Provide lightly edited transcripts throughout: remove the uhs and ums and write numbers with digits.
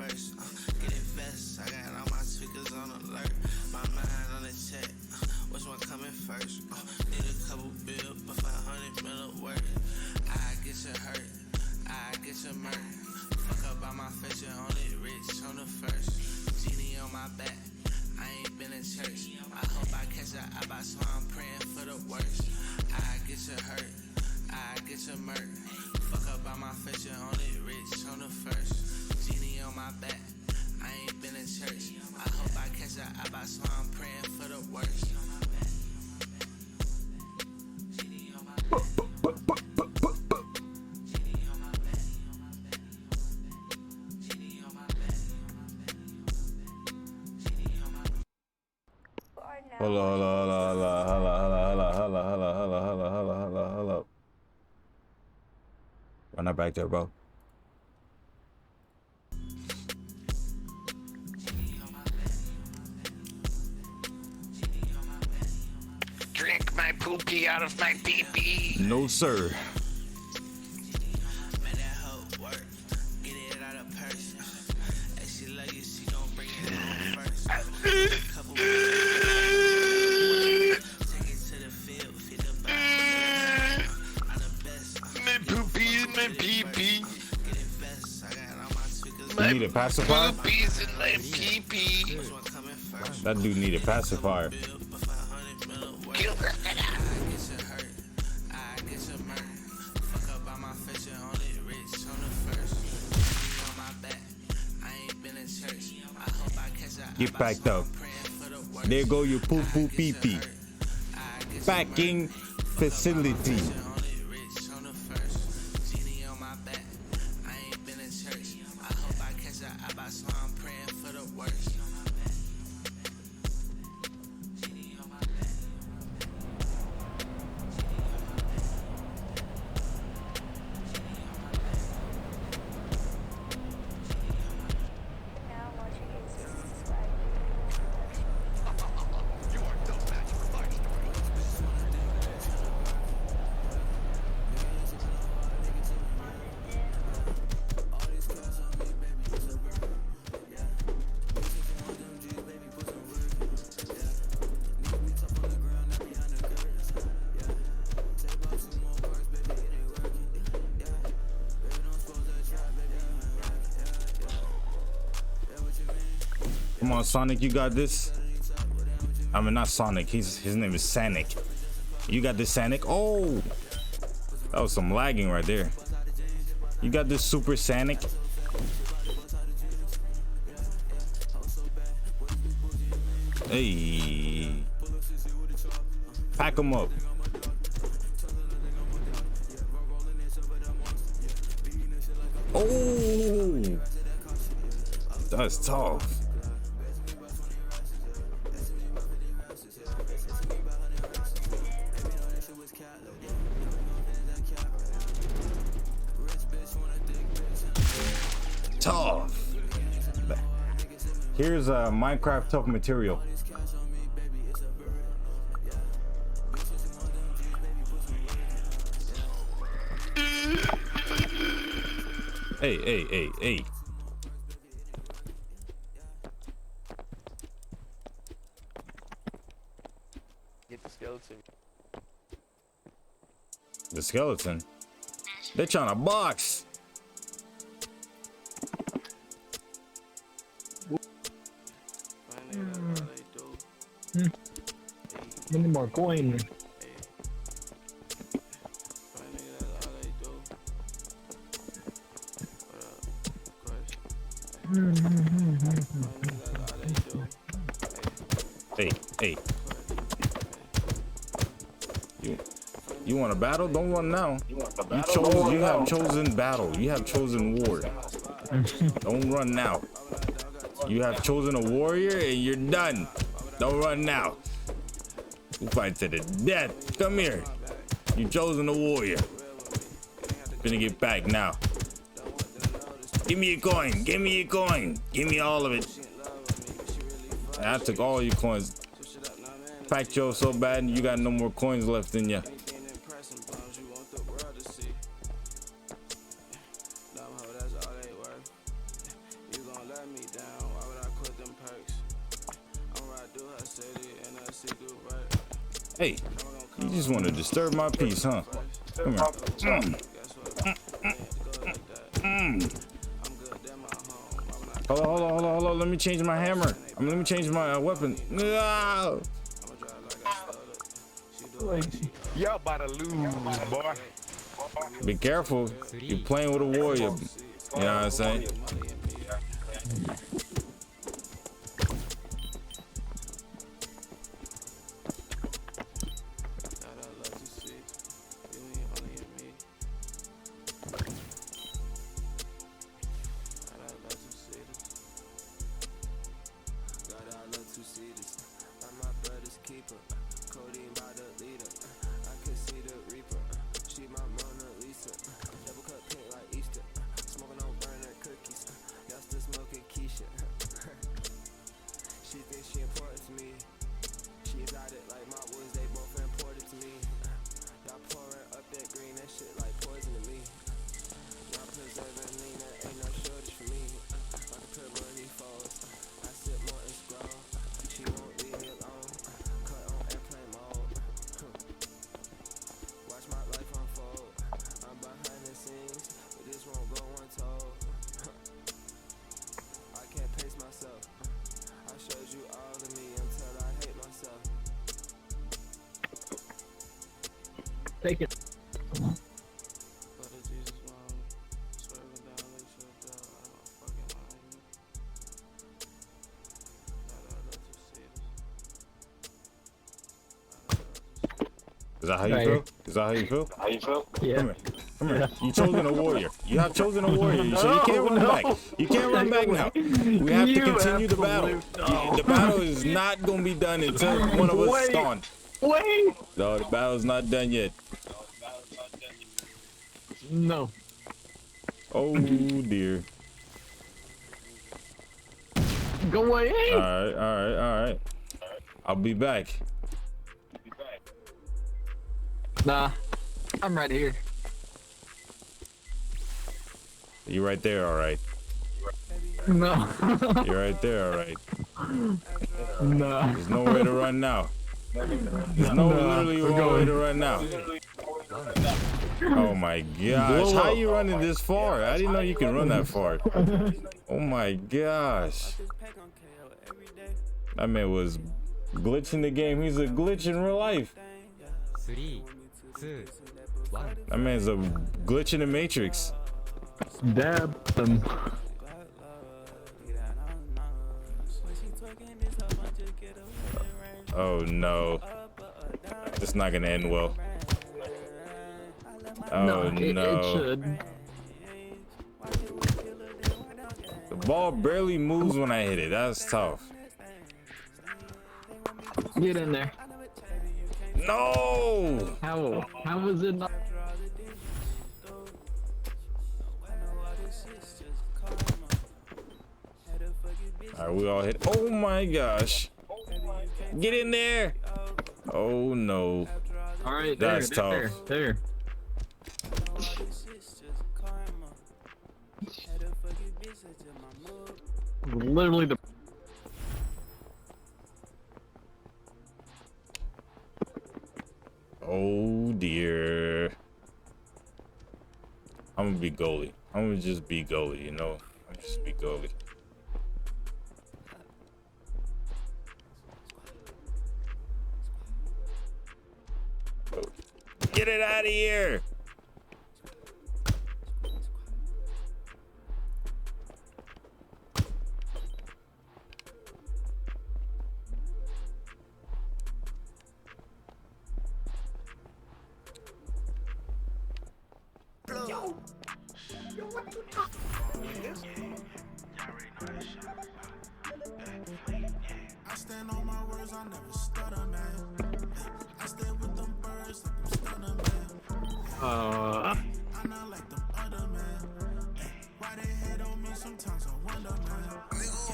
first. Get it fast, I got all my tweakers on alert. My mind on the check, which one coming first? Need a couple bills, but 500 mil of work. I get you hurt, I get you murked. Fuck up on my face, you only rich on the first. Genie on my back, I ain't been in church. I hope I catch a eye, so I'm praying for the worst. I get you hurt, I get you murked. Fuck up on my face, you only rich on the first. Genie on my back, I ain't been in church. I hope I catch a eye, so I'm praying for the worst. Hold up. Run that back there, bro. Drink my poopy out of my pee-pee. No, sir. You need a pacifier? That dude need a pacifier. Get packed up. There go your poo poo pee pee. Packing facility. Come on, Sonic, you got this. I mean, not Sonic. His name is Sonic. You got this, Sonic. Oh, that was some lagging right there. You got this, Super Sonic. Hey, pack him up. Oh, that's tough. Tough. Here's a Minecraft tough material. Hey. Get the skeleton. The skeleton? They're trying to box. Many more coin. Hey. You want a battle? Don't run now. You have chosen battle. You have chosen war. Don't run now. You have chosen a warrior and you're done. Don't run now. We'll fight to the death. Come here. You chosen a warrior. Gonna get back now. Give me a coin. Give me a coin. Give me all of it. I took all your coins. Packed you so bad you got no more coins left in you. Hey, you just want to disturb my peace, huh? Come here. Hold on. Let me change my hammer. Let me change my weapon. Ah! Y'all about to lose, boy. Be careful. You're playing with a warrior. You know what I'm saying? Take it. Is that how you feel? Is that how you feel? Yeah. Come here. You chosen a warrior. You have chosen a warrior, so you can't run back. You can't run back now. We have to continue the battle. The battle is not gonna be done until one of us is gone. Wait. No, the battle's not done yet. No. Oh dear. Go away. All right. I'll be back. Nah. I'm right here. You right there, all right. No. You're right there, all right. No. There's nowhere to run now. There's literally nowhere to run now. Oh my gosh, how you running this far? I didn't know you can run that far. Oh my gosh. That man was glitching the game. He's a glitch in real life. 3, 2, 1. That man's a glitch in the Matrix. Dab them. Oh no. It's not gonna end well. Oh no. It should. The ball barely moves when I hit it. That's tough. Get in there. No! How was it not? Alright, we all hit. Oh my gosh. Get in there. Oh no. All right, That's tough. There. Literally the. Oh dear. I'm gonna be goalie. I'm gonna just be goalie, you know? I'm just be goalie. Get it out of here! I stand on my words, I never stutter, man. I stay with them birds like them stunner, man. I'm not like them other man. Why they hate on me? Sometimes I wonder, man.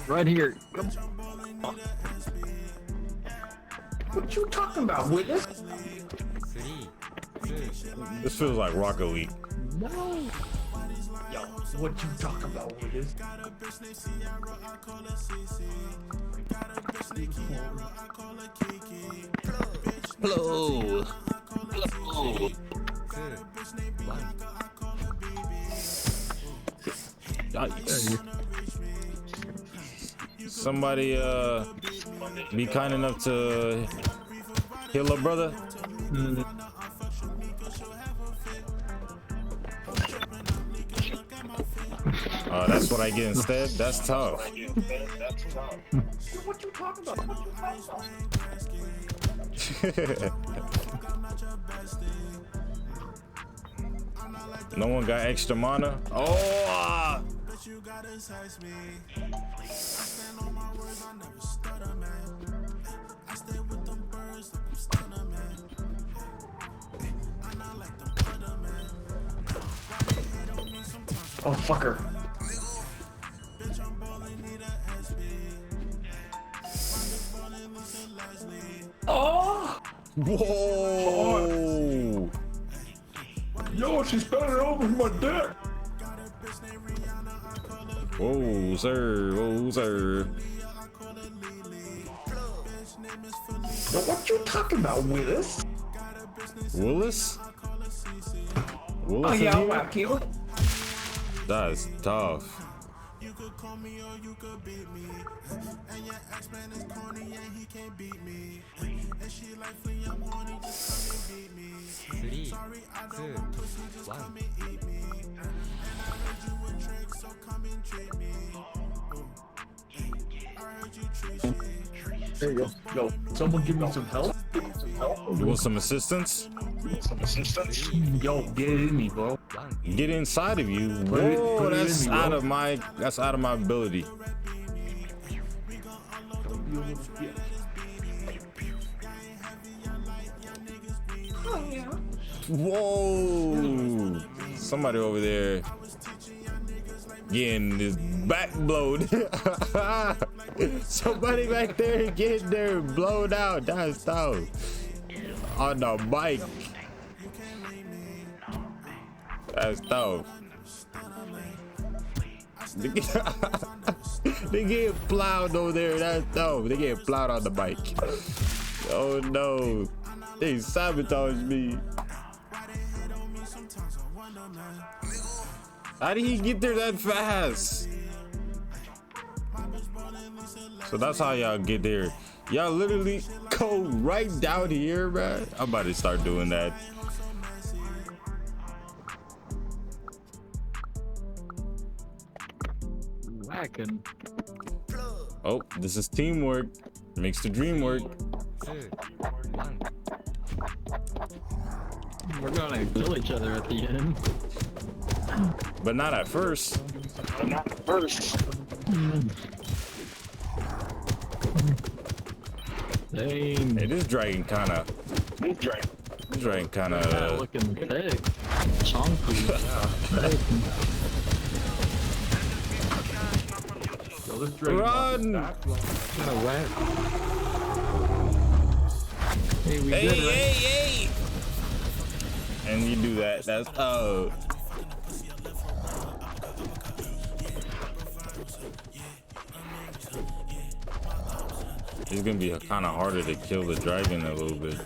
Right here. What you talking about, witness? 3, 2, This feels like Rocket League. No. What you talking about, Willis? Blow. Yikes. Somebody be kind enough to heal a brother. Oh, that's what I get instead? That's tough. What you talking about? No one got extra mana? Oh! Oh, fucker. Oh! Whoa! Yo, she spelled it over my dick. Whoa, sir. Whoa, sir. Yo, what you talking about, Willis? Willis? Oh, Willis yeah, is I'm here? out here. That's tough. Three, two, one. There you go. Yo, someone give me some help. You want some assistance? Yo, get it in me, bro. Get inside of you. Put it Whoa, in that's me, out bro. of my ability. Whoa! Somebody over there getting his back blowed. Somebody back there getting their blown out. That's tough. On the bike. That's tough. They get plowed over there. That's tough. They get plowed on the bike. Oh no. They sabotaged me. How did he get there that fast? So that's how y'all get there. Y'all literally go right down here, man. I'm about to start doing that. Whacking. Oh, this is teamwork. Makes the dream work. Two, one. We're gonna kill each other at the end. But not at first. Dang. Hey, this dragon kinda Looking thick. Chunky. Yeah. Yo, this dragon run. Kinda wet. Hey, we Hey, good, right? hey. And you do that. That's it's gonna be kind of harder to kill the dragon a little bit.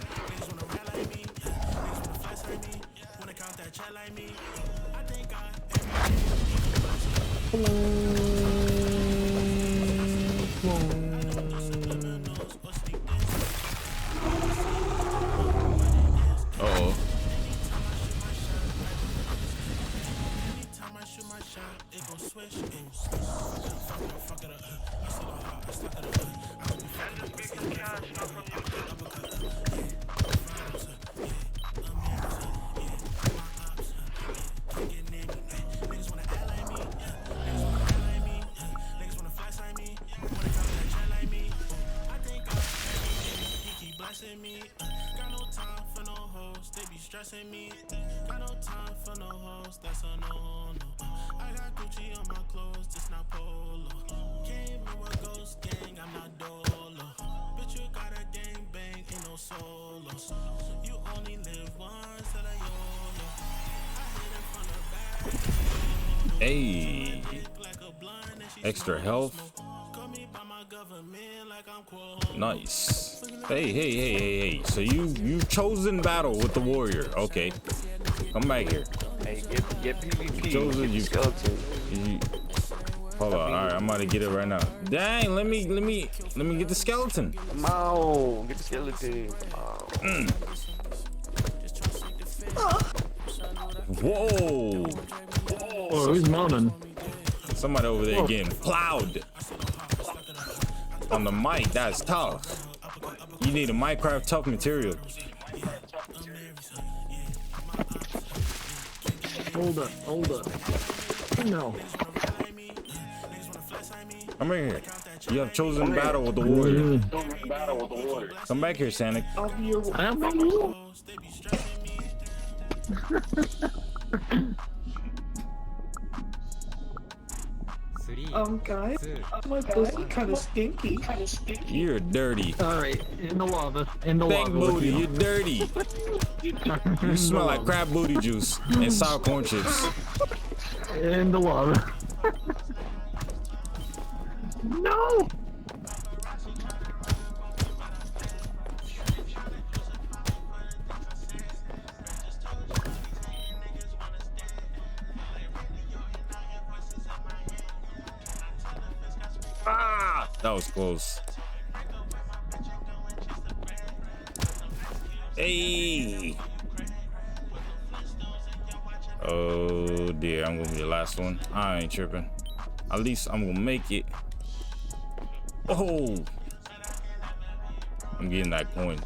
Uh-oh. Hey, extra health. Nice. Hey. So you've chosen battle with the warrior. Okay, come back here. Hey, get PvP. Chosen you. Hold on. All right, I'm about to get it right now. Dang, let me get the skeleton. Come on, get the skeleton. Come on. Whoa. Oh, who's moaning? Somebody over there getting plowed on the mic. That's tough. You need a Minecraft tough material. Hold up. No. Come here. You have chosen battle with the warrior. Come back here, Sonic. Guys, my pussy kind of stinky. You're dirty. Alright, in the lava. Thank booty, you're dirty. You smell like crab booty juice and sour corn chips. In the lava. No! Ah, that was close. Hey. Oh dear, I'm gonna be the last one. I ain't tripping. At least I'm gonna make it. Oh, I'm getting that coin.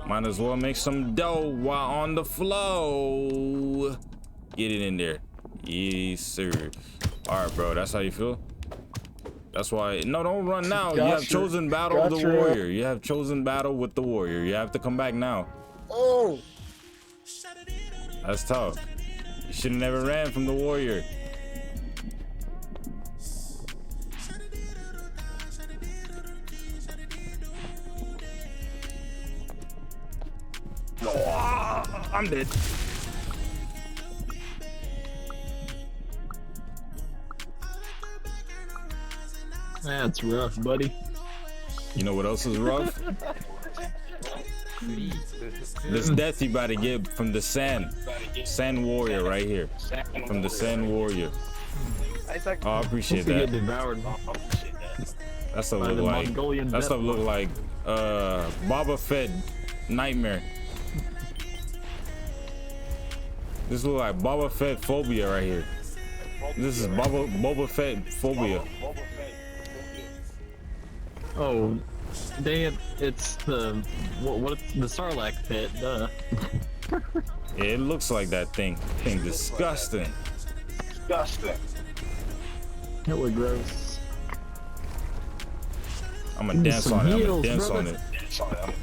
Might as well make some dough while on the flow. Get it in there. Yes, sir. All right, bro. That's how you feel? That's why. No, don't run now. You have chosen battle with the warrior. You have chosen battle with the warrior. You have to come back now. Oh. That's tough. You should have never ran from the warrior. Oh, I'm dead. That's rough, buddy. You know what else is rough? This death you about to get from the sand warrior right here. From the sand warrior. Oh, I appreciate that. Devoured. That stuff look like Boba Fett nightmare. This look like Boba Fett phobia right here. This is Boba Fett phobia. Oh, dang it! It's the what the Sarlacc pit. Duh. It looks like that thing. Disgusting. Hella gross. I'm gonna dance on it. I'm gonna dance brother. on it.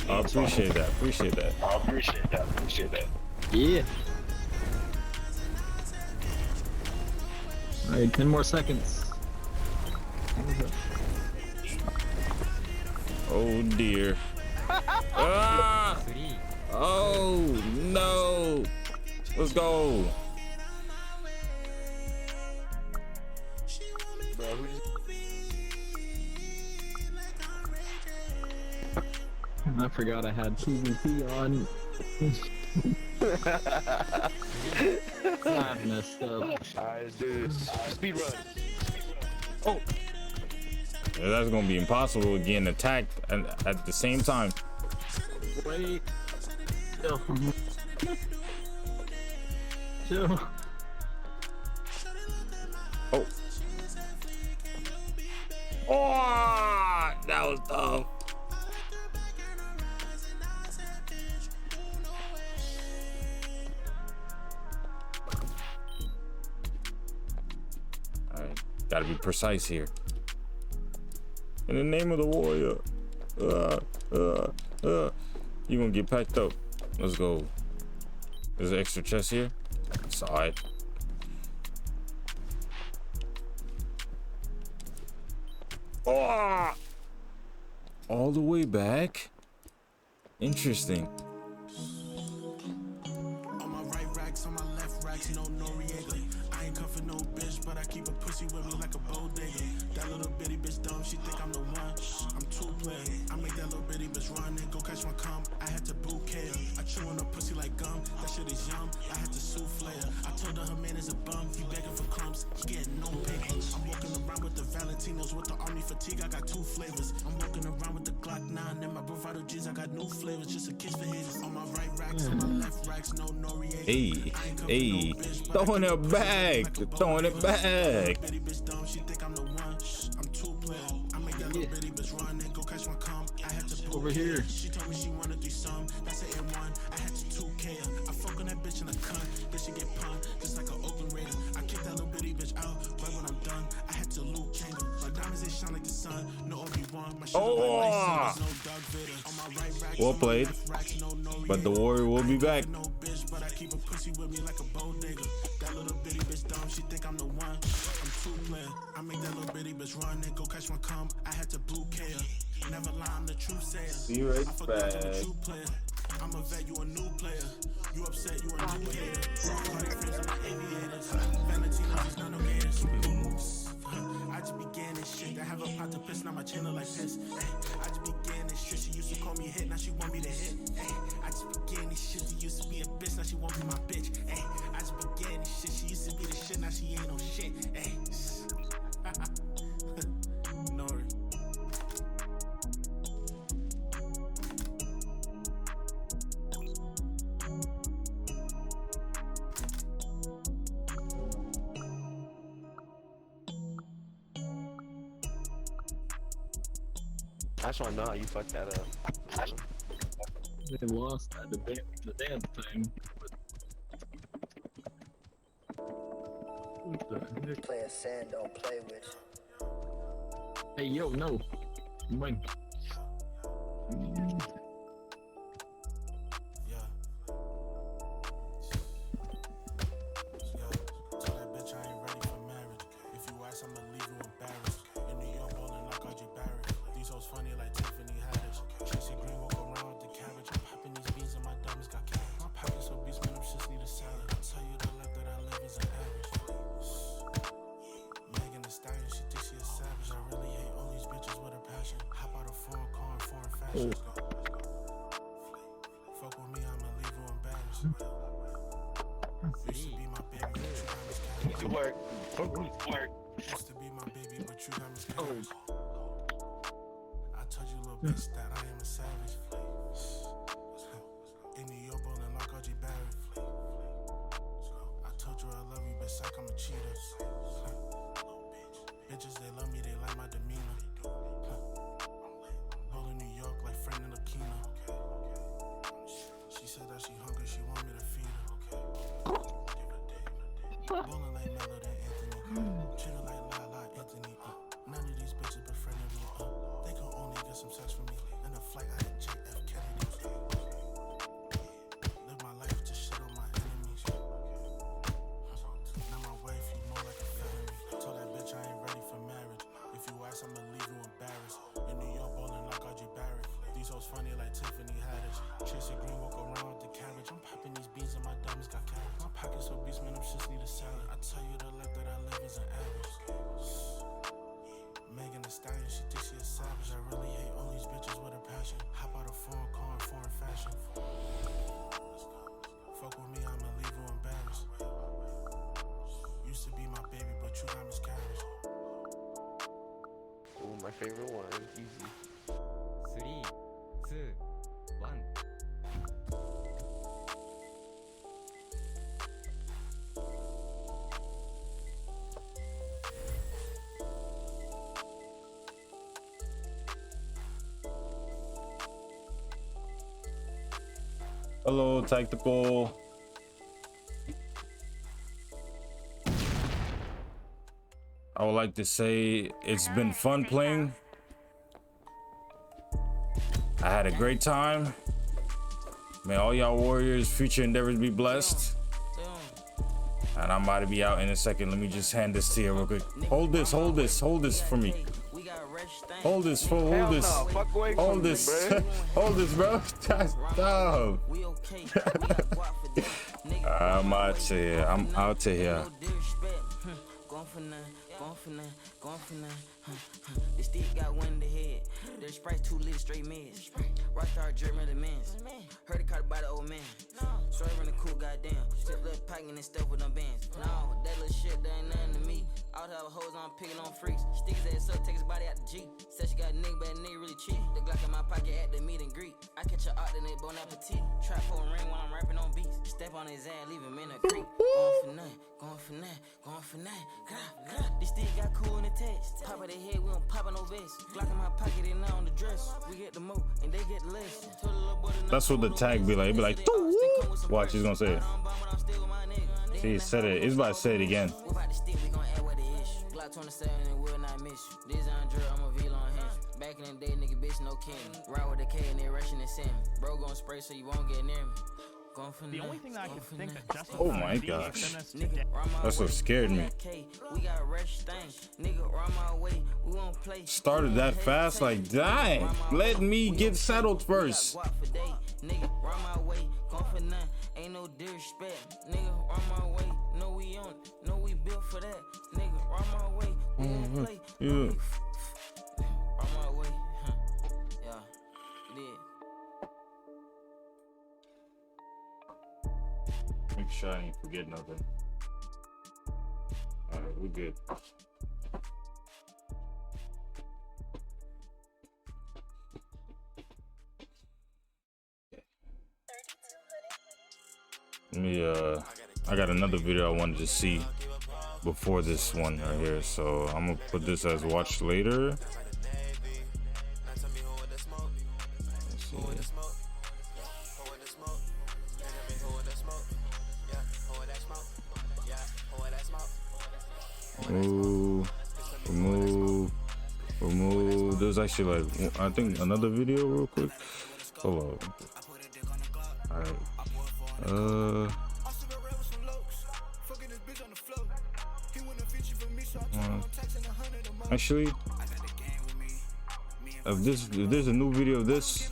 I appreciate that. Yeah. All right, 10 more seconds. Oh dear. Ah! Oh no. Let's go. I forgot I had PvP on. I messed up. Alright, dude. Speed run. Oh. Yeah, that's gonna be impossible getting attacked at the same time. Wait. Chill. Chill. Oh. Oh, that was tough. All right, gotta be precise here. In the name of the warrior, you gonna get packed up. Let's go. There's an extra chest here. It's alright. Oh! All the way back? Interesting. racks, no Noriega. I ain't come for no bitch, but I keep a pussy with me like a bodega. That little bitty bitch dumb, she think I'm the one. I'm too player. I make that little bitty bitch run and go catch my cum. I had to bouquet her. I chew on her pussy like gum. That shit is yum. I had to souffle her. I told her man is a bum. He begging for crumbs. He getting no paper. I'm walking around with the Valentinos with the army fatigue. I got 2 flavors. I'm walking around with the Glock 9 and my bravado jeans. I got new flavors. Just a kiss for haters. On my right racks, on my left racks, no Noriega. Hey, hey, throwing it back, throwing it back. Bitty bitch dumb, she think I'm the one. I'm too player. I make that little bitty bitch run and go catch my cum. I had to Over here. She told me she wanted 3 some. That's it in one. I had to 2K her. I fuck on that bitch in a cunt. Then she get pumped just like an Oakland Raider. I kick that little bitty bitch out. Right when I'm done, I had to Luke Kangol. My diamonds they shine like the sun. No Obi-Wan. My shit look like lightsabers. No 괱ᴜ. On my right rack, Well played, but the warrior will be back. no bitch, but I keep a pussy with me like a bodega. That little bitty bitch dumb, she think I'm the one. I'm too player. I make that little bitty bitch run and go catch my cum. I had to bouquet her. Never lie, I'm the truth sayer. See you right I forgot I'm a back. true player. I'm a vet, you a new player. You upset, you a new hater. Cardi frames on my aviators. Valentinos is not no gators. I just began this shit. I have a pot to piss, now my channel like piss. Ay, I just began this shit. She used to call me a hit, now she want me to hit. Ay, I just began this shit. She used to be a bitch, now she won't be my bitch. Ay, I just began this shit. She used to be the shit, now she ain't no shit. Ay. Nori. I just wanna know how you fucked that up. They lost at the dance thing. What the heck? Play a sand, don't play with. Hey, yo, no. Mine. Yeah. Tell that bitch I ain't ready for marriage. If you ask, I'ma leave you embarrassed. In New York, ballin' like RJ Barrett. These hoes funny like Tiffany Haddish. Chasey Green walk around with the cabbage. I'm popping these beans and my diamonds got cabbage. My pockets so beast, man, them shits need a salad. I tell you the life that I live is an average. Megan Thee Stallion, she thinks she a savage. I really hate all these bitches with a passion. Hop out a foreign car and foreign fashion. Fuck with me, I'ma leave you embarrassed. Used to be my baby, but you got miscarriage. Good work. Used to be my baby, but you got miscarriage. I told you, little bitch, that I am a savage. In New York, ballin' like RJ Barrett. I told you I love you, bitch, like I'm a cheater. Bitches, they love me, they like my demeanor. Ballin' New York like Friend and Akina. She said that she hungry, she want me to feed her. Ballin' like Melo than Anthony. Chillin' like La Anthony. None of these bitches befriending me. They can only get some sex from me. In a flight, I had JF Kennedy. Live my life to shit on my enemies. Now my wife, you more like a family. Told that bitch I ain't ready for marriage. If you ask, I'ma leave you embarrassed. In New York, ballin' like RJ Barrett. These hoes funny like Tiffany Haddish. Chasey Green walk around with the cabbage. I'm popping these beans and my diamonds got cabbage. My pockets so beast, man, them shits need a salad. I tell you the life that I live is an average. Megan Thee Stallion, she thinks she a savage. I really hate all these bitches with a passion. Hop out a foreign car and foreign fashion. Fuck with me, I'ma leave you embarrassed. Used to be my baby, but you got miscarriage. Ooh, my favorite one. Easy. 3、2、1。Hello, tactical. I would like to say it's been fun playing. I had a great time. May all y'all warriors' future endeavors be blessed. And I'm about to be out in a second. Let me just hand this to you real quick. Hold this for me. Hold this, hold this. No, fuck away Hold from me, this. bruh. Hold this, bro. Stop. I'm out to here. I'm out to here. Going for none, going for none, going for none. The stick got one in the head. The Sprite 2 lit straight meds. Rockstar German the mens. Heard it caught by the old man. Swerving the cool goddamn. Slip left packing and stuff with them bands. No, that little shit that ain't nothing to me. All the hoes on picking on freaks. Stick his ass up, take his body out the G. Said she got a nigga, but that nigga really cheap. The Glock in my pocket at the meet and greet. I catch a art, then they bon appetit. Trap for a ring while I'm rapping on beats. Step on his ass, leave him in a creek. Going for none, going for none, going for none. This stick got cool in the text. Pop at the head, we don't pop on no vest. Glock in my pocket, they not on the dress. We get the mo, and they get the less. That's what the tag be like. It be like, watch, he's gonna say it. See, he said it. He's about to say it again. 27 and will not miss you. This Andre, I'm a V on him. Back in the day, nigga, bitch, no king. Ride with the K and they rushing and send me. Bro gon' spray so you won't get near me. The only thing I can think that justifies oh my gosh, that's what scared me. Started that fast, like dang. Let me get settled first. Ain't no disrespect, nigga. On my way, no we on, no we built for that, nigga. On my way, we gon' play. Yeah. On my way, yeah, did. Make sure I ain't forget nothing. Alright, we good. Let me I got another video I wanted to see before this one right here, so I'm gonna put this as watch later. Remove. There's actually like, I think another video real quick. Hold on. Alright. Actually, if there's a new video of this,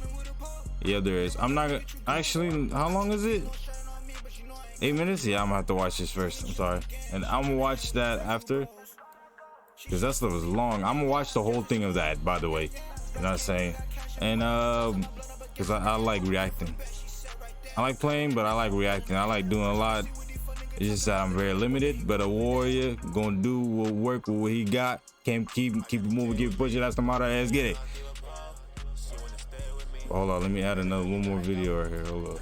yeah, there is. I'm not gonna, actually, how long is it? 8 minutes? Yeah, I'm gonna have to watch this first. I'm sorry. And I'm gonna watch that after, because that stuff is long. I'm gonna watch the whole thing of that, by the way. You know what I'm saying? And because I like reacting. I like playing, but I like reacting. I like doing a lot. It's just that I'm very limited, but a warrior gonna do what work with what he got. Can't keep it moving, keep it pushing. That's the motto. Let's get it. Hold on, let me add one more video right here. Hold up.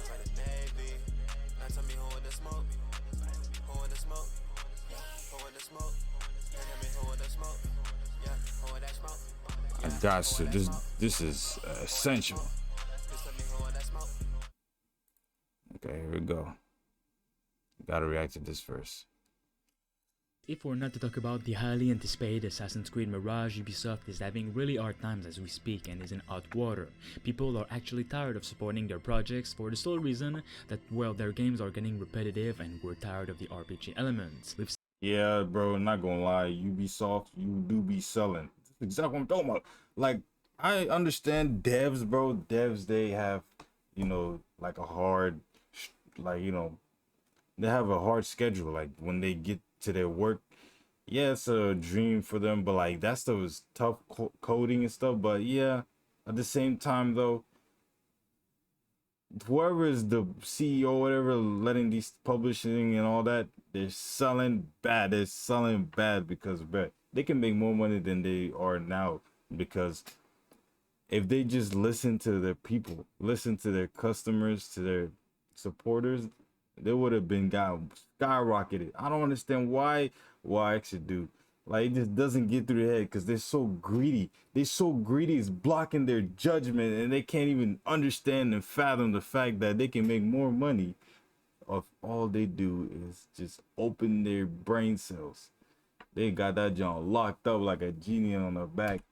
I got to. This is essential. Okay, here we go. Gotta react to this first. If we're not to talk about the highly anticipated Assassin's Creed Mirage, Ubisoft is having really hard times as we speak and is in hot water. People are actually tired of supporting their projects for the sole reason that, well, their games are getting repetitive and we're tired of the RPG elements. Yeah, bro, not gonna lie, Ubisoft, you do be selling. That's exactly what I'm talking about. Like, I understand devs, bro. Devs, they have, you know, like a hard, like, you know, they have a hard schedule. Like, when they get to their work, yeah, it's a dream for them, but like that stuff is tough coding and stuff. But yeah, at the same time though, whoever is the CEO, whatever, letting these publishing and all that, they're selling bad. They're selling bad because they can make more money than they are now, because if they just listen to their people, listen to their customers, to their supporters, they would have been skyrocketed. I don't understand why actually do. Like, it just doesn't get through their head because they're so greedy. They're so greedy, it's blocking their judgment, and they can't even understand and fathom the fact that they can make more money if all they do is just open their brain cells. They got that joint locked up like a genie on the back.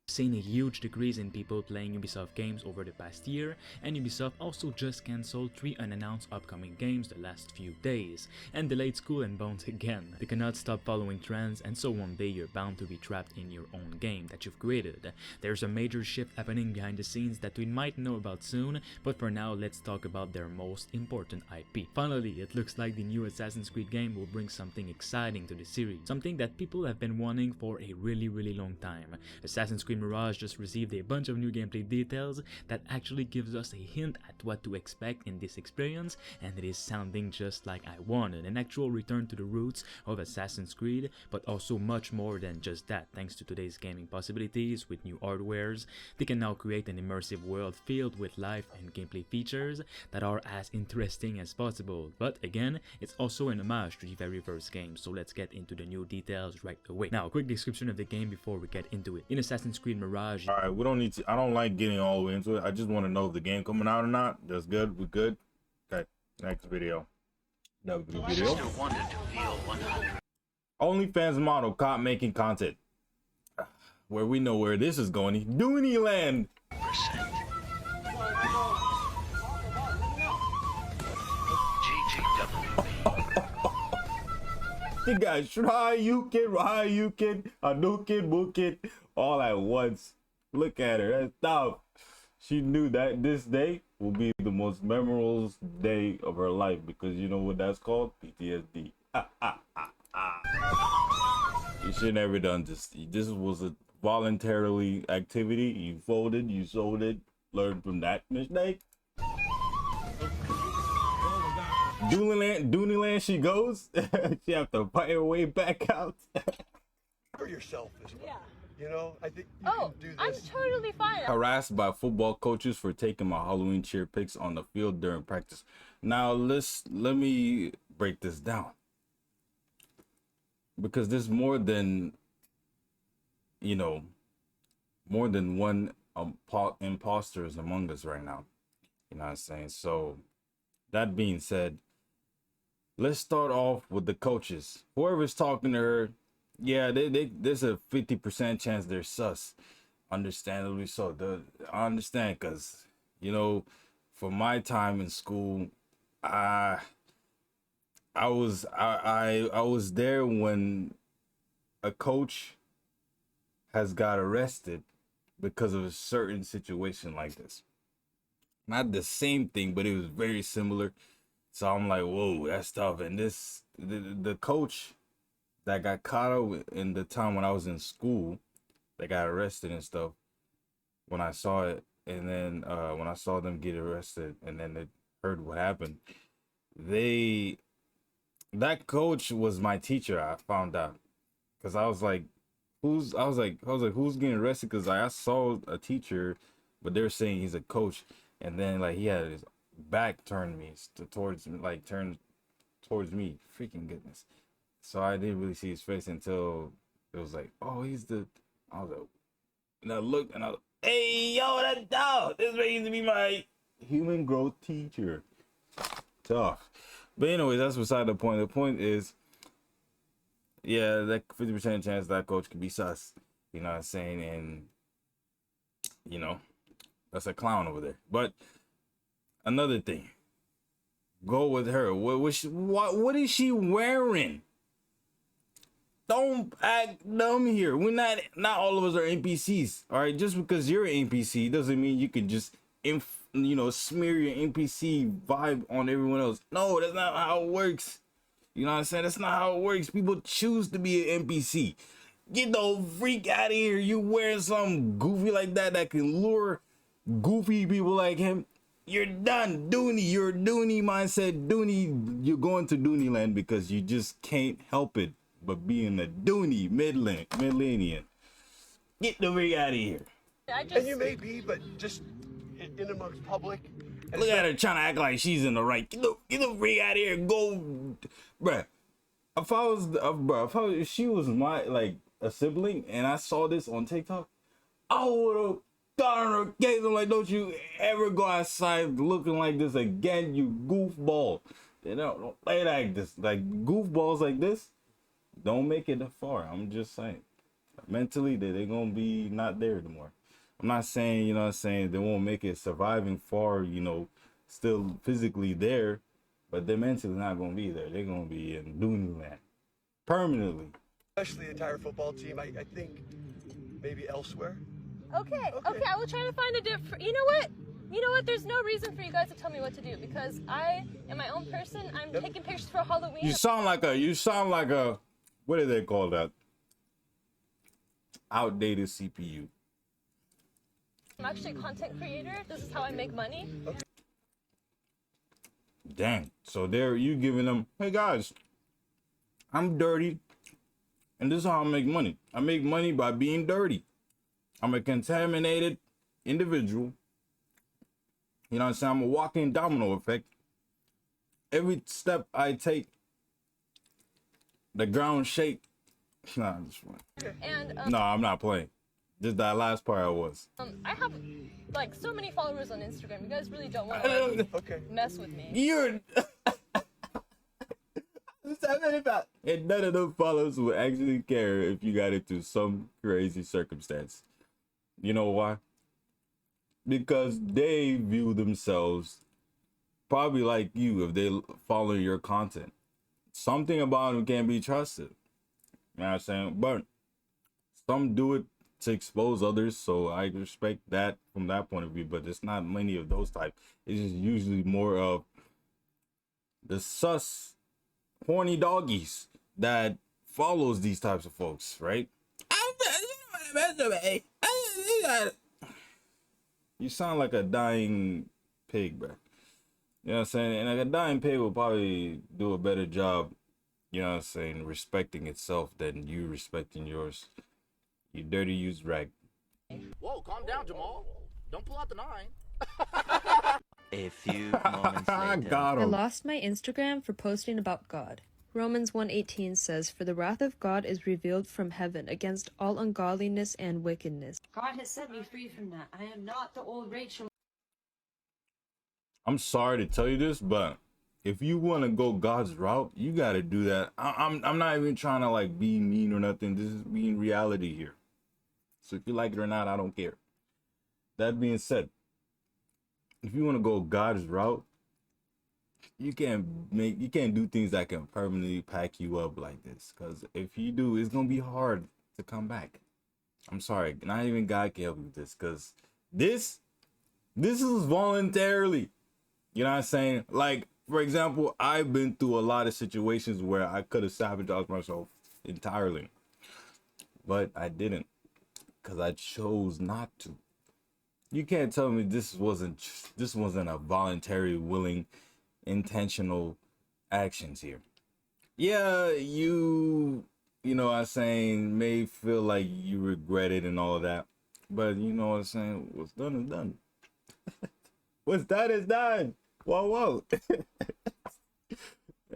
seen a huge decrease in people playing Ubisoft games over the past year, and Ubisoft also just cancelled 3 unannounced upcoming games the last few days, and delayed Skull and Bones again. They cannot stop following trends, and so one day you're bound to be trapped in your own game that you've created. There's a major shift happening behind the scenes that we might know about soon, but for now let's talk about their most important IP. Finally, it looks like the new Assassin's Creed game will bring something exciting to the series, something that people have been wanting for a really long time. Assassin's Creed Mirage just received a bunch of new gameplay details that actually gives us a hint at what to expect in this experience, and it is sounding just like I wanted, an actual return to the roots of Assassin's Creed, but also much more than just that. Thanks to today's gaming possibilities with new hardwares, they can now create an immersive world filled with life and gameplay features that are as interesting as possible. But again, it's also an homage to the very first game, so let's get into the new details right away. Now, a quick description of the game before we get into it. In Assassin's Creed Mirage, All right, we don't need to. I don't like getting all the way into it. I just want to know if the game coming out or not. That's good. We're good. Okay, next video. Another video. OnlyFans model caught making content. Where we know where this is going. Dooney Land. You guys try, you can, Hadouken, Buken, all at once. Look at her, that's tough. She knew that this day will be the most memorable day of her life because you know what that's called? PTSD. You should never done this. This was a voluntarily activity. You folded, you sold it, learned from that mistake. Dooney Land she goes. She have to fight her way back out. For yourself as well. Yeah. You know, I think you can do this. I'm totally fine. Harassed by football coaches for taking my Halloween cheer pics on the field during practice. Now let me break this down. Because there's more than, you know, more than one imposters among us right now. You know what I'm saying? So that being said, let's start off with the coaches. Whoever's talking to her, yeah, there's a 50% chance they're sus. Understandably so. I understand because, you know, for my time in school, I was there when a coach has got arrested because of a certain situation like this. Not the same thing, but it was very similar. So I'm like, whoa, that's tough. And the coach that got caught up in the time when I was in school, that got arrested and stuff, when I saw it, and then when I saw them get arrested and then they heard what happened, that coach was my teacher. I found out because I was like, who's getting arrested? Because I saw a teacher, but they're saying he's a coach, and then like he had his back turned towards me. Freaking goodness. So I didn't really see his face until it was like, oh, he's the. I was like, and I looked and I was like, hey, yo, that's dog. This man used to be my human growth teacher. Tough. But anyways, that's beside the point. The point is, yeah, that 50% chance that coach could be sus. You know what I'm saying? And, you know, that's a clown over there. But another thing, go with her. What is she wearing? Don't act dumb here. We're not all of us are NPCs. All right, just because you're an NPC doesn't mean you can just smear your NPC vibe on everyone else. No, that's not how it works. You know what I'm saying? That's not how it works. People choose to be an NPC. Get the freak out of here. You wearing something goofy like that can lure goofy people like him. You're done. Dooney, you're Dooney mindset. Dooney, you're going to Dooney Land because you just can't help it but being a Dooney millennial. Get the freak out of here. And you may be, but just in amongst public. Look at her trying to act like she's in the right. Get the freak out of here. Go, bruh. If she was my a sibling and I saw this on TikTok, I would have got on her case. I'm like, don't you ever go outside looking like this again, you goofball. You know, don't play like this. Like goofballs like this don't make it that far. I'm just saying. Mentally, they're gonna be not there anymore. I'm not saying, you know what I'm saying, they won't make it surviving far, you know, still physically there, but they're mentally not gonna be there. They're gonna be in Dooneyland permanently. Especially the entire football team. I think maybe elsewhere. Okay, I will try to find a different. You know what? There's no reason for you guys to tell me what to do because I am my own person. I'm taking pictures for Halloween. You sound like a, what do they call that? Outdated CPU. I'm actually a content creator. This is how I make money. Okay. Dang. So there you giving them, hey guys, I'm dirty, and this is how I make money. I make money by being dirty. I'm a contaminated individual. You know what I'm saying? I'm a walking domino effect. Every step I take, the ground shake. Nah, I'm just playing. And No, I'm not playing. Just that last part I was. I have like so many followers on Instagram. You guys really don't want to mess with me. You're and none of those followers will actually care if you got into some crazy circumstance. You know why? Because they view themselves probably like you if they follow your content. Something about them can be trusted. You know what I'm saying? But some do it to expose others, so I respect that from that point of view, but it's not many of those type. It's just usually more of the sus horny doggies that follows these types of folks, right? You sound like a dying pig, bro. You know what I'm saying? And like a dying pig will probably do a better job, you know what I'm saying, respecting itself than you respecting yours. You dirty used rag. Whoa, calm down, Jamal. Don't pull out the 9. A few moments later. Got him. I lost my Instagram for posting about God. Romans 1:18 says, "For the wrath of God is revealed from heaven against all ungodliness and wickedness." God has set me free from that. I am not the old Rachel. I'm sorry to tell you this, but if you want to go God's route, you got to do that. I'm not even trying to like be mean or nothing. This is being reality here. So if you like it or not, I don't care. That being said, if you want to go God's route, you can't do things that can permanently pack you up like this. Because if you do, it's gonna be hard to come back. I'm sorry, not even God can help you with this. Because this is voluntarily. You know what I'm saying? Like, for example, I've been through a lot of situations where I could have sabotaged myself entirely, but I didn't, because I chose not to. You can't tell me this wasn't a voluntary, willing, intentional actions here. Yeah, you know what I'm saying, may feel like you regret it and all of that, but you know what I'm saying, what's done is done. What's done is done. Whoa.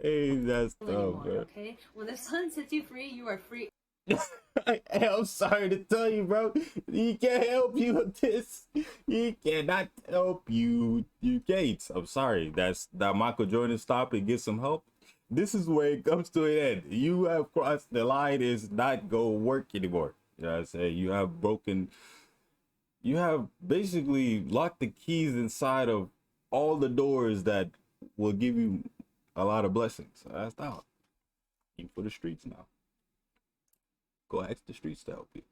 Hey, that's tough, bro. Okay? When the sun sets you free, you are free. Hey, I'm sorry to tell you, bro. He can't help you with this. He cannot help you. You can't. I'm sorry. That Michael Jordan stop and get some help. This is where it comes to an end. You have crossed the line. Is not go work anymore. You know what I'm saying? You have basically locked the keys inside of all the doors that will give you a lot of blessings. So that's out. You for the streets now. Go ask the streets to help you.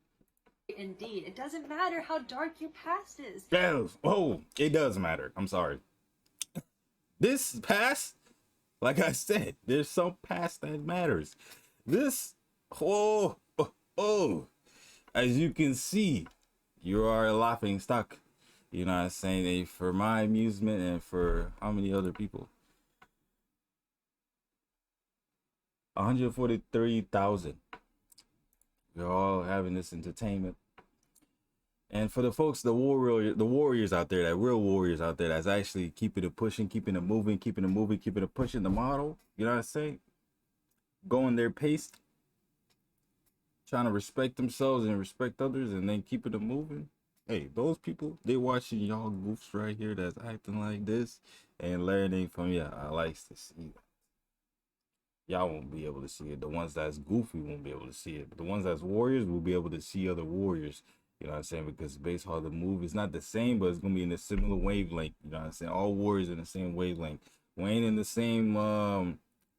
Indeed. It doesn't matter how dark your past is. Yes. Oh, it does matter. I'm sorry. This past, like I said, there's some past that matters. This, as you can see, you are a laughing stock. You know what I'm saying? For my amusement and for how many other people? 143,000. We're all having this entertainment. And for the folks, the warriors out there, that real warriors out there, that's actually keeping it pushing, keeping it moving, keeping it pushing the model. You know what I'm saying? Going their pace, trying to respect themselves and respect others, and then keeping it moving. Hey, those people, they watching y'all goofs right here that's acting like this and learning from, yeah, I like to see that. y'all won't be able to see it. The ones that's goofy won't be able to see it. But the ones that's warriors will be able to see other warriors. You know what I'm saying? Because based on the move, it's not the same, but it's gonna be in a similar wavelength. You know what I'm saying? All warriors in the same wavelength. We ain't in the same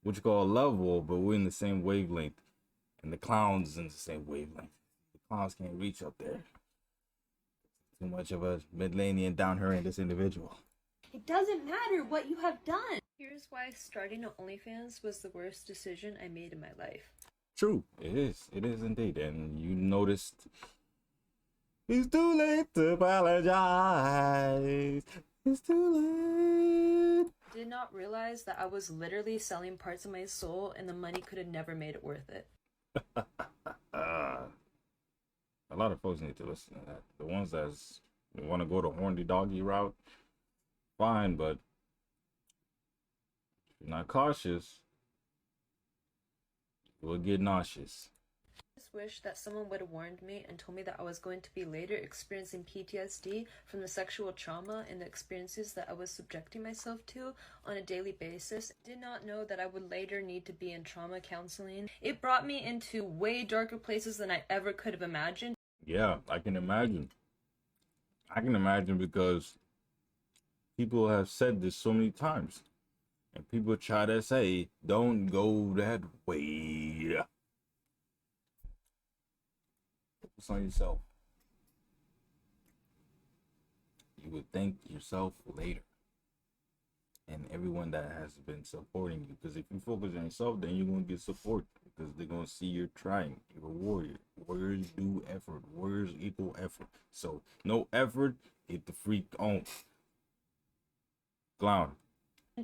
what you call level, but we're in the same wavelength. And the clowns in the same wavelength. The clowns can't reach up there. Too much of a Midlanian down here in this individual. It doesn't matter what you have done. Here's why starting an OnlyFans was the worst decision I made in my life. True, it is. It is indeed. And you noticed it's too late to apologize. It's too late. Did not realize that I was literally selling parts of my soul and the money could have never made it worth it. A lot of folks need to listen to that. The ones that want to go the horny doggy route, fine, but if you're not cautious, you'll get nauseous. I just wish that someone would have warned me and told me that I was going to be later experiencing PTSD from the sexual trauma and the experiences that I was subjecting myself to on a daily basis. I did not know that I would later need to be in trauma counseling. It brought me into way darker places than I ever could have imagined. Yeah, I can imagine. I can imagine because people have said this so many times. And people try to say, don't go that way. Focus on yourself. You would thank yourself later. And everyone that has been supporting you. Because if you focus on yourself, then you're going to get support. Because they're going to see you're trying. You're a warrior. Warriors do effort. Warriors equal effort. So, no effort, get the freak on. Clown.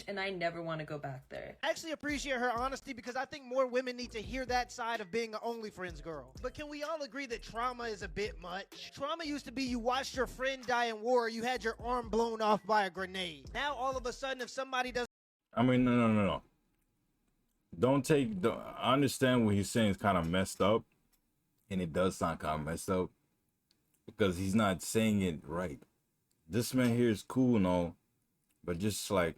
And I never want to go back there. I actually appreciate her honesty because I think more women need to hear that side of being an OnlyFriends girl. But can we all agree that trauma is a bit much? Trauma used to be you watched your friend die in war, you had your arm blown off by a grenade. Now all of a sudden if somebody does... I mean, no. I understand what he's saying is kind of messed up. And it does sound kind of messed up. Because he's not saying it right. This man here is cool and all. But just like,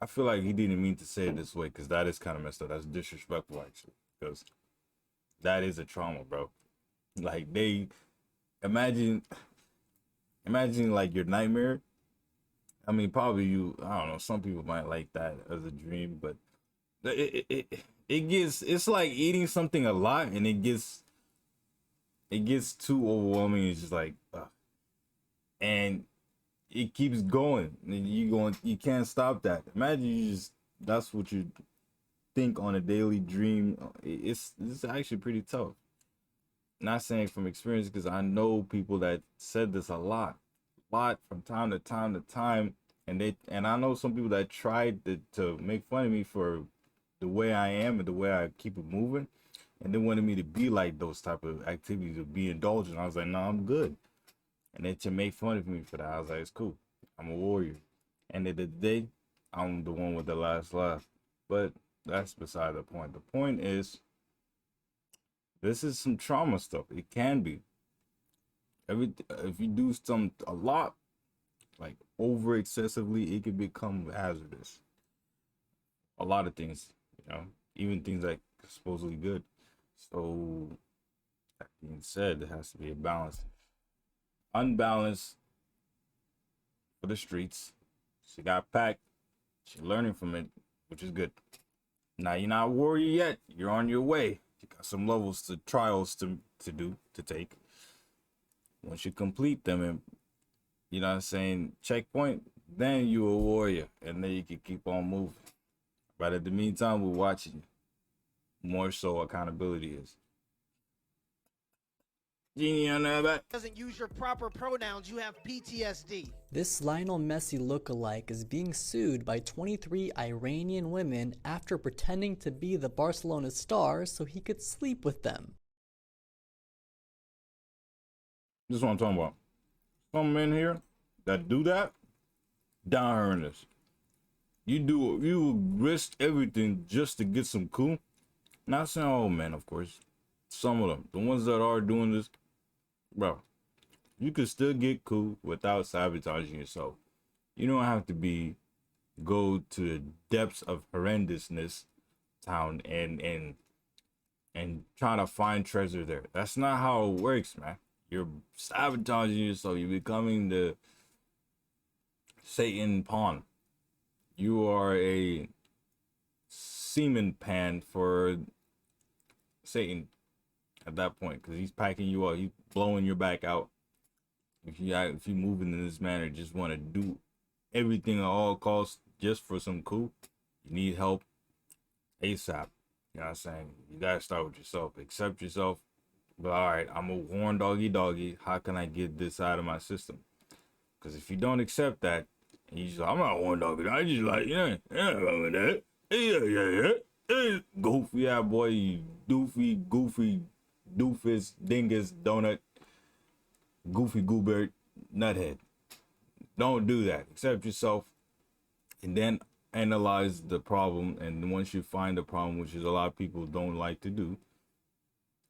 I feel like he didn't mean to say it this way, because that is kind of messed up. That's disrespectful, actually, because that is a trauma, bro. Like, they imagine like your nightmare. I mean, probably I don't know, some people might like that as a dream, but it's like eating something a lot, and it gets too overwhelming. It's just like, and it keeps going. You can't stop that. Imagine that's what you think on a daily dream. It's actually pretty tough. Not saying from experience, because I know people that said this a lot from time to time, and I know some people that tried to make fun of me for the way I am and the way I keep it moving, and they wanted me to be like those type of activities or be indulgent. I was like, no, I'm good. And then to make fun of me for that, I was like, it's cool. I'm a warrior. End of the day, I'm the one with the last laugh. But that's beside the point. The point is, this is some trauma stuff. It can be. If you do a lot, like over excessively, it can become hazardous. A lot of things, even things like supposedly good. So, that being said, there has to be a balance. Unbalanced for the streets. She got packed. She's learning from it, which is good. Now you're not a warrior yet. You're on your way. You got some trials to take. Once you complete them and you know what I'm saying, checkpoint, then you're a warrior, and then you can keep on moving. But in the meantime, we're watching. More so accountability is. Doesn't use your proper pronouns, you have PTSD. This Lionel Messi lookalike is being sued by 23 Iranian women after pretending to be the Barcelona star so he could sleep with them. This is what I'm talking about. Some men here that do that, down here in this. You risk everything just to get some cool. Not saying all men, of course. Some of them, the ones that are doing this, bro, you could still get cool without sabotaging yourself. You don't have to go to the depths of horrendousness town and trying to find treasure there. That's not how it works, man. You're sabotaging yourself. You're becoming the Satan pawn. You are a semen pan for Satan at that point, because he's packing you up. He's blowing your back out. If you move in this manner, just want to do everything at all costs just for some coup, you need help ASAP. You know what I'm saying? You gotta start with yourself. Accept yourself. But all right, I'm a horn doggy. How can I get this out of my system? Because if you don't accept that, and you just like, I'm not a horn doggy. I just like, yeah, with that. Yeah. Goofy, yeah, boy, you doofy, goofy, doofus, dingus, donut, goofy goober, nuthead. Don't do that. Accept yourself, and then analyze the problem. And once you find the problem, which is a lot of people don't like to do,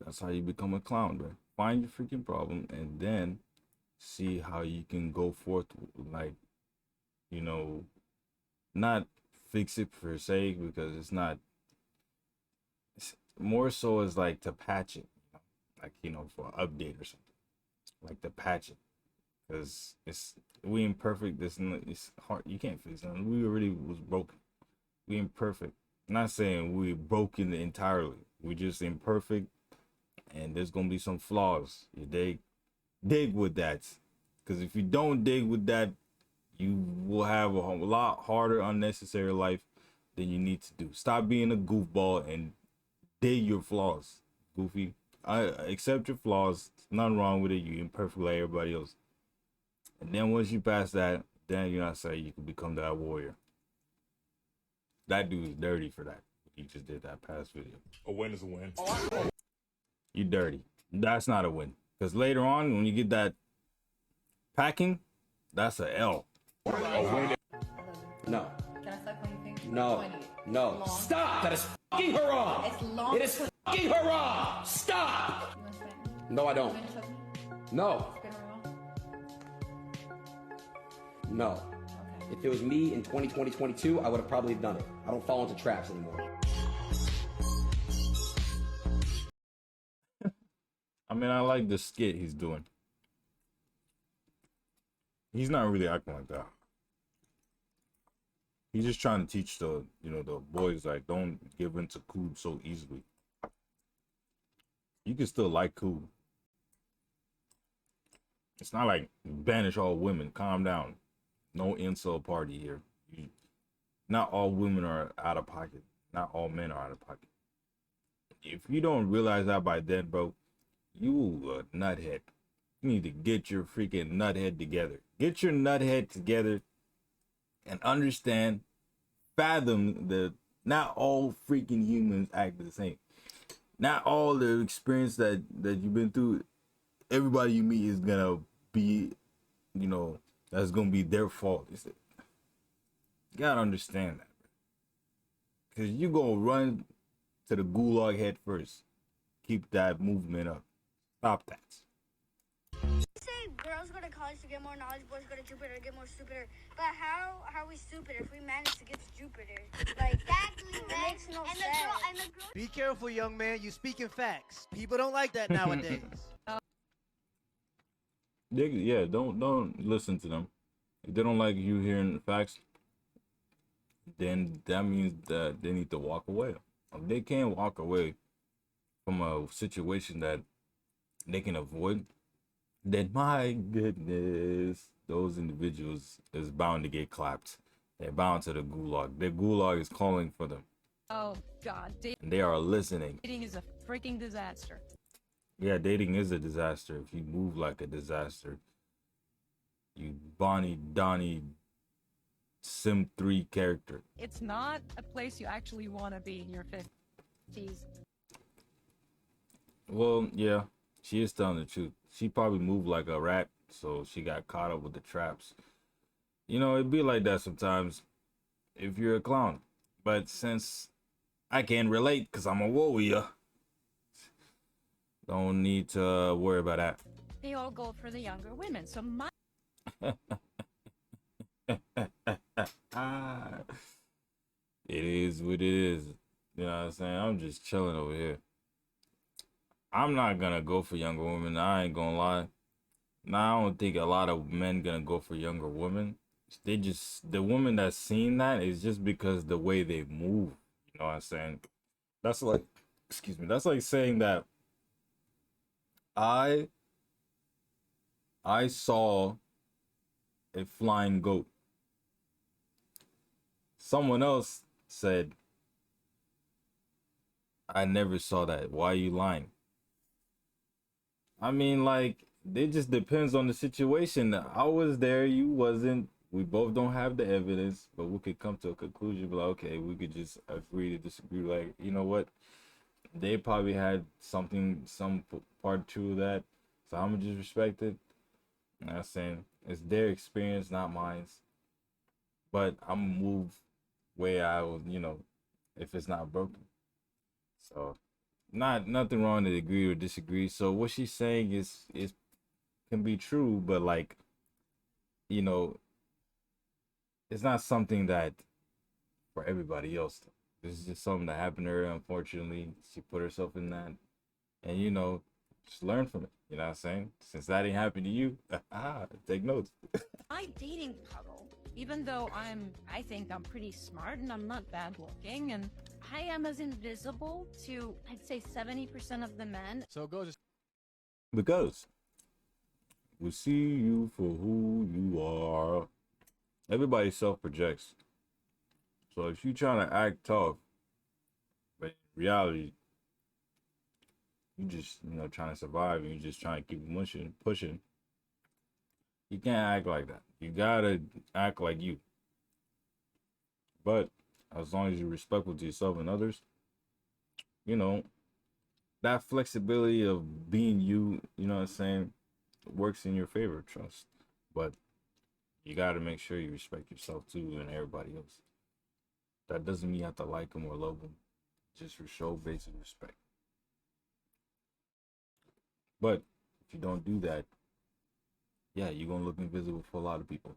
that's how you become a clown, bro. Find your freaking problem and then see how you can go forth, like, you know, not fix it per se, because it's not, it's more so as like to patch it, you know? Like, you know, for an update or something, like to patch it, because we imperfect. It's hard. You can't fix it. We already was broken. We imperfect. I'm not saying we're broken entirely. We're just imperfect, and there's gonna be some flaws. You dig with that, because if you don't dig with that, you will have a lot harder, unnecessary life than you need to do. Stop being a goofball and dig your flaws, Goofy. I accept your flaws. There's nothing wrong with it. You're imperfect like everybody else. And then once you pass that, then you know what I'm saying, you can become that warrior. That dude is dirty for that. He just did that past video. A win is a win. You dirty. That's not a win. Because later on, when you get that packing, that's a L. No. Can I start playing ping? No. No. Stop! That is fucking haram! It's long. It is fucking haram! Stop! No, I don't. No. No. If it was me in 2020, 22, I would have probably done it. I don't fall into traps anymore. I mean, I like the skit he's doing. He's not really acting like that. He's just trying to teach the boys, like, don't give in to cool so easily. You can still like cool. It's not like banish all women. Calm down. No incel party here. Not all women are out of pocket. Not all men are out of pocket. If you don't realize that by then, bro, you a nuthead. You need to get your freaking nuthead together. Get your nuthead together and understand, fathom that not all freaking humans act the same. Not all the experience that you've been through, everybody you meet is gonna be, that's gonna be their fault. You gotta understand that. Because you gonna run to the gulag head first. Keep that movement up. Stop that. Say girls go to college to get more knowledge, boys go to Jupiter to get more stupider. But how are we stupider if we manage to get to Jupiter? Like, exactly, it makes no sense. Be careful, young man. You speaking facts. People don't like that nowadays. Yeah, don't listen to them. If they don't like you hearing the facts, then that means that they need to walk away. If they can't walk away from a situation that they can avoid, then my goodness, those individuals is bound to get clapped. They're bound to the gulag. Their gulag is calling for them. Oh God, And they are listening. dating is a freaking disaster. Yeah, dating is a disaster if you move like a disaster. You Bonnie Donnie Sim 3 character. It's not a place you actually want to be in your 50s. Well, yeah, she is telling the truth. She probably moved like a rat, so she got caught up with the traps. It'd be like that sometimes if you're a clown. But since I can relate because I'm a warrior, don't need to worry about that. They all go for the younger women, so my It is what it is. You know what I'm saying? I'm just chilling over here. I'm not gonna go for younger women. I ain't gonna lie. Now, I don't think a lot of men gonna go for younger women. They just, the woman that's seen that is just because the way they move. You know what I'm saying? That's like, excuse me, that's like saying that I saw a flying goat. Someone else said, I never saw that. Why are you lying? I mean, like, it just depends on the situation. I was there, you wasn't. We both don't have the evidence, but we could come to a conclusion. Be like, okay, we could just agree to disagree. Like, you know what? They probably had something, some part two of that. So I'm gonna just respect it. You know what I'm saying? It's their experience, not mine. But I'm move where I was, you know, if it's not broken. So nothing wrong to agree or disagree. So what she's saying is can be true, but like, you know, it's not something that for everybody else. This is just something that happened to her. Unfortunately, she put herself in that, and you know, just learn from it. You know what I'm saying? Since that ain't happened to you, take notes. My dating puddle, even though I think I'm pretty smart and I'm not bad looking, and I am as invisible to, I'd say 70% of the men. So it goes. Because we see you for who you are. Everybody self-projects. So if you trying to act tough, but in reality, you just, you know, trying to survive and you just trying to keep pushing, you can't act like that. You gotta act like you. But as long as you're respectful to yourself and others, you know, that flexibility of being you, you know what I'm saying, works in your favor, trust. But you got to make sure you respect yourself too and everybody else. That doesn't mean you have to like them or love them. Just for show basic respect. But if you don't do that, yeah, you're going to look invisible for a lot of people.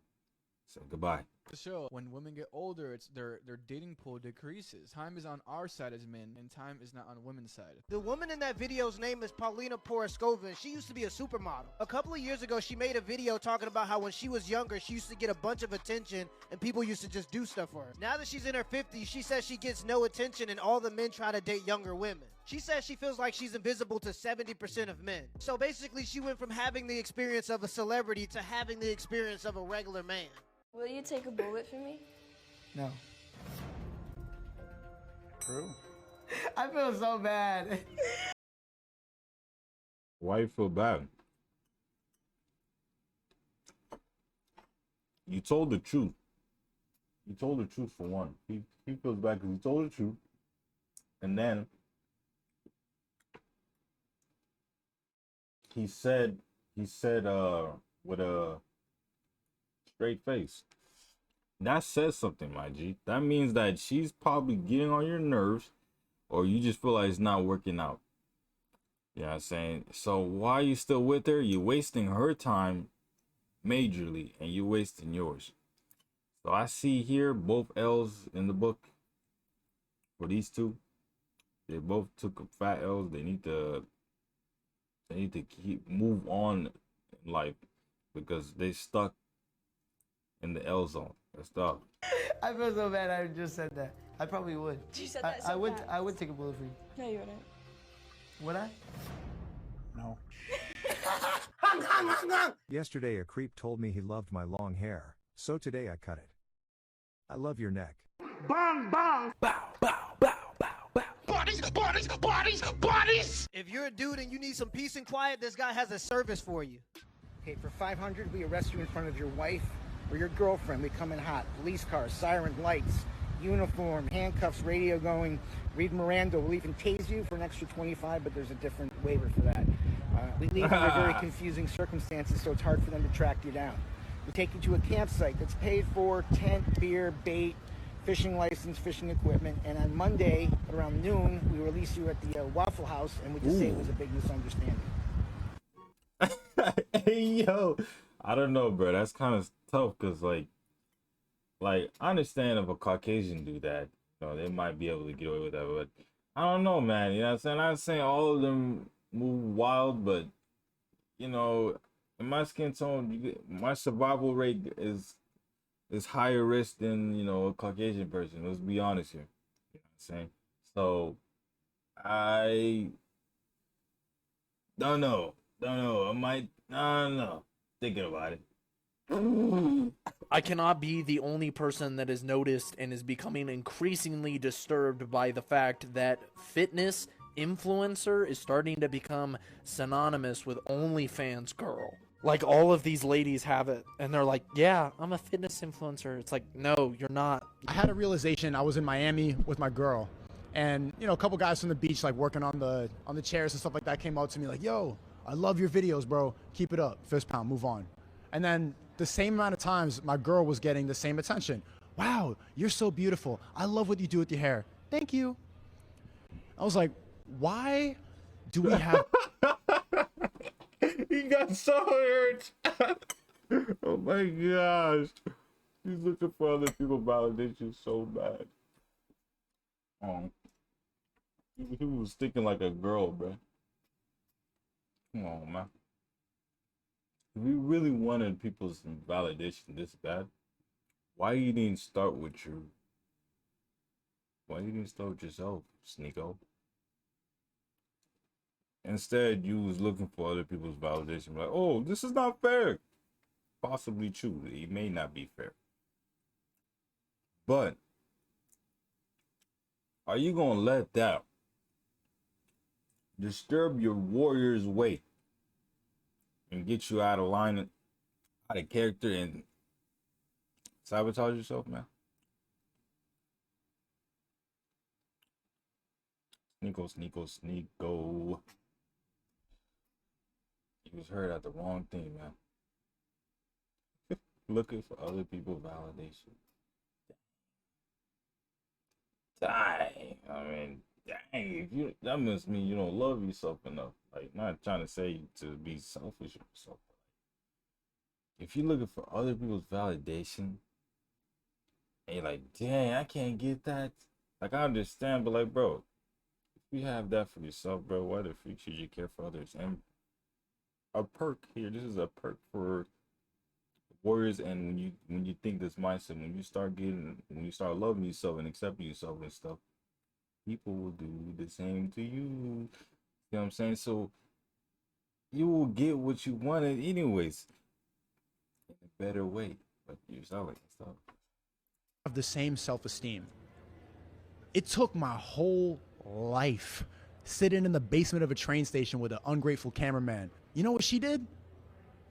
Say goodbye. The show, when women get older, it's their dating pool decreases. Time is on our side as men, and time is not on women's side. The woman in that video's name is Paulina Poroskova, and she used to be a supermodel. A couple of years ago, she made a video talking about how when she was younger, she used to get a bunch of attention, and people used to just do stuff for her. Now that she's in her 50s, she says she gets no attention, and all the men try to date younger women. She says she feels like she's invisible to 70% of men. So basically, she went from having the experience of a celebrity to having the experience of a regular man. Will you take a bullet for me? No. True. I feel so bad. Why you feel bad? You told the truth. You told the truth for one. He feels bad because you told the truth. And then he said with a straight face. That says something, my G. That means that she's probably getting on your nerves, or you just feel like it's not working out. You know what I'm saying? So why are you still with her? You're wasting her time majorly, and you're wasting yours. So I see here both L's in the book for these two. They both took fat L's. They need to move on in life because they stuck in the L zone. That's tough. I feel so bad I just said that. I probably would. You said that so I would take a bullet for you. No, you wouldn't. Would I? No. Yesterday a creep told me he loved my long hair, so today I cut it. I love your neck. Bang, bang. Bow, bow, bow, bow, bow. Bodies, bodies, bodies, bodies. If you're a dude and you need some peace and quiet, this guy has a service for you. Okay, for 500, we arrest you in front of your wife or your girlfriend. We come in hot. Police cars, siren lights, uniform, handcuffs, radio going, read Miranda. We'll even tase you for an extra 25, but there's a different waiver for that. We leave under very confusing circumstances, so it's hard for them to track you down. We take you to a campsite that's paid for, tent, beer, bait, fishing license, fishing equipment, and on Monday around noon, we release you at the Waffle House, and we just say it was a big misunderstanding. Hey, yo. I don't know, bro. That's kind of tough because, like, I understand if a Caucasian do that, they might be able to get away with that, but I don't know, man. You know what I'm saying? I'm not saying all of them move wild, but you know, in my skin tone, my survival rate is higher risk than, you know, a Caucasian person. Let's be honest here. You know what I'm saying? So I don't know. I might, I don't know. Thinking about it. I cannot be the only person that is noticed and is becoming increasingly disturbed by the fact that fitness influencer is starting to become synonymous with OnlyFans girl. Like, all of these ladies have it, and they're like, yeah, I'm a fitness influencer. It's like, no, you're not. I had a realization. I was in Miami with my girl, and, you know, a couple guys from the beach, like, working on the chairs and stuff like that, came out to me like, yo, I love your videos, bro. Keep it up. Fist pound. Move on. And then the same amount of times my girl was getting the same attention. Wow, you're so beautiful. I love what you do with your hair. Thank you. I was like, why do we have... He got so hurt. Oh my gosh. He's looking for other people's validation so bad. He was thinking like a girl, bro. Come on, man. If you really wanted people's validation this bad, why you didn't start with yourself, Sneeko? Instead, you was looking for other people's validation. Like, oh, this is not fair. Possibly true. It may not be fair. But are you going to let that disturb your warrior's way and get you out of line, out of character, and sabotage yourself, man? Sneeko. He was hurt at the wrong thing, man. Looking for other people's validation. Dang. I mean, dang. That must mean you don't love yourself enough. Like, not trying to say to be selfish with yourself. If you're looking for other people's validation, and you're like, dang, I can't get that. Like, I understand, but like, bro, if you have that for yourself, bro, why the freak should you care for others? And a perk here, this is a perk for warriors. And when you think this mindset, when you start loving yourself and accepting yourself and stuff, people will do the same to you. You know what I'm saying? So you will get what you wanted anyways, in a better way. But you're selling stuff. Have the same self-esteem. It took my whole life sitting in the basement of a train station with an ungrateful cameraman. You know what she did?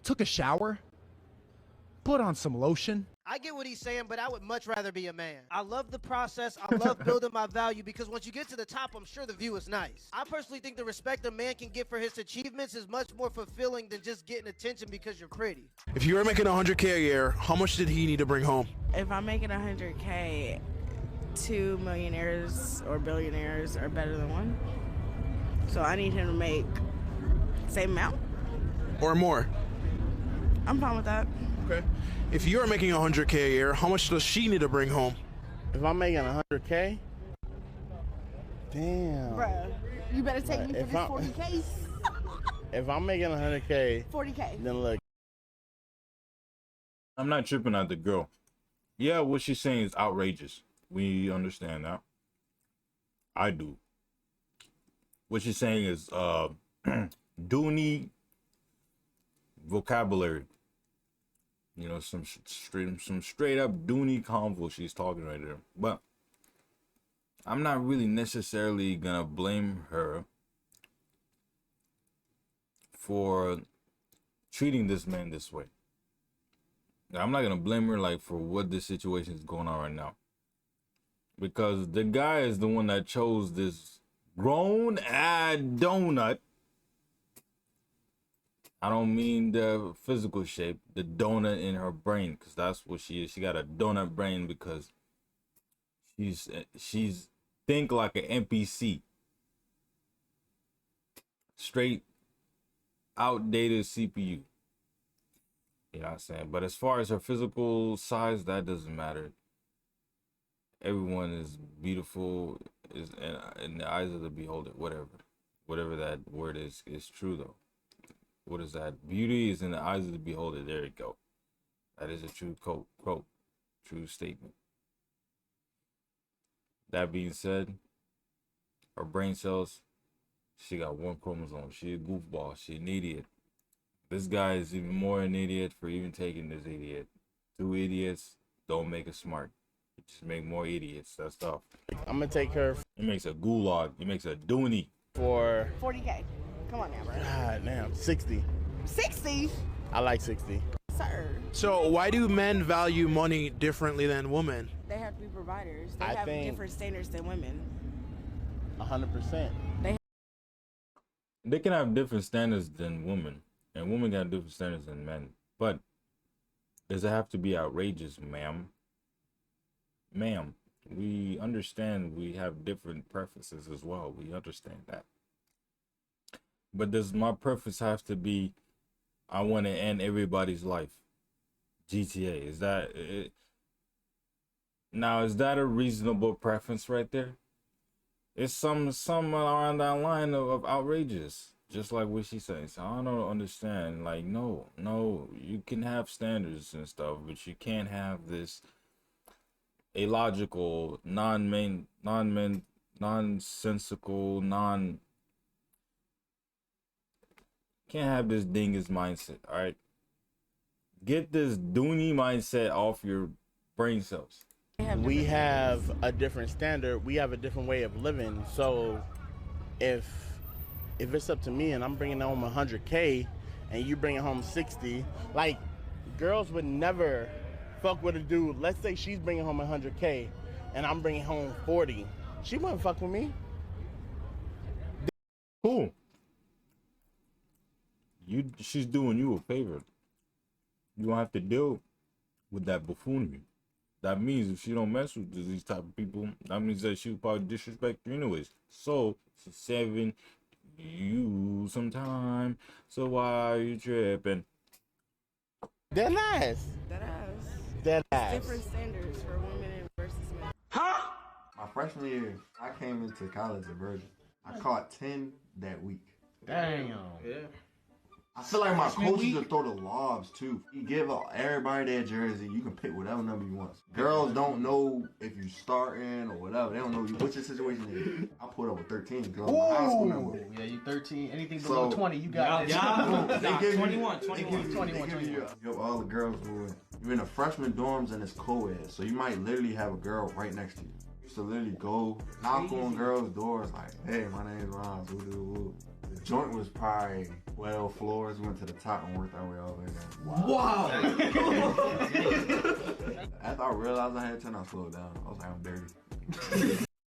Took a shower, put on some lotion. I get what he's saying, but I would much rather be a man. I love the process. I love building my value, because once you get to the top, I'm sure the view is nice. I personally think the respect a man can get for his achievements is much more fulfilling than just getting attention because you're pretty. If you were making 100K a year, how much did he need to bring home? If I'm making 100K, 2 millionaires or billionaires are better than one. So I need him to make the same amount. Or more? I'm fine with that. Okay. If you're making 100K a year, how much does she need to bring home? If I'm making 100K? Damn. Bruh, you better take me for this 40K. If I'm making 100K, 40K. then look. I'm not tripping at the girl. Yeah, what she's saying is outrageous. We understand that. I do. What she's saying is Dooney vocabulary. You know, some straight up Dooney convo she's talking right there. But I'm not really necessarily gonna blame her for treating this man this way. I'm not gonna blame her like for what this situation is going on right now, because the guy is the one that chose this grown-ass donut. I don't mean the physical shape, the donut in her brain, because that's what she is. She got a donut brain because she's think like an NPC. Straight outdated CPU. You know what I'm saying? But as far as her physical size, that doesn't matter. everyone is beautiful is in the eyes of the beholder. Whatever that word is true though. What is that? Beauty is in the eyes of the beholder. There you go. That is a true quote. True statement. That being said, her brain cells, she got one chromosome. She a goofball. She an idiot. This guy is even more an idiot for even taking this idiot. 2 idiots don't make us smart. It just make more idiots. That's tough. I'm gonna take her. He makes a gulag. He makes a dooney. For 40K. Come on now, bro. God damn, 60. 60? I like 60. Sir. So why do men value money differently than women? They have to be providers. They I have think- different standards than women. 100%. They can have different standards than women, and women can have different standards than men. But does it have to be outrageous, ma'am? Ma'am, we understand we have different preferences as well. We understand that. But does my preference have to be, I want to end everybody's life? GTA, is that it? Now, is that a reasonable preference right there? It's some around that line of outrageous, just like what she says. So I don't understand. Like, no, you can have standards and stuff, but you can't have this illogical, nonsensical, can't have this dingus mindset. All right, get this dooney mindset off your brain cells. We have a different standard. We have a different way of living. So if it's up to me and I'm bringing home 100K and you bringing home 60, like, girls would never fuck with a dude. Let's say she's bringing home 100K and I'm bringing home 40. She wouldn't fuck with me. Cool. She's doing you a favor. You don't have to deal with that buffoonery. That means if she don't mess with these type of people, that means that she would probably disrespect you anyways. So she's saving you some time. So why are you tripping? Dead ass. Dead ass. Different standards for women versus men. My freshman year, I came into college a virgin. I caught 10 that week. Damn. Yeah. I feel like my coaches would throw the lobs too. You give everybody their jersey. You can pick whatever number you want. Girls don't know if you starting or whatever. They don't know what your situation is. I put up with 13 because my high school number. Yeah, you 13. Anything below 20, you got Yeah. it. They give you 21. They give you all the girls who you're in the freshman dorms and it's co-ed, so you might literally have a girl right next to you. You used to literally go knock on girls' doors like, "Hey, my name's Ron." The joint was probably 12 floors. We went to the top and worked our way all the way down. Wow. After I realized I had 10, I slowed down. I was like, I'm dirty.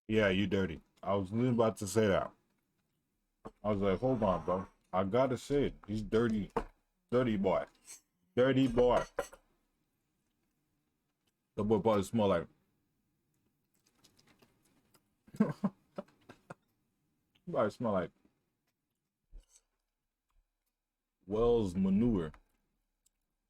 Yeah, you dirty. I was literally about to say that. I was like, hold on, bro. I gotta say it. He's dirty. Dirty boy. Dirty boy. The boy probably smell like... probably smell like whale's manure.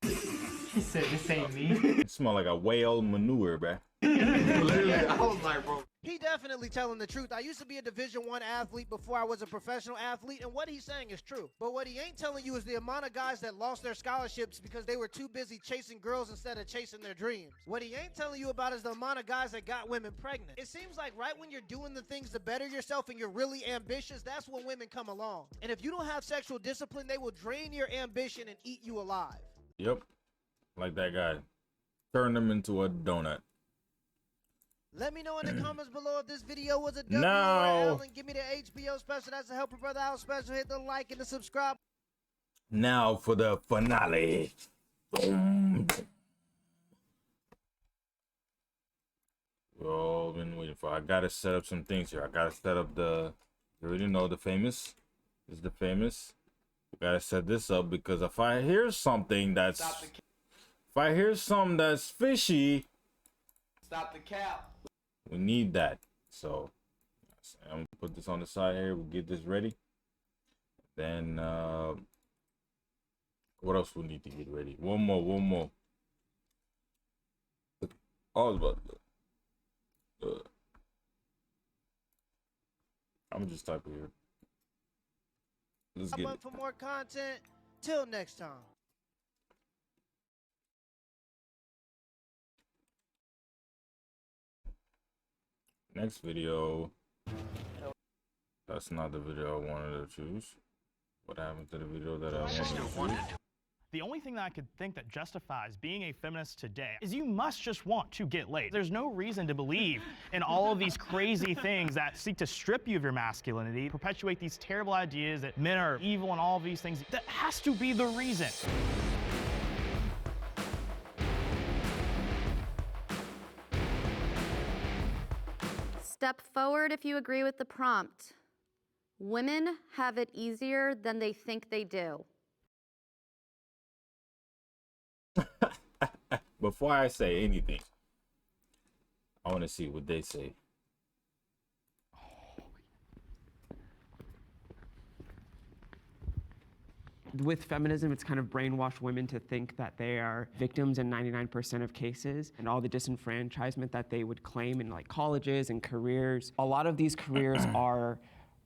He said, this ain't me. It smell like a whale manure, bruh. Literally, I was like, bro. He definitely telling the truth. I used to be a Division I athlete before I was a professional athlete, and what he's saying is true. But what he ain't telling you is the amount of guys that lost their scholarships because they were too busy chasing girls instead of chasing their dreams. What he ain't telling you about is the amount of guys that got women pregnant. It seems like right when you're doing the things to better yourself and you're really ambitious, that's when women come along. And if you don't have sexual discipline, they will drain your ambition and eat you alive. Yep. Like that guy. Turn them into a donut. Let me know in the comments below if this video was a W No. or L, and give me the HBO special. That's a Help a Brother Out special. Hit the like and the subscribe. Now for the finale. Boom. We've all been waiting for. I gotta set up some things here. I gotta set up the. You already know the famous. This is the famous. We gotta set this up because if I hear something that's. If I hear something that's fishy. Stop the cap. We need that. So I'm gonna put this on the side here. We'll get this ready. Then what else we need to get ready? One more. Oh, I'm just typing here. Let's Hop get on it. for more content. Till next time. Next video. That's not the video I wanted to choose. What happened to the video that I wanted to choose? The only thing that I could think that justifies being a feminist today is you must just want to get laid. There's no reason to believe in all of these crazy things that seek to strip you of your masculinity, perpetuate these terrible ideas that men are evil and all of these things. That has to be the reason. Step forward if you agree with the prompt. Women have it easier than they think they do. Before I say anything, I want to see what they say. With feminism, it's kind of brainwashed women to think that they are victims in 99% of cases, and all the disenfranchisement that they would claim in like colleges and careers. A lot of these careers are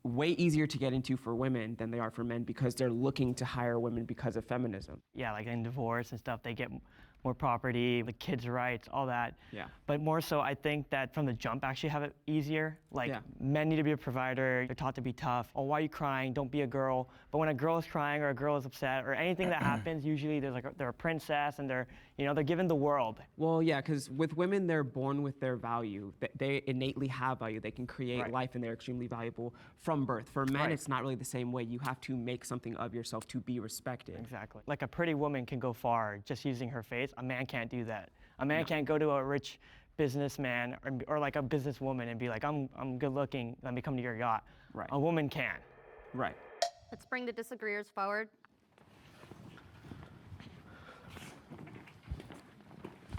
way easier to get into for women than they are for men because they're looking to hire women because of feminism. Yeah, like in divorce and stuff, they get more property, the kids' rights, all that. Yeah. But more so, I think that from the jump actually have it easier. Like men need to be a provider. They're taught to be tough. Oh, why are you crying? Don't be a girl. But when a girl is crying or a girl is upset or anything that happens, usually there's like they're a princess and they're given the world. Well, yeah, because with women, they're born with their value. They innately have value. They can create life and they're extremely valuable from birth. For men, it's not really the same way. You have to make something of yourself to be respected. Exactly. Like a pretty woman can go far just using her face. A man can't do that. A man can't go to a rich businessman or like a businesswoman and be like, I'm good looking, let me come to your yacht. Right. A woman can. Right. Let's bring the disagreeers forward.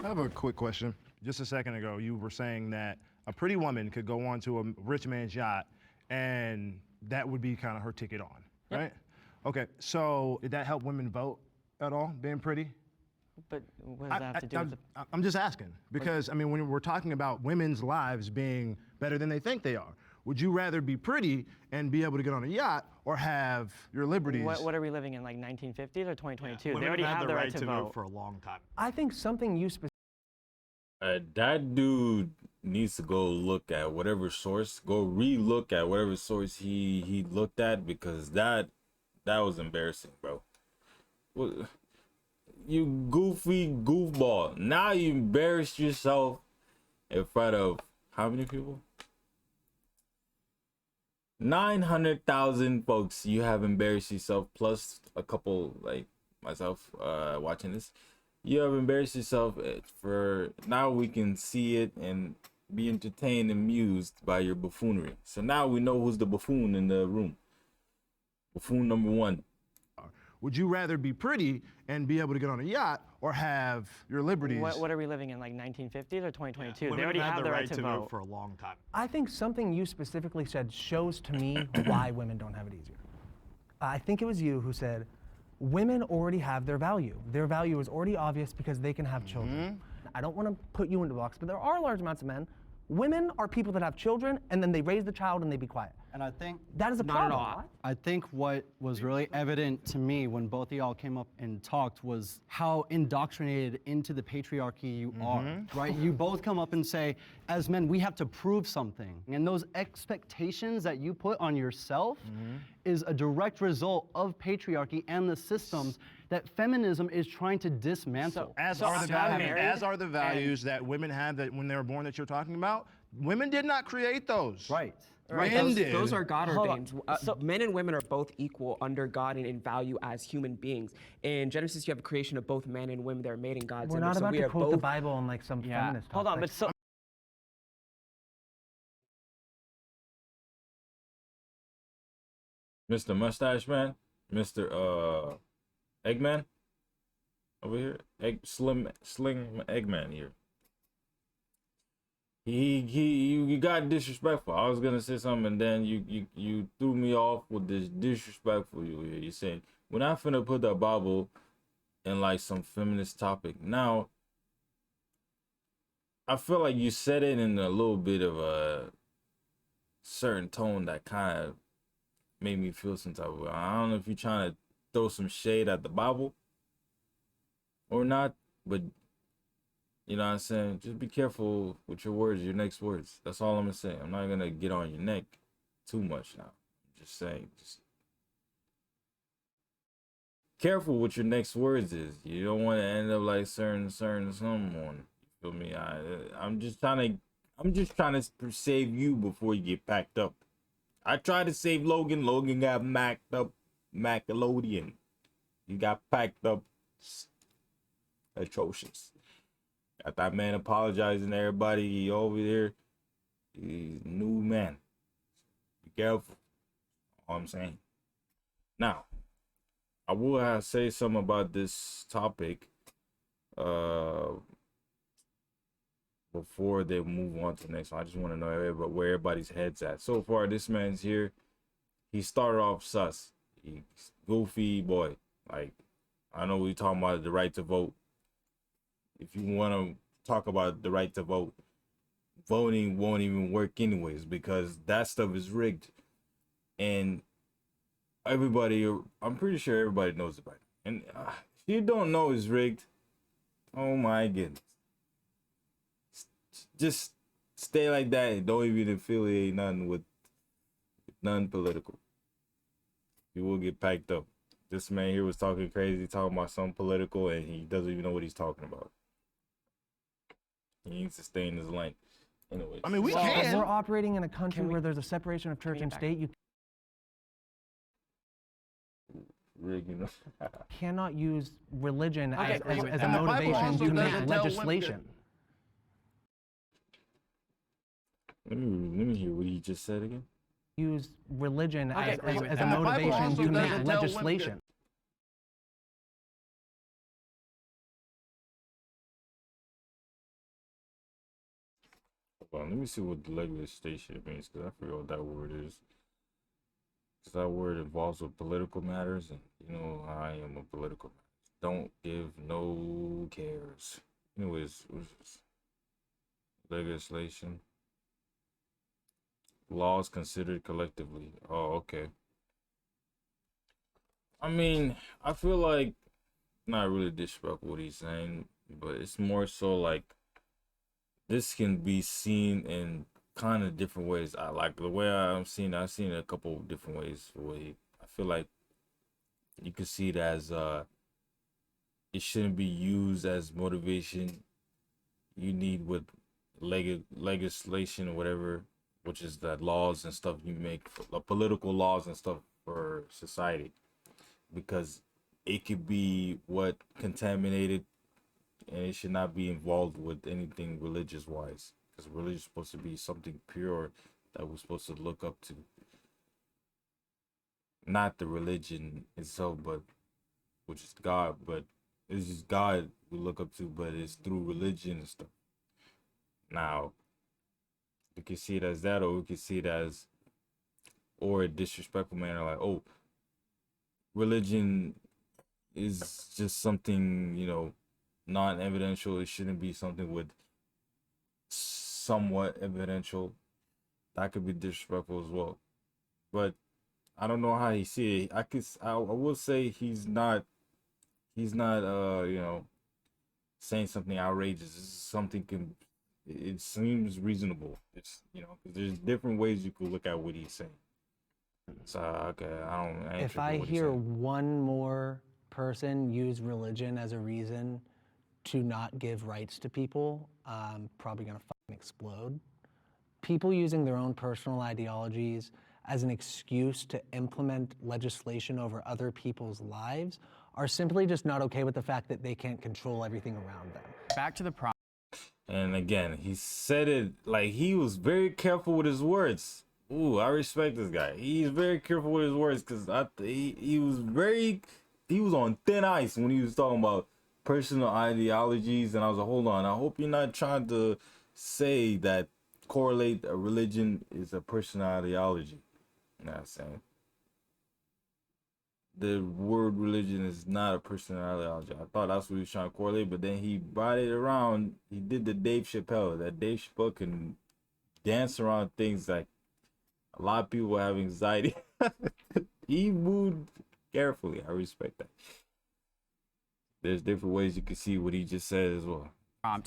I have a quick question. Just a second ago, you were saying that a pretty woman could go on to a rich man's yacht and that would be kind of her ticket on, right? Okay, so did that help women vote at all, being pretty? But what does that have to do with the... I'm just asking, because I mean, when we're talking about women's lives being better than they think they are, would you rather be pretty and be able to get on a yacht or have your liberties? What are we living in, like 1950s or 2022? Women They already have have the the right to vote for a long time. I think something you That dude needs to go look at whatever source, go re-look at whatever source he looked at, because that was embarrassing, bro. What, you goofy goofball. Now you embarrassed yourself in front of how many people? 900,000 folks. You have embarrassed yourself, plus a couple like myself watching this. You have embarrassed yourself for now. We can see it and be entertained and amused by your buffoonery. So now we know who's the buffoon in the room. Buffoon number one. Would you rather be pretty and be able to get on a yacht or have your liberties? What are we living in, like 1950s or 2022? Women They already have have the the right to vote for a long time. I think something you specifically said shows to me why women don't have it easier. I think it was you who said, women already have their value. Their value is already obvious because they can have children. I don't want to put you into a box, but there are large amounts of men. Women are people that have children and then they raise the child and they be quiet. And I think that is a problem. I think what was really evident to me when both of y'all came up and talked was how indoctrinated into the patriarchy you are, right? You both come up and say, as men, we have to prove something. And those expectations that you put on yourself is a direct result of patriarchy and the systems that feminism is trying to dismantle. As are the values that women have that when they were born that you're talking about. Women did not create those. Right. Those are God ordained. Men and women are both equal under God and in value as human beings. In Genesis, you have a creation of both men and women that are made in God's We're image. not about we to are quote the both... Bible on like some feminist Hold on, topic. but so... Mr. Mustache Man, Mr. Eggman over here, Sling Eggman here. You got disrespectful. I was gonna say something, and then you threw me off with this disrespectful. You're saying we're not finna put the Bible in like some feminist topic. Now I feel like you said it in a little bit of a certain tone that kind of made me feel some type of way. I don't know if you're trying to throw some shade at the Bible or not, but you know what I'm saying? Just be careful with your words, your next words. That's all I'm gonna say. I'm not gonna get on your neck too much now. I'm just saying, just careful what your next words is. You don't want to end up like certain someone. You feel me? I'm just trying to save you before you get packed up. I tried to save Logan. Logan got macked up. Macalodian. You got packed up. Atrocious. Got that man apologizing to everybody. He over there. He's a new man. Be careful. All I'm saying. Now, I will have to say something about this topic before they move on to the next one. I just want to know where everybody's head's at. So far, this man's here. He started off sus. He's goofy boy. Like, I know we talking about the right to vote. If you want to talk about the right to vote, voting won't even work anyways because that stuff is rigged. And everybody, I'm pretty sure everybody knows about it. And if you don't know it's rigged, oh my goodness. Just stay like that and don't even affiliate nothing with nothing political. You will get packed up. This man here was talking crazy, talking about something political, and he doesn't even know what he's talking about. He needs to stay in his lane. Anyways. I mean, we can. We're operating in a country where there's a separation of church and state. You cannot use religion as a motivation to make legislation. Let me hear what he just said again. Use religion as a motivation to make legislation. Let me see what the legislation means, because I forget what that word is. Because that word involves with political matters, and you know how I am with political matters. Don't give no cares. Anyways, what's this? Legislation. Laws considered collectively. Oh, okay. I mean, I feel like not really disrespectful what he's saying, but it's more so like this can be seen in kind of different ways. I like the way I've seen it a couple of different ways. I feel like you could see it as it shouldn't be used as motivation. You need with legislation or whatever, which is the laws and stuff you make, political laws and stuff for society, because it could be what contaminated, and it should not be involved with anything religious wise, because religion is supposed to be something pure that we're supposed to look up to, not the religion itself, but which is God, but it's just God we look up to, but it's through religion and stuff. Now, we can see it as that, or we can see it as, or a disrespectful manner, like, oh, religion is just something, you know, non-evidential. It shouldn't be something with somewhat evidential. That could be disrespectful as well. But I don't know how he see it. I will say he's not you know, saying something outrageous. This is something it seems reasonable. It's, you know, because there's different ways you could look at what he's saying. So okay, if I hear one more person use religion as a reason to not give rights to people, I'm probably gonna fucking explode. People using their own personal ideologies as an excuse to implement legislation over other people's lives are simply just not okay with the fact that they can't control everything around them. Back to the problem. And again, he said it like he was very careful with his words. Ooh, I respect this guy. He's very careful with his words, because he was on thin ice when he was talking about personal ideologies, and I was like, hold on, I hope you're not trying to say that correlate a religion is a personal ideology. You know what I'm saying? the word religion is not a personality. I thought that's what he was trying to correlate, but then he brought it around. He did the Dave Chappelle. That Dave Chappelle can dance around things like a lot of people have anxiety. He moved carefully. I respect that. There's different ways you can see what he just said as well.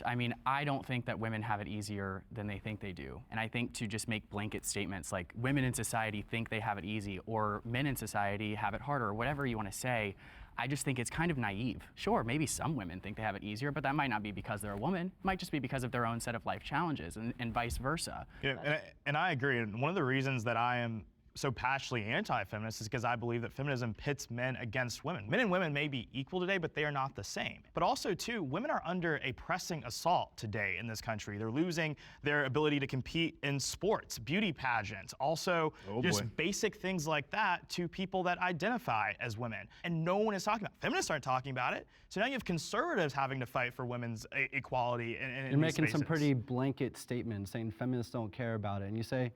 I mean, I don't think that women have it easier than they think they do. And I think to just make blanket statements like women in society think they have it easy or men in society have it harder or whatever you want to say, I just think it's kind of naive. Sure, maybe some women think they have it easier, but that might not be because they're a woman. It might just be because of their own set of life challenges and vice versa. Yeah, and I agree. And one of the reasons that I am so passionately anti-feminist is because I believe that feminism pits men against women. Men and women may be equal today, but they are not the same. But also, too, women are under a pressing assault today in this country. They're losing their ability to compete in sports, beauty pageants, also just basic things like that to people that identify as women. And no one is talking about it. Feminists aren't talking about it. So now you have conservatives having to fight for women's equality in You're making spaces. some pretty blanket statements saying feminists don't care about it. And you say,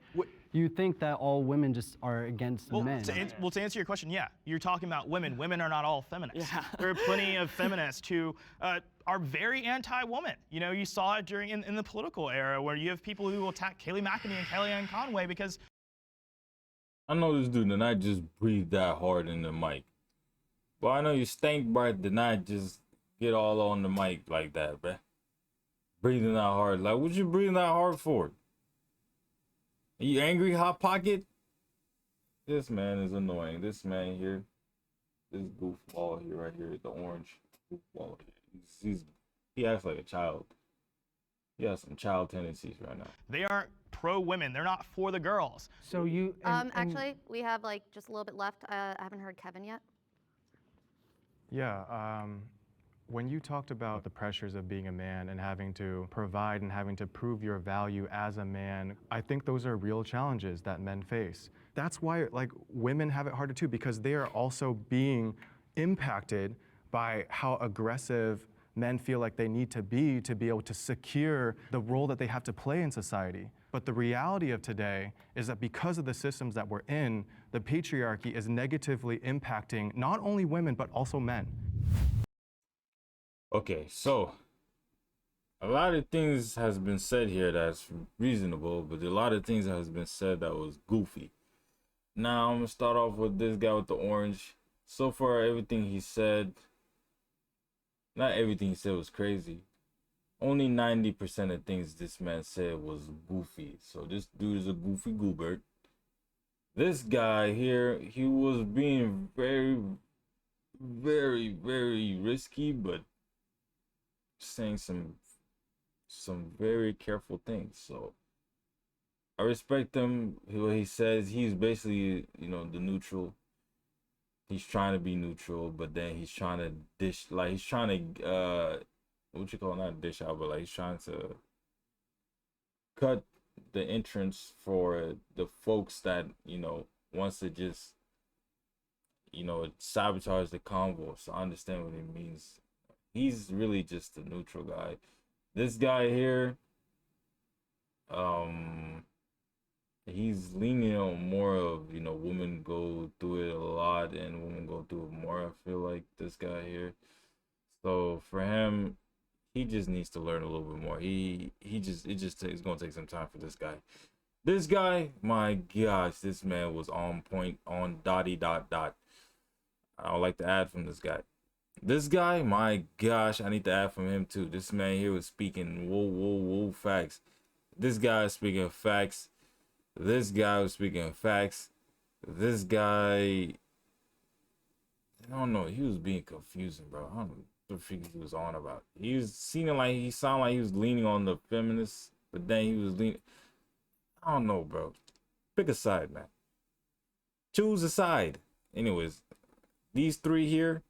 you think that all women just are against men. To answer your question, yeah, you're talking about women. Women are not all feminists. Yeah. There are plenty of feminists who are very anti-woman. You know, you saw it during in the political era where you have people who will attack Kayleigh McEnany and Kellyanne Conway because... I know this dude did not just breathe that hard in the mic. But I know your stank breath did not just get all on the mic like that, bruh. Breathing that hard. Like, what you breathing that hard for? Are you angry, Hot Pocket? This man is annoying. This man here, this goofball here, right here, the orange goofball. He acts like a child. He has some child tendencies right now. They aren't pro-women. They're not for the girls. So you... Actually, we have like just a little bit left. I haven't heard Kevin yet. Yeah, when you talked about the pressures of being a man and having to provide and having to prove your value as a man, I think those are real challenges that men face. That's why, like, women have it harder too, because they are also being impacted by how aggressive men feel like they need to be able to secure the role that they have to play in society. But the reality of today is that because of the systems that we're in, the patriarchy is negatively impacting not only women, but also men. Okay, so a lot of things has been said here that's reasonable, but a lot of things that has been said that was goofy. Now I'm gonna start off with this guy with the orange. So far, everything he said, not everything he said was crazy. Only 90% of things this man said was goofy. So this dude is a goofy goobert. This guy here, he was being very, very, very risky, but saying some very careful things. So I respect him. What he says, he's basically, you know, the neutral. He's trying to be neutral, but then he's trying to dish, like he's trying to what you call, not dish out, but like he's trying to cut the entrance for the folks that, you know, wants to just, you know, sabotage the convo. So I understand what he means. He's really just a neutral guy. This guy here, he's leaning on more of, you know, women go through it a lot and women go through it more. I feel like this guy here. So for him, he just needs to learn a little bit more. It's gonna take some time for this guy. This guy, my gosh, this man was on point, on dotty dot dot. I would like to add from this guy. This guy, my gosh, I need to add from him too. This man here was speaking whoa facts. This guy is speaking facts. This guy was speaking facts. This guy, I don't know, he was being confusing, bro. I don't know what the freak he was on about. He was seeming like, he sounded like he was leaning on the feminists, but then he was leaning, I don't know, bro. Pick a side, man. Choose a side. Anyways, these three here,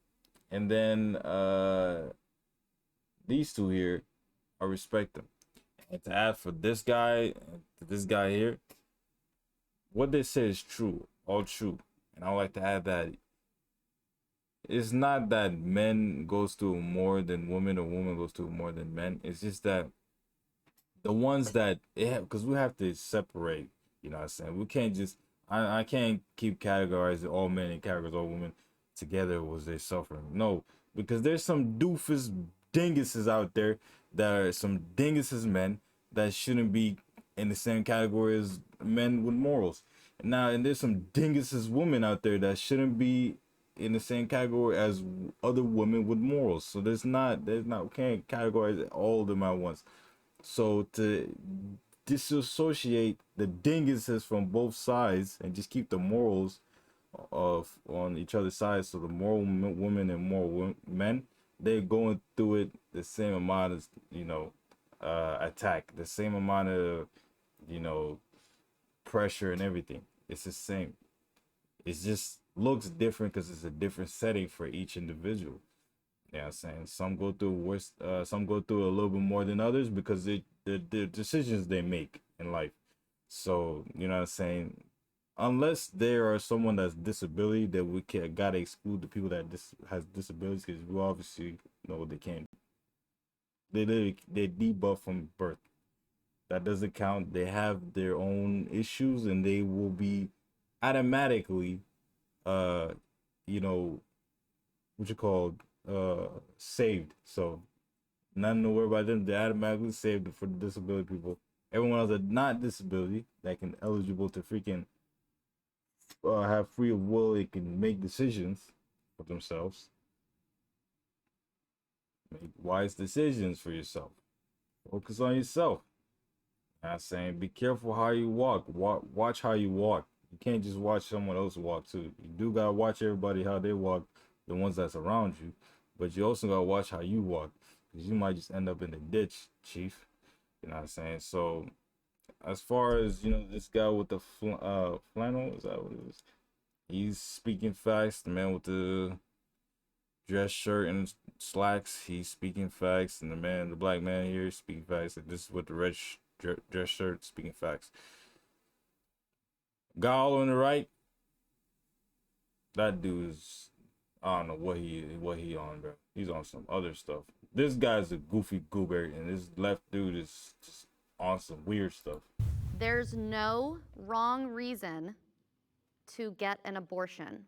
and then these two here, I respect them. And to add for this guy, to this guy here, what they say is true, all true. And I would like to add that it's not that men goes through more than women or women goes through more than men. It's just that the ones that, because we have to separate, you know what I'm saying? We can't just, I can't keep categorizing all men and categorize all women. together was they suffering. No, because there's some doofus dinguses out there that are some dinguses men that shouldn't be in the same category as men with morals. Now, and there's some dinguses women out there that shouldn't be in the same category as other women with morals. So we can't categorize all of them at once. So to disassociate the dinguses from both sides and just keep the morals on each other's side, so the moral women and moral men, they're going through it the same amount as, attack, the same amount of, pressure and everything. It's the same. It just looks different because it's a different setting for each individual. You know what I'm saying? Some go through worse, some go through a little bit more than others because the decisions they make in life. So, you know what I'm saying? Unless there are someone that's disability, that we gotta exclude the people that has disabilities, because we obviously know they can't. They're debuffed from birth. That doesn't count. They have their own issues, and they will be automatically, saved. So nothing to worry about them. They're automatically saved for the disability people. Everyone else that not disability that can eligible to freaking have free of will, they can make decisions for themselves. Make wise decisions for yourself. Focus on yourself. I'm saying, be careful how you walk. Watch how you walk. You can't just watch someone else walk too. You do gotta watch everybody how they walk, the ones that's around you, but you also gotta watch how you walk, because you might just end up in the ditch, chief. You know what I'm saying? So, as far as this guy with the flannel, is that what it is? He's speaking facts. The man with the dress shirt and slacks, he's speaking facts, and the black man here is speaking facts. And this is with the red dress shirt speaking facts. Gall on the right, that dude is, I don't know what he on, bro. He's on some other stuff. This guy's a goofy goober, and this left dude is just on some weird stuff. There's no wrong reason to get an abortion.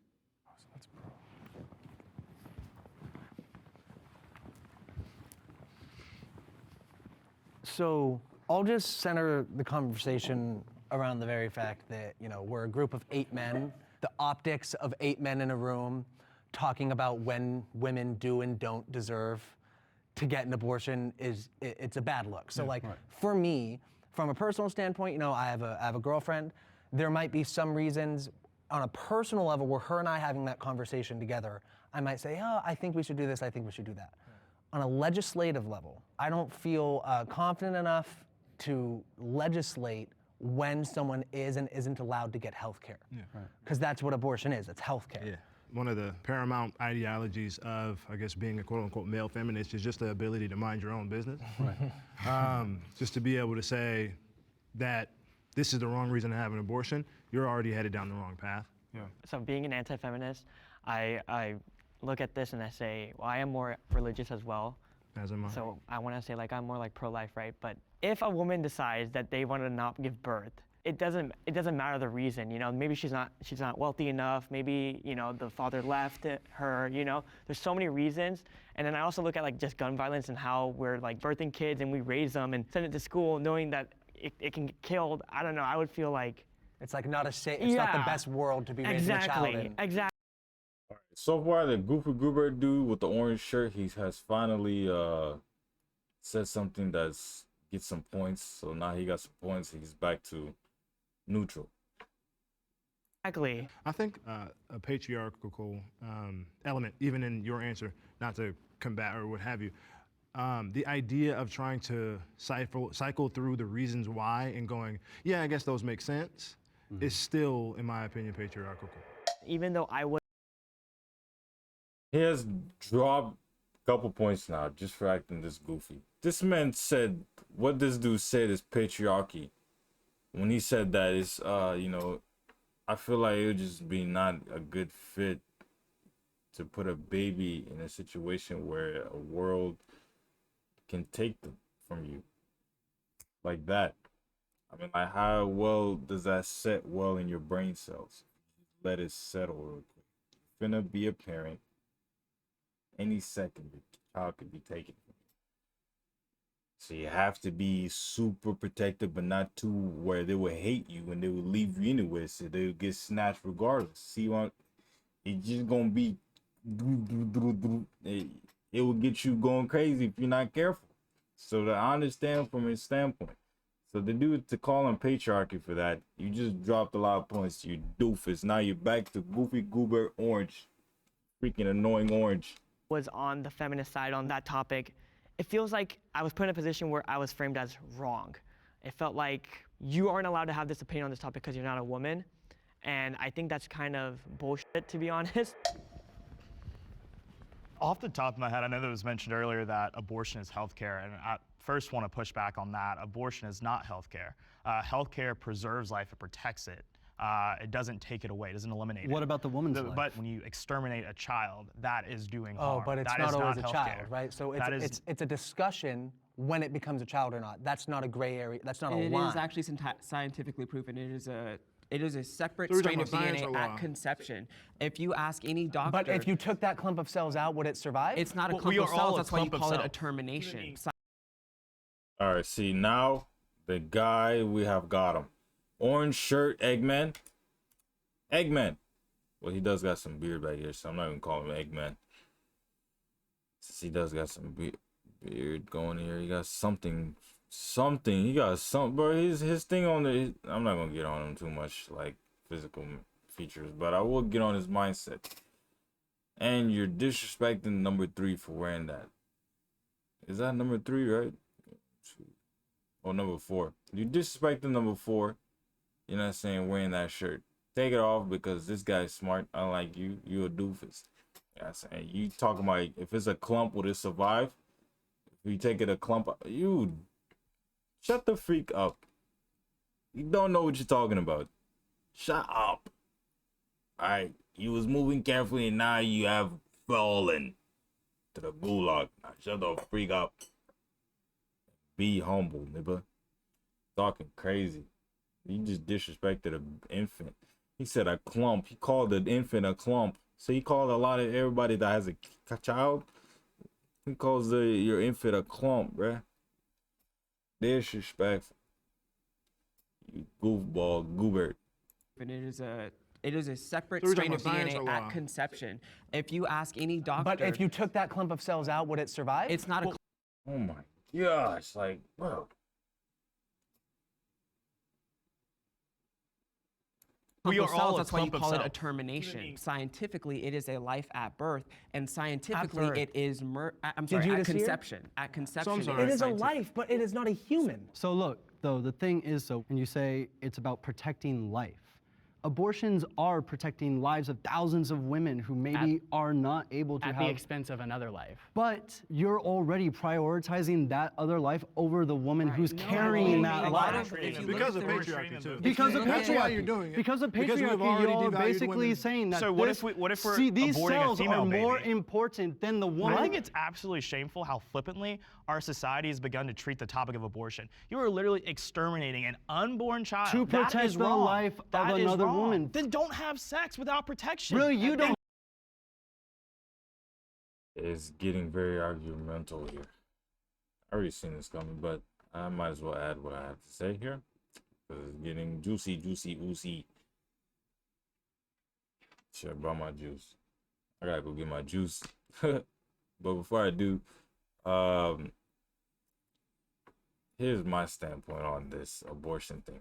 So I'll just center the conversation around the very fact that, we're a group of 8 men, the optics of 8 men in a room talking about when women do and don't deserve to get an abortion it's a bad look. So for me, from a personal standpoint, I have a girlfriend. There might be some reasons on a personal level where her and I having that conversation together, I might say, oh, I think we should do this, I think we should do that. On a legislative level, I don't feel confident enough to legislate when someone is and isn't allowed to get health care. Because that's what abortion is, it's health care. Yeah. One of the paramount ideologies of, I guess, being a quote-unquote male feminist is just the ability to mind your own business. Just to be able to say that this is the wrong reason to have an abortion, you're already headed down the wrong path. So being an anti-feminist, I look at this and I say, well, I am more religious as well. As am I. So I want to say I'm more pro-life, right? But if a woman decides that they want to not give birth, it doesn't matter the reason. Maybe she's not wealthy enough. Maybe the father left her. There's so many reasons. And then I also look at just gun violence and how we're birthing kids and we raise them and send it to school knowing that it can get killed. I don't know. I would feel like it's not a safe. It's not the best world to be raising a child in. Exactly. So far, the goofy goober dude with the orange shirt, he has finally said something that's gets some points. So now he got some points. He's back to neutral. Exactly. I think a patriarchal element, even in your answer, not to combat or what have you, the idea of trying to cycle through the reasons why and going, yeah, I guess those make sense, is still, in my opinion, patriarchal. Even though I would. He has dropped a couple points now just for acting this goofy. This man said, what this dude said is patriarchy. When he said that, it's, I feel like it would just be not a good fit to put a baby in a situation where a world can take them from you like that. I mean, how well does that set well in your brain cells? Let it settle real quick. finna be a parent. Any second, the child could be taken from you. So you have to be super protective, but not too where they will hate you and they will leave you anyway. So they will get snatched regardless. See what? It's just gonna be. It will get you going crazy if you're not careful. So I understand from his standpoint. So to call him patriarchy for that, you just dropped a lot of points, you doofus. Now you're back to goofy goober orange. Freaking annoying orange. Was on the feminist side on that topic, it feels like I was put in a position where I was framed as wrong. It felt like you aren't allowed to have this opinion on this topic because you're not a woman. And I think that's kind of bullshit, to be honest. Off the top of my head, I know that was mentioned earlier that abortion is healthcare, and I first want to push back on that. Abortion is not healthcare. Healthcare preserves life, it protects it. It doesn't take it away, it doesn't eliminate it. What about the woman's life? But when you exterminate a child, that is doing harm. Oh, but it's That not is always not a healthcare. child, right? So That is- it's a discussion when it becomes a child or not. That's not a gray area. That's not a It line. is actually scientifically proven. It is a separate So we're strain talking of about science DNA or at law? conception. If you ask any doctor, But if you took that clump of cells out, would it survive? it's not a clump of cells. That's why you call it a termination. All right, see now the guy we have got him. Orange shirt, Eggman. Eggman. Well, he does got some beard back here, so I'm not even calling him Eggman. Since he does got some beard going here, he got something. He got something, bro. His thing on the. I'm not gonna get on him too much, like physical features, but I will get on his mindset. And you're disrespecting number 3 for wearing that. Is that number 3, right? Or number 4? You're disrespecting number 4. You're not saying wearing that shirt. Take it off because this guy's smart. Unlike you, you're a doofus. Yeah, I'm saying you talking about if it's a clump, would it survive? If you take it a clump, you shut the freak up. You don't know what you're talking about. Shut up. Alright, you was moving carefully and now you have fallen to the gulag. Now shut the freak up. Be humble, nigga. Talking crazy. You just disrespected an infant. He said a clump. He called an infant a clump. So he called a lot of everybody that has a child. He calls your infant a clump, bruh. Disrespectful. You goofball, goober. And it is a separate So we're strain talking of about science DNA or at law? conception. If you ask any doctor, But if you took that clump of cells out, would it survive? it's not a. Oh my gosh, like, bro. We clump are of all cells, a that's why you clump of call it a cells. termination. Scientifically, it is a life at birth, and scientifically, birth. it is I'm Did sorry, you at just hear? conception. At conception, It is a scientific. life, but it is not a human. So look, though, the thing is, so when you say it's about protecting life, abortions are protecting lives of thousands of women who maybe are not able to At have. the expense of another life. But you're already prioritizing that other life over the woman who's carrying that life. Because of patriarchy, too. Because of That's patriarchy. why you're doing it. Because of Because we've patriarchy, already you're devalued basically women. saying that So what this, if we're see, these aborting a cells female are more baby? important than the woman. I think it's absolutely shameful how flippantly our society has begun to treat the topic of abortion. You are literally exterminating an unborn child. To That protect is the wrong. life of That is another wrong. woman. Then don't have sex without protection. Really, you don't. It's getting very argumental here. I already seen this coming, but I might as well add what I have to say here. Because it's getting juicy, oozy. Should have brought my juice. I gotta go get my juice. But before I do, here's my standpoint on this abortion thing.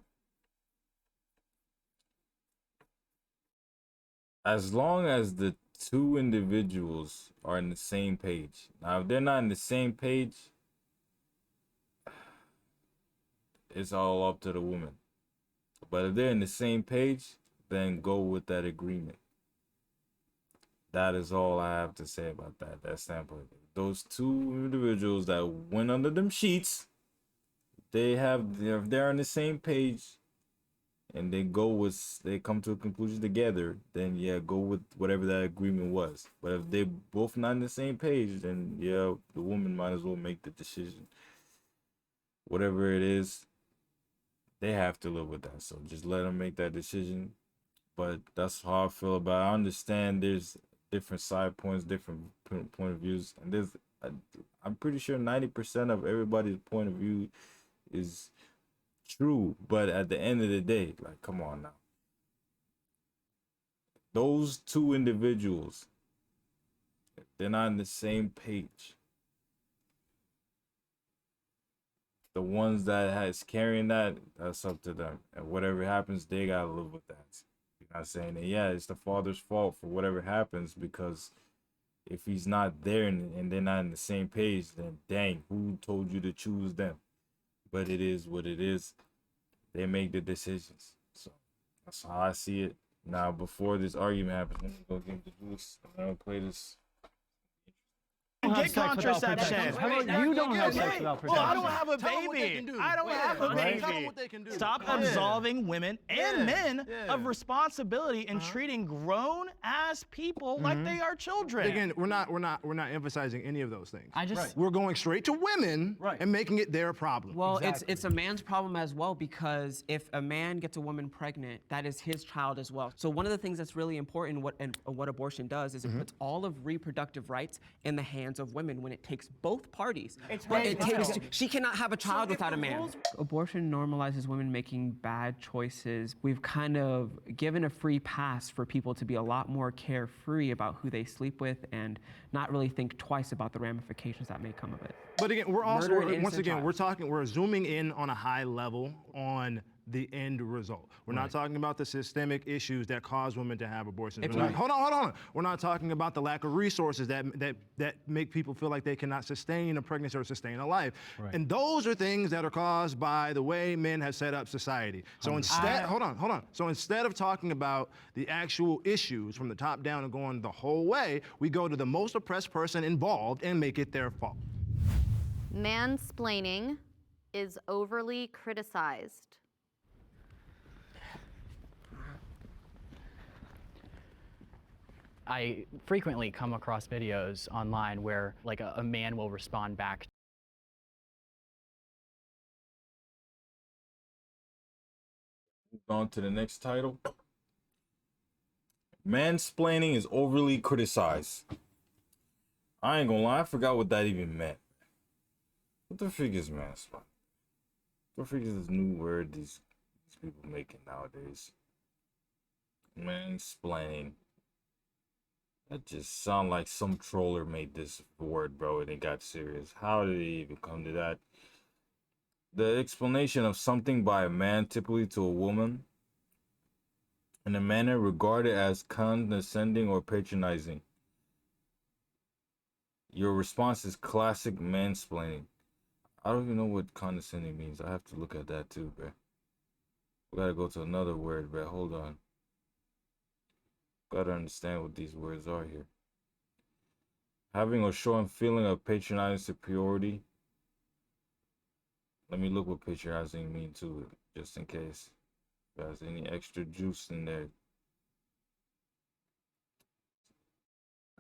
As long as the two individuals are on the same page. Now, if they're not on the same page, it's all up to the woman. But if they're in the same page, then go with that agreement. That is all I have to say about that standpoint. Those two individuals that went under them sheets, if they're on the same page, and they come to a conclusion together, then yeah, go with whatever that agreement was. But if they both not on the same page, then yeah, the woman might as well make the decision. Whatever it is, they have to live with that. So just let them make that decision. But that's how I feel about it. I understand there's different side points, different point of views, and I'm pretty sure 90% of everybody's point of view is true. But at the end of the day, like, come on now, those two individuals, they're not on the same page. The ones that has carrying that's up to them. And whatever happens, they gotta live with that. You're not saying that, yeah, it's the father's fault for whatever happens, because if he's not there and they're not on the same page, then dang, who told you to choose them? But it is what it is. They make the decisions. So that's how I see it. Now, before this argument happens, let me go get the juice. I'm gonna play this. Get contraception. How about you don't have sex without protection? Well, I don't have a baby. I don't have a baby. Tell them what they can do. Stop absolving women and men of responsibility in treating grown-ass people like they are children. Again, we're not emphasizing any of those things. Right. We're going straight to women and making it their problem. Well, it's a man's problem as well, because if a man gets a woman pregnant, that is his child as well. So one of the things that's really important, what abortion does, is it puts all of reproductive rights in the hands of women when it takes both parties. She cannot have a child without a man. Abortion normalizes women making bad choices. We've kind of given a free pass for people to be a lot more carefree about who they sleep with and not really think twice about the ramifications that may come of it. But again, we're zooming in on a high level on the end result. We're not talking about the systemic issues that cause women to have abortions. Hold on. We're not talking about the lack of resources that make people feel like they cannot sustain a pregnancy or sustain a life. And those are things that are caused by the way men have set up society. So instead, hold on. So instead of talking about the actual issues from the top down and going the whole way, we go to the most oppressed person involved and make it their fault. Mansplaining is overly criticized. I frequently come across videos online where like a man will respond back. Move on to the next title. Mansplaining is overly criticized. I ain't gonna lie, I forgot what that even meant. What the frig is mansplaining? What the frig is this new word these people making nowadays? Mansplaining. That just sound like some troller made this word, bro, and it got serious. How did it even come to that? The explanation of something by a man, typically to a woman, in a manner regarded as condescending or patronizing. Your response is classic mansplaining. I don't even know what condescending means. I have to look at that too, bro. We gotta go to another word, bro. Hold on. Gotta understand what these words are here. Having or showing feeling of patronizing superiority. Let me look what patronizing means too, just in case there's any extra juice in there.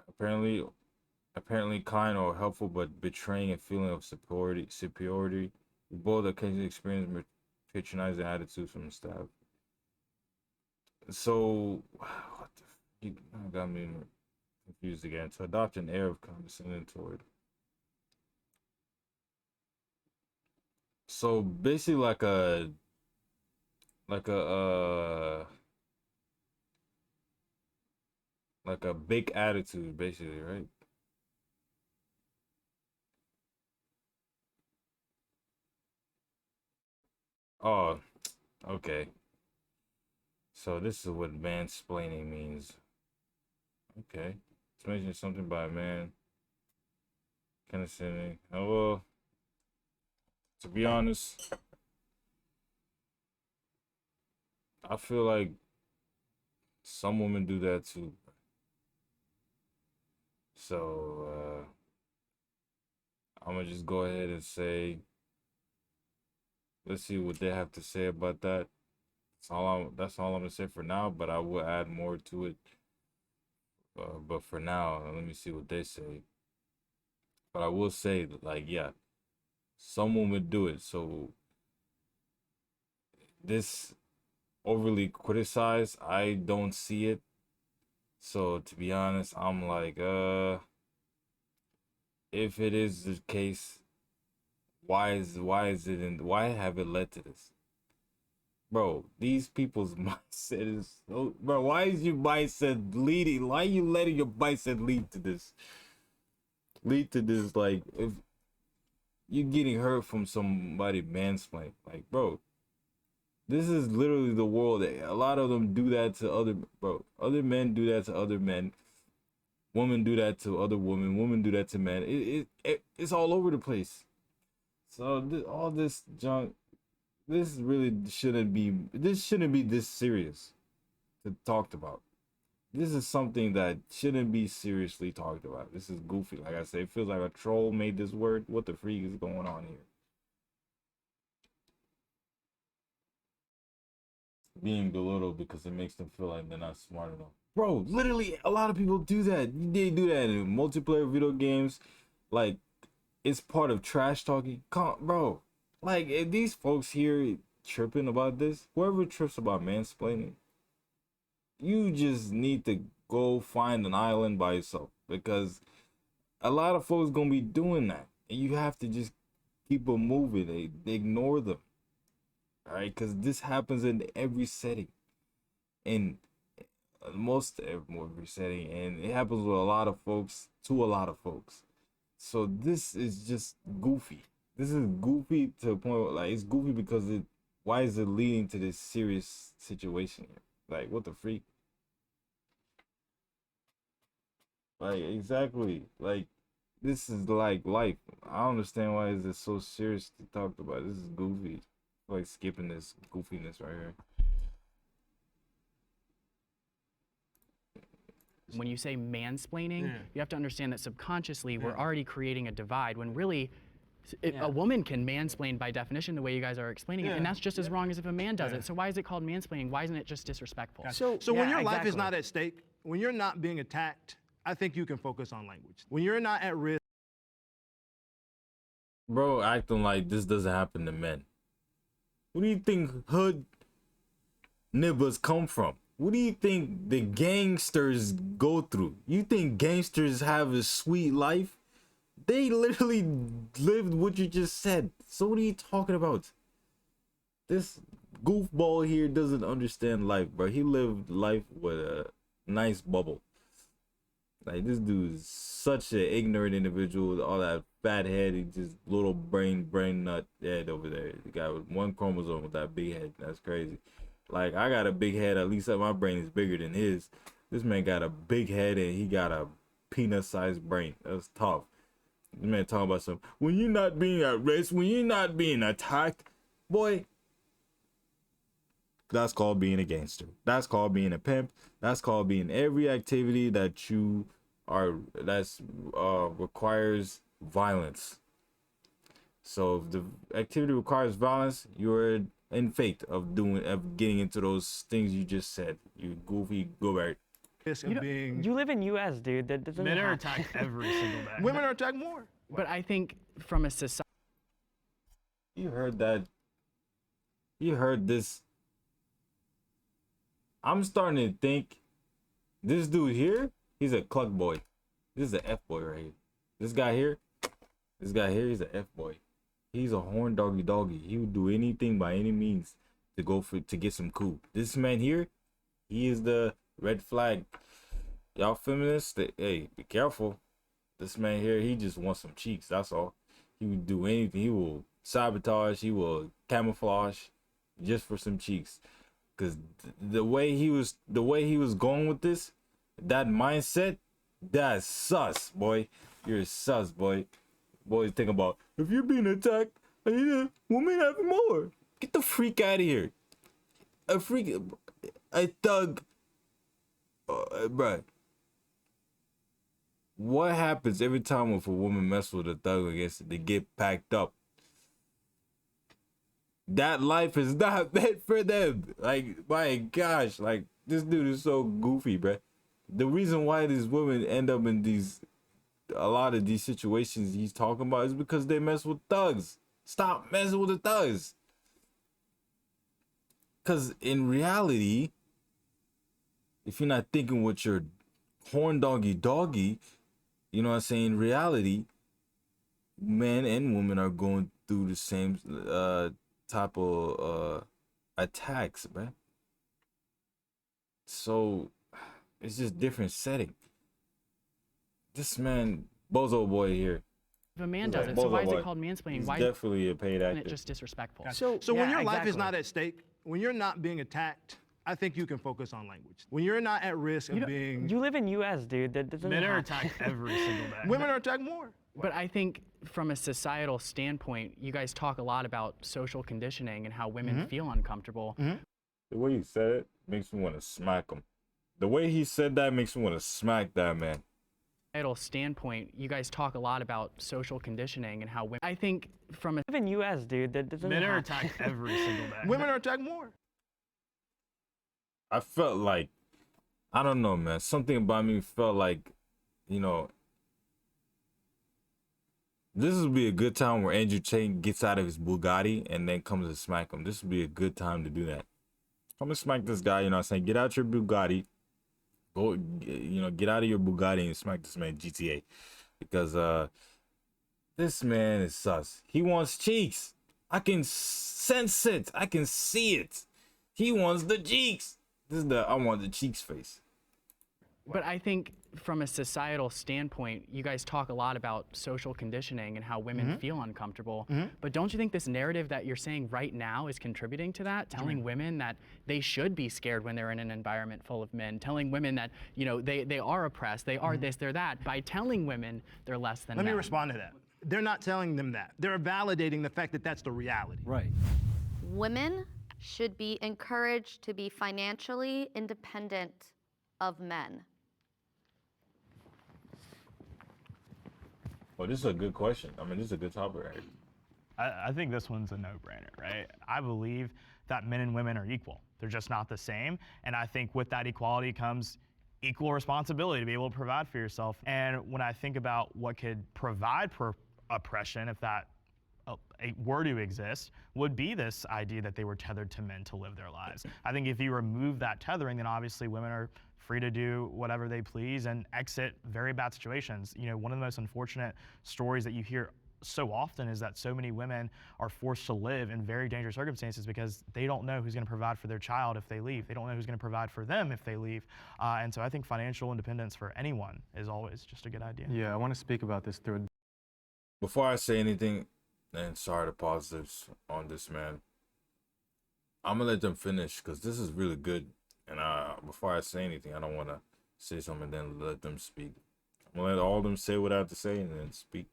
Apparently kind or helpful, but betraying a feeling of superiority. We both occasionally experience patronizing attitudes from the staff. So, what the you got me confused again. To adopt an air of condescending toward. So basically like a big attitude, basically, right? Oh, okay. So this is what mansplaining means. Okay. It's mentioning something by a man. Condescending. Oh, well, to be honest, I feel like some women do that too. So, I'm gonna just go ahead and say, let's see what they have to say about that. That's all I'm gonna say for now, but I will add more to it. But for now, let me see what they say. But I will say that, like, yeah, some women do it. So this overly criticized, I don't see it. So to be honest, I'm like, if it is the case, why have it led to this? Bro, these people's mindset is so, bro, why is your mindset leading? Why are you letting your mindset lead to this? Like, if you're getting hurt from somebody mansplaining, like, bro, this is literally the world. A lot of them do that to other men do that to other men. Women do that to other women. Women do that to men. It's all over the place. So all this junk, this shouldn't be this serious to talked about. This is something that shouldn't be seriously talked about. This is goofy. Like I said, it feels like a troll made this word. What the freak is going on here? Being belittled because it makes them feel like they're not smart enough. Bro, literally, a lot of people do that. They do that in multiplayer video games. Like, it's part of trash talking. Bro, like, if these folks here tripping about this, whoever trips about mansplaining, you just need to go find an island by yourself, because a lot of folks gonna be doing that, and you have to just keep them moving. They ignore them. All right, because this happens in every setting, in most every setting, and it happens with a lot of folks to a lot of folks. So this is just goofy. This is goofy to the point where, like, it's goofy because why is it leading to this serious situation here? Like, what the freak? Like, exactly. Like, this is like life. I don't understand why is it so serious to talk about. This is goofy. Like skipping this goofiness right here. When you say mansplaining, you have to understand that subconsciously we're already creating a divide when really a woman can mansplain by definition the way you guys are explaining it, and that's just as wrong as if a man does it. So why is it called mansplaining? Why isn't it just disrespectful? So when your life is not at stake, when you're not being attacked, I think you can focus on language. When you're not at risk. Bro, acting like this doesn't happen to men. What do you think hood niggas come from? What do you think the gangsters go through? You think gangsters have a sweet life? They literally lived what you just said. So what are you talking about? This goofball here doesn't understand life, bro. He lived life with a nice bubble. Like, this dude is such an ignorant individual. All that fat head, he just little brain nut head over there. The guy with one chromosome with that big head. That's crazy. Like, I got a big head. At least my brain is bigger than his. This man got a big head and he got a peanut-sized brain. That's tough. This man talking about some, when you're not being at risk, when you're not being attacked, boy, that's called being a gangster. That's called being a pimp. That's called being every activity that you are, requires violence. So if the activity requires violence, you're in fate of getting into those things you just said. You goofy go-bert. You live in U.S., dude. That doesn't Men are happen. attacked every single day. Women are attacked more. But I think from a society. You heard that. You heard this. I'm starting to think this dude here, he's a cluck boy. This is an F boy right here. This guy here, he's an F boy. He's a horn doggy. He would do anything by any means to get some cool. This man here, he is the red flag. Y'all feminists, hey, be careful. This man here, he just wants some cheeks. That's all. He would do anything. He will sabotage. He will camouflage just for some cheeks. Cause the way he was going with this, that mindset, that's sus, boy. You're sus, boy. Boys think about, if you're being attacked, women have more. Get the freak out of here. A thug, bruh. What happens every time if a woman messes with a thug against it? They get packed up. That life is not meant for them. Like, my gosh, like, this dude is so goofy, bruh. The reason why these women end up in a lot of these situations he's talking about is because they mess with thugs. Stop messing with the thugs. Because in reality, if you're not thinking with your horn doggy, you know what I'm saying? In reality, men and women are going through the same type of attacks, man. So it's just different setting. This man, Bozo Boy here. If a man does it, so why is it called mansplaining? He's Why definitely a paid isn't actor. it just disrespectful? So when your life is not at stake, when you're not being attacked, I think you can focus on language. When you're not at risk of being... You live in U.S., dude. That doesn't Men are happen. attacked every single day. Women are attacked more. But I think from a societal standpoint, you guys talk a lot about social conditioning and how women feel uncomfortable. The way he said it makes me want to smack him. The way he said that makes me want to smack that man. Societal standpoint, you guys talk a lot about social conditioning and how women. I think from a live in U.S., dude. That doesn't Men are happen. attacked every single day. Women are attacked more. I felt like, I don't know, man. Something about me felt like, you know, this would be a good time where Andrew Tate gets out of his Bugatti and then comes to smack him. This would be a good time to do that. Come and smack this guy, you know what I'm saying? Get out your Bugatti. Go, you know, get out of your Bugatti and smack this man GTA. Because this man is sus. He wants cheeks. I can sense it. I can see it. He wants the cheeks. This is the I want the cheeks face. But I think from a societal standpoint, you guys talk a lot about social conditioning and how women feel uncomfortable. But don't you think this narrative that you're saying right now is contributing to that? Telling women that they should be scared when they're in an environment full of men. Telling women that, you know, they are oppressed, they are this, they're that. By telling women they're less than men. Let me respond to that. They're not telling them that. They're validating the fact that that's the reality. Right. Women should be encouraged to be financially independent of men. Well, this is a good question. I mean, this is a good topic, right? I think this one's a no-brainer, right? I believe that men and women are equal. They're just not the same. And I think with that equality comes equal responsibility to be able to provide for yourself. And when I think about what could provide for oppression, if that were to exist, would be this idea that they were tethered to men to live their lives. I think if you remove that tethering, then obviously women are free to do whatever they please and exit very bad situations. You know, one of the most unfortunate stories that you hear so often is that so many women are forced to live in very dangerous circumstances because they don't know who's going to provide for their child if they leave. They don't know who's going to provide for them if they leave. And so I think financial independence for anyone is always just a good idea. Yeah, I want to speak about this through. Before I say anything, and sorry to pause this on this, man, I'm going to let them finish because this is really good. And before I say anything, I don't want to say something and then let them speak. I'm going to let all of them say what I have to say and then speak.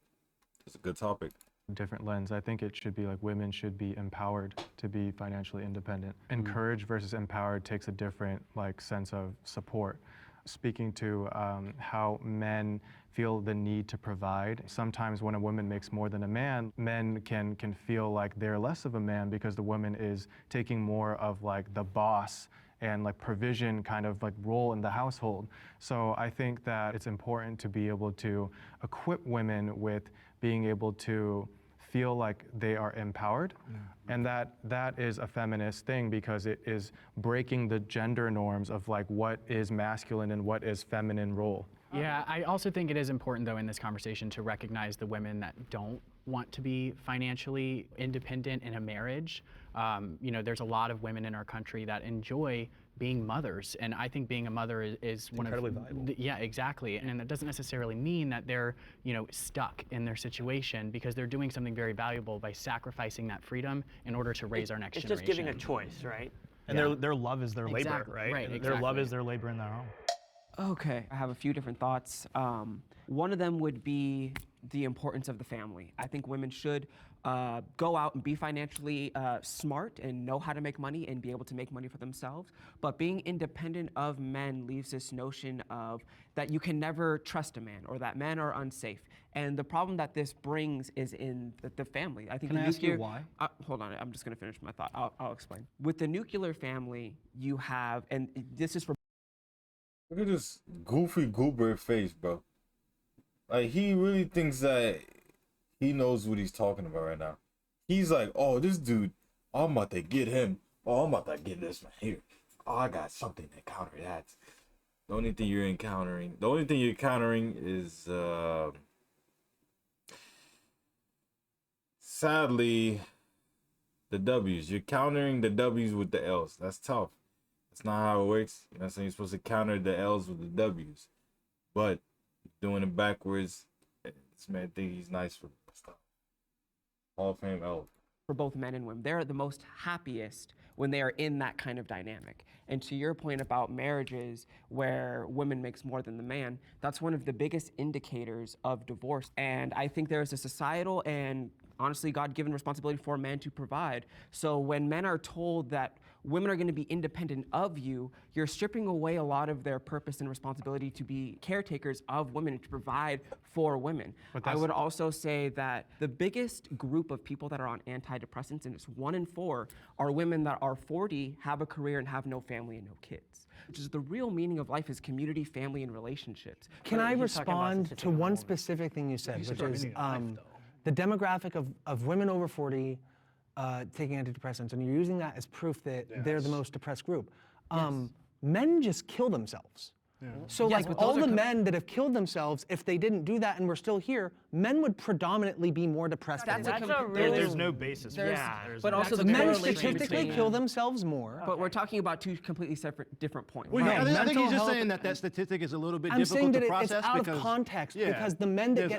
It's a good topic. Different lens. I think it should be like women should be empowered to be financially independent. Encouraged versus empowered takes a different like sense of support. Speaking to how men feel the need to provide. Sometimes when a woman makes more than a man, men can feel like they're less of a man because the woman is taking more of like the boss and like provision kind of like role in the household. So I think that it's important to be able to equip women with being able to feel like they are empowered. And that is a feminist thing because it is breaking the gender norms of like what is masculine and what is feminine role. Yeah, I also think it is important though in this conversation to recognize the women that don't want to be financially independent in a marriage. You know, there's a lot of women in our country that enjoy being mothers, and I think being a mother is one incredibly valuable. Yeah, exactly, and that doesn't necessarily mean that they're, you know, stuck in their situation because they're doing something very valuable by sacrificing that freedom in order to raise our next generation. It's just giving a choice, right? And their love is their labor, right? Right, Their love is their labor in their home. Okay, I have a few different thoughts. One of them would be the importance of the family. I think women should go out and be financially smart and know how to make money and be able to make money for themselves. But being independent of men leaves this notion of that you can never trust a man or that men are unsafe. And the problem that this brings is in the family. I think Can the I ask you nuclear, why? Hold on, I'm just gonna finish my thought. I'll explain. With the nuclear family, you have, and this is for Look at this goofy goober face, bro. Like, he really thinks that he knows what he's talking about right now. He's like, oh, this dude, oh, I'm about to get him. Oh, I'm about to get this man here. Oh, I got something to counter that. The only thing you're encountering is sadly the W's. You're countering the W's with the L's. That's tough. That's not how it works. You know what I'm saying? You're supposed to counter the L's with the W's. But doing it backwards, this man think he's nice for stuff. Hall of Fame L. For both men and women, they're the most happiest when they are in that kind of dynamic. And to your point about marriages where women makes more than the man, that's one of the biggest indicators of divorce. And I think there is a societal and honestly God-given responsibility for men to provide. So when men are told that women are going to be independent of you, you're stripping away a lot of their purpose and responsibility to be caretakers of women, to provide for women. I would also say that the biggest group of people that are on antidepressants, and it's 1 in 4, are women that are 40, have a career, and have no family and no kids. Which is the real meaning of life, is community, family, and relationships. Can I respond to one specific thing you said, which is the demographic of women over 40 taking antidepressants, and you're using that as proof that they're the most depressed group. Men just kill themselves. So like all the men that have killed themselves, if they didn't do that and we're still here, men would predominantly be more depressed. There's no basis for that. But also the men statistically kill themselves more. But we're talking about two completely separate, different points. Well, I think he's just saying that statistic is a little bit difficult to process. It's out of context because the men that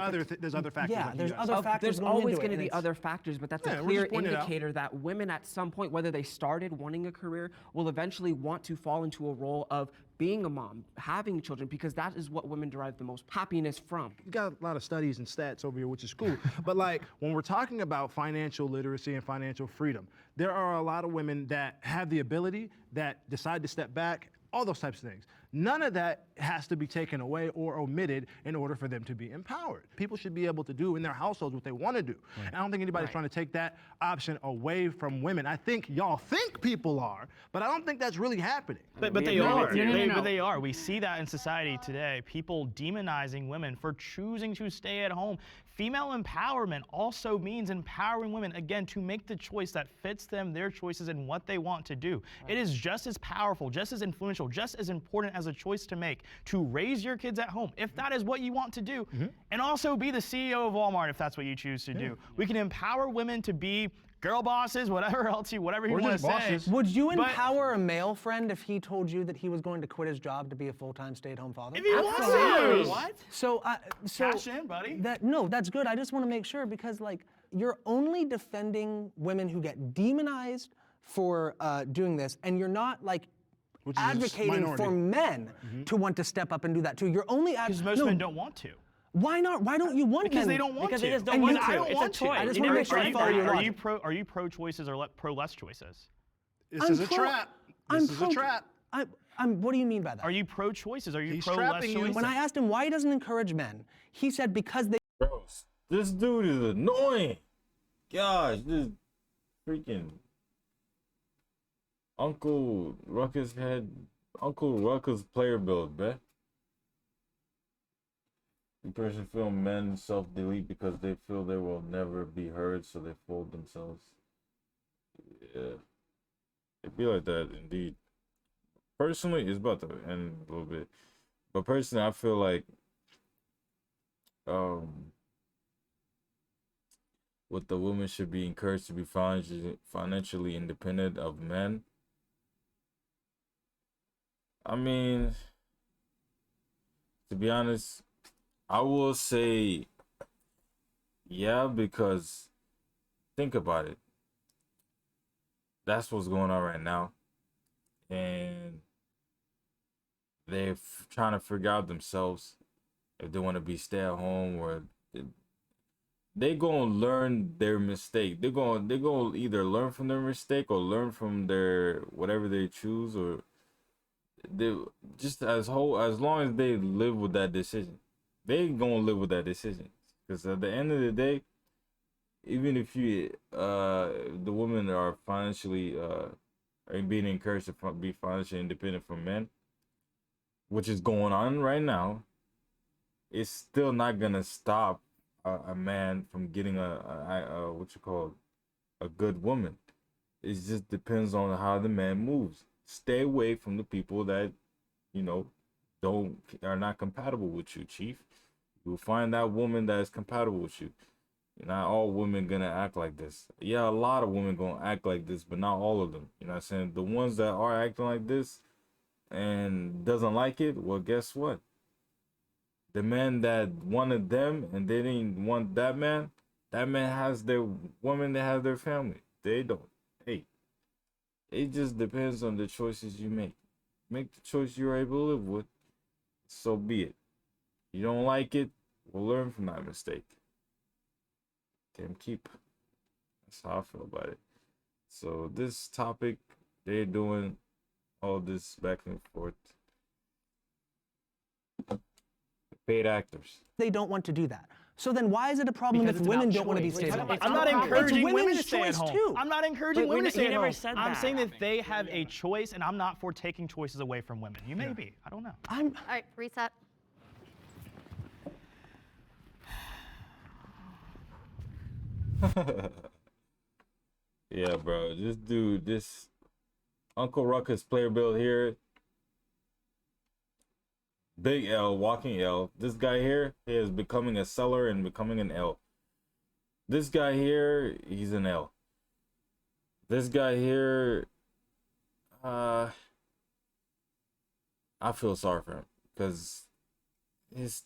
there's other factors. Yeah, there's other factors. There's always going to be other factors, but that's a clear indicator that women at some point, whether they started wanting a career, will eventually want to fall into a role of being a mom, having children, because that is what women derive the most happiness from. You got a lot of studies and stats over here, which is cool. But like when we're talking about financial literacy and financial freedom, there are a lot of women that have the ability, that decide to step back, all those types of things. None of that has to be taken away or omitted in order for them to be empowered. People should be able to do in their households what they want to do. Right. And I don't think anybody's trying to take that option away from women. I think y'all think people are, but I don't think that's really happening. But they are. But they are. We see that in society today. People demonizing women for choosing to stay at home. Female empowerment also means empowering women, again, to make the choice that fits them, their choices, and what they want to do. Right. It is just as powerful, just as influential, just as important as a choice to make to raise your kids at home, if that is what you want to do, and also be the CEO of Walmart if that's what you choose to do. We can empower women to be girl bosses, whatever else whatever you want to say. Would you empower a male friend if he told you that he was going to quit his job to be a full-time stay-at-home father? If he wants to. What? So cash in, buddy. That's good. I just want to make sure, because like you're only defending women who get demonized for doing this, and you're not like advocating for men to want to step up and do that too. You're only because most men don't want to. Why not? Why don't you want because men? They don't want because to. they just don't want to. I don't want it's a choice. to. I just want to make sure I follow your logic. Are you pro choices or pro less choices? This is a trap. This is a trap. What do you mean by that? Are you pro choices? Are you pro less choices? When I asked him why he doesn't encourage men, he said because they. Bro, this dude is annoying. Gosh, this freaking Uncle Ruckus player build, bruh. The person feel men self-delete because they feel they will never be heard, so they fold themselves. Yeah. It'd be like that, indeed. Personally, it's about to end a little bit. But personally, I feel like what the women should be encouraged to be financially independent of men. I mean, to be honest, I will say, yeah, because think about it. That's what's going on right now. And they're trying to figure out themselves if they want to be stay at home or they gonna learn their mistake. They're gonna either learn from their mistake or learn from their whatever they choose, or they just as long as they live with that decision. They gonna live with that decision, because at the end of the day, even if you the women are financially are being encouraged to be financially independent from men, which is going on right now, it's still not gonna stop a man from getting a good woman. It just depends on how the man moves. Stay away from the people that are not compatible with you, Chief. You will find that woman that is compatible with you. Not all women gonna act like this. Yeah, a lot of women gonna act like this, but not all of them. You know what I'm saying? The ones that are acting like this and doesn't like it, well, guess what? The man that wanted them and they didn't want that man has their woman that has their family. They don't. Hey, it just depends on the choices you make. Make the choice you're able to live with. So be it. You don't like it, we'll learn from that mistake. Damn, keep. That's how I feel about it. So this topic, they're doing all this back and forth. Paid actors. They don't want to do that. So then why is it a problem if women don't want to be stay-at-home? I'm not encouraging women to stay at choice home. too. I'm not encouraging women to stay at home. said I'm that. saying that they have a choice, and I'm not for taking choices away from women. You may be. I don't know. All right, reset. Yeah, bro. This dude, this Uncle Ruckus player build here. Big L, walking L. This guy here, he is becoming a seller and becoming an L. This guy here, he's an L. This guy here, I feel sorry for him because his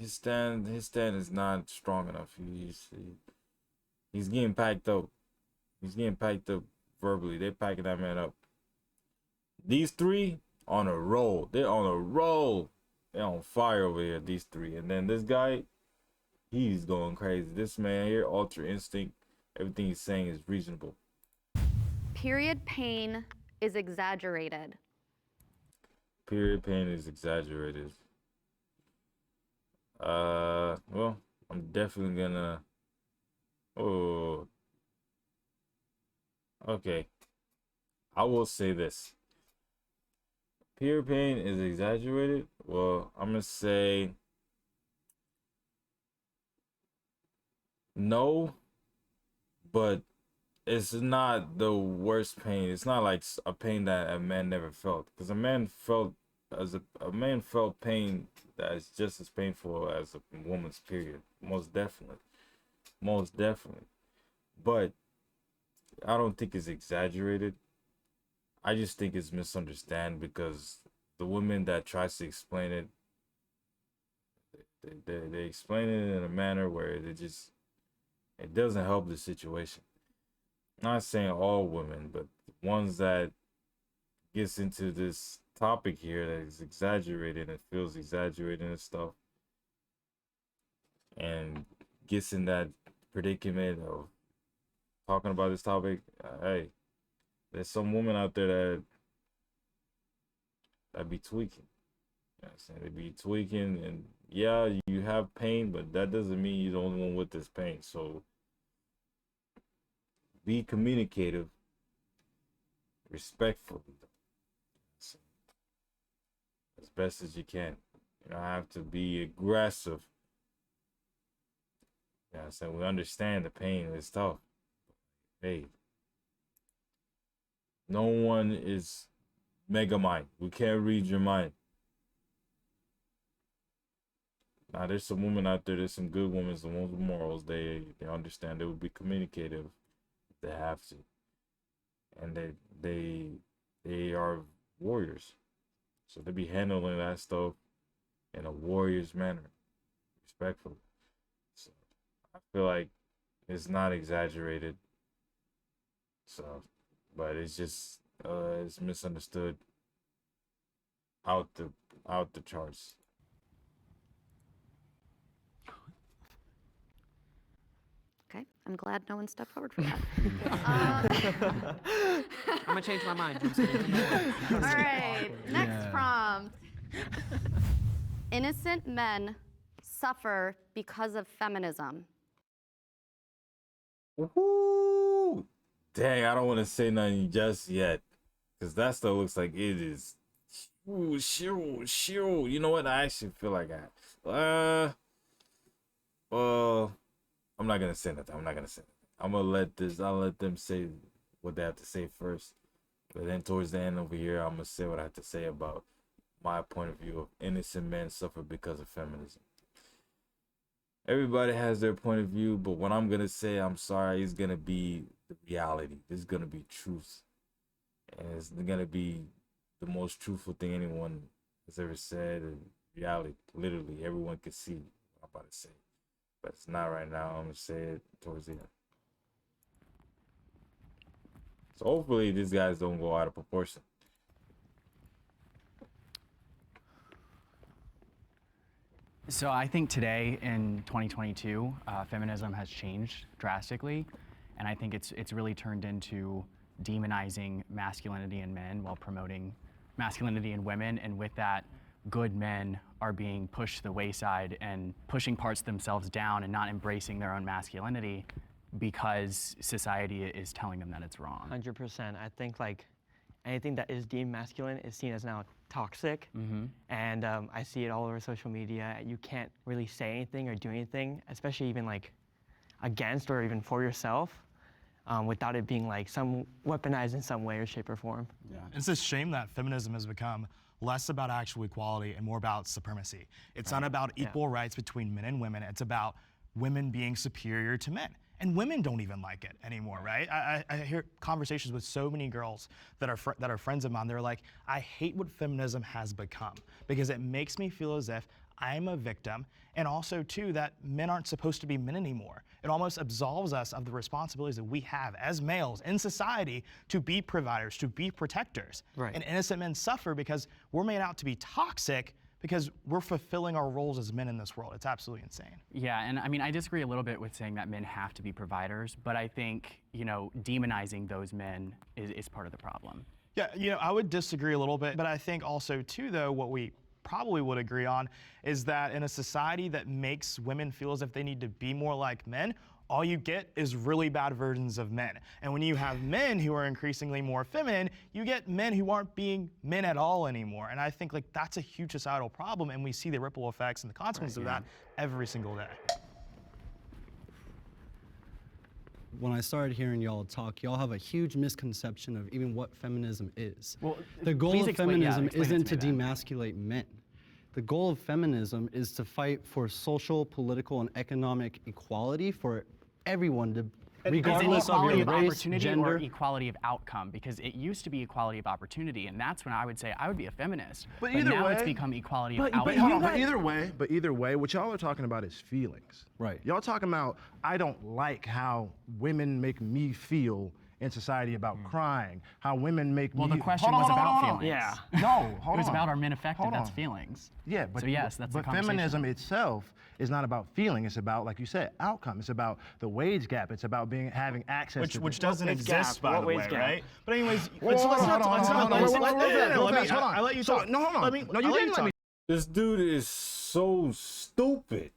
stand is not strong enough. He's getting packed up. He's getting packed up verbally. They're packing that man up. These three on a roll. They're on a roll. They're on fire over here, these three. And then this guy, he's going crazy. This man here, Ultra Instinct, everything he's saying is reasonable. Period pain is exaggerated. Period pain is exaggerated. Well, I'm definitely gonna. Oh. Okay. I will say this. Period pain is exaggerated. Well, I'm gonna say no, but it's not the worst pain. It's not like a pain that a man never felt, because a man felt pain that is just as painful as a woman's period. Most definitely. But I don't think it's exaggerated. I just think it's misunderstood, because the women that tries to explain it, they explain it in a manner where it doesn't help the situation. I'm not saying all women, but ones that gets into this topic here that is exaggerated and feels exaggerated and stuff, and gets in that predicament of talking about this topic. Hey, there's some women out there that be tweaking. You know what I'm saying? They be tweaking, and yeah, you have pain, but that doesn't mean you're the only one with this pain. So be communicative, respectfully, as best as you can. You don't have to be aggressive. You know what I'm saying? We understand the pain, it's tough. Hey, no one is mega mind. We can't read your mind. Now, there's some women out there, there's some good women, some ones with morals. They understand. They will be communicative if they have to. And they are warriors. So they be handling that stuff in a warrior's manner, respectfully. So I feel like it's not exaggerated. So, but it's just it's misunderstood out the charts. Okay, I'm glad no one stepped forward for that. I'm gonna change my mind. All right, next prompt. Innocent men suffer because of feminism. Woo! Dang, I don't want to say nothing just yet, because that stuff looks like it is. Ooh, shoo. You know what? I actually feel like I'm not gonna say nothing. I'll let them say what they have to say first. But then towards the end over here, I'm gonna say what I have to say about my point of view of innocent men suffer because of feminism. Everybody has their point of view, but what I'm gonna say, I'm sorry, is gonna be the reality. This is gonna be truth, and it's gonna be the most truthful thing anyone has ever said. And reality, literally, everyone can see what I'm about to say, but it's not right now. I'm gonna say it towards the end. So hopefully these guys don't go out of proportion. So I think today in 2022, feminism has changed drastically, and I think it's really turned into demonizing masculinity in men while promoting masculinity in women, and with that, good men are being pushed to the wayside and pushing parts of themselves down and not embracing their own masculinity because society is telling them that it's wrong. 100%. I think like anything that is deemed masculine is seen as now toxic, and I see it all over social media. You can't really say anything or do anything, especially even like against or even for yourself, without it being like weaponized in some way or shape or form. Yeah. It's a shame that feminism has become less about actual equality and more about supremacy. It's not about equal rights between men and women. It's about women being superior to men. And women don't even like it anymore, right? I hear conversations with so many girls that are friends of mine. They're like, I hate what feminism has become because it makes me feel as if I'm a victim, and also too that men aren't supposed to be men anymore. It almost absolves us of the responsibilities that we have as males in society to be providers, to be protectors. Right. And innocent men suffer because we're made out to be toxic because we're fulfilling our roles as men in this world. It's absolutely insane. Yeah, and I mean, I disagree a little bit with saying that men have to be providers, but I think, you know, demonizing those men is part of the problem. Yeah, you know, I would disagree a little bit, but I think also too, though, what we probably would agree on is that in a society that makes women feel as if they need to be more like men, all you get is really bad versions of men. And when you have men who are increasingly more feminine, you get men who aren't being men at all anymore. And I think like that's a huge societal problem, and we see the ripple effects and the consequences of that every single day. When I started hearing y'all talk, y'all have a huge misconception of even what feminism is. Well, the goal please of explain- feminism explain it isn't to to me then. demasculate men. The goal of feminism is to fight for social, political, and economic equality for everyone, to, regardless of equality your of race, opportunity gender. or equality of outcome, because it used to be equality of opportunity, and that's when I would say I would be a feminist. But But either now way, it's become equality but, of outcome. hold on, but either way, what y'all are talking about is feelings. Right. Y'all talking about, I don't like how women make me feel in society about crying, how women make Well, me... the question was about feelings. Yeah. No, hold on. It was about are men affected, Hold that's on. feelings. Yeah, but So yes, that's the but conversation. feminism itself is not about feeling. It's about, like you said, outcome. It's about the wage gap. It's about having access to Which doesn't exist, by the way, right? But anyways, Whoa, hold on. I let you talk. No, hold on. No, you didn't let me. This dude is so stupid.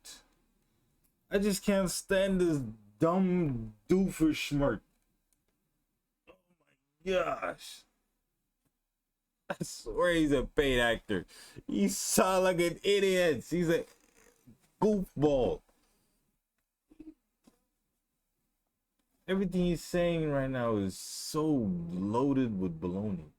I just can't stand this dumb doofus. Gosh, I swear he's a paid actor. He sound like an idiot. He's a goofball. Everything he's saying right now is so loaded with baloney.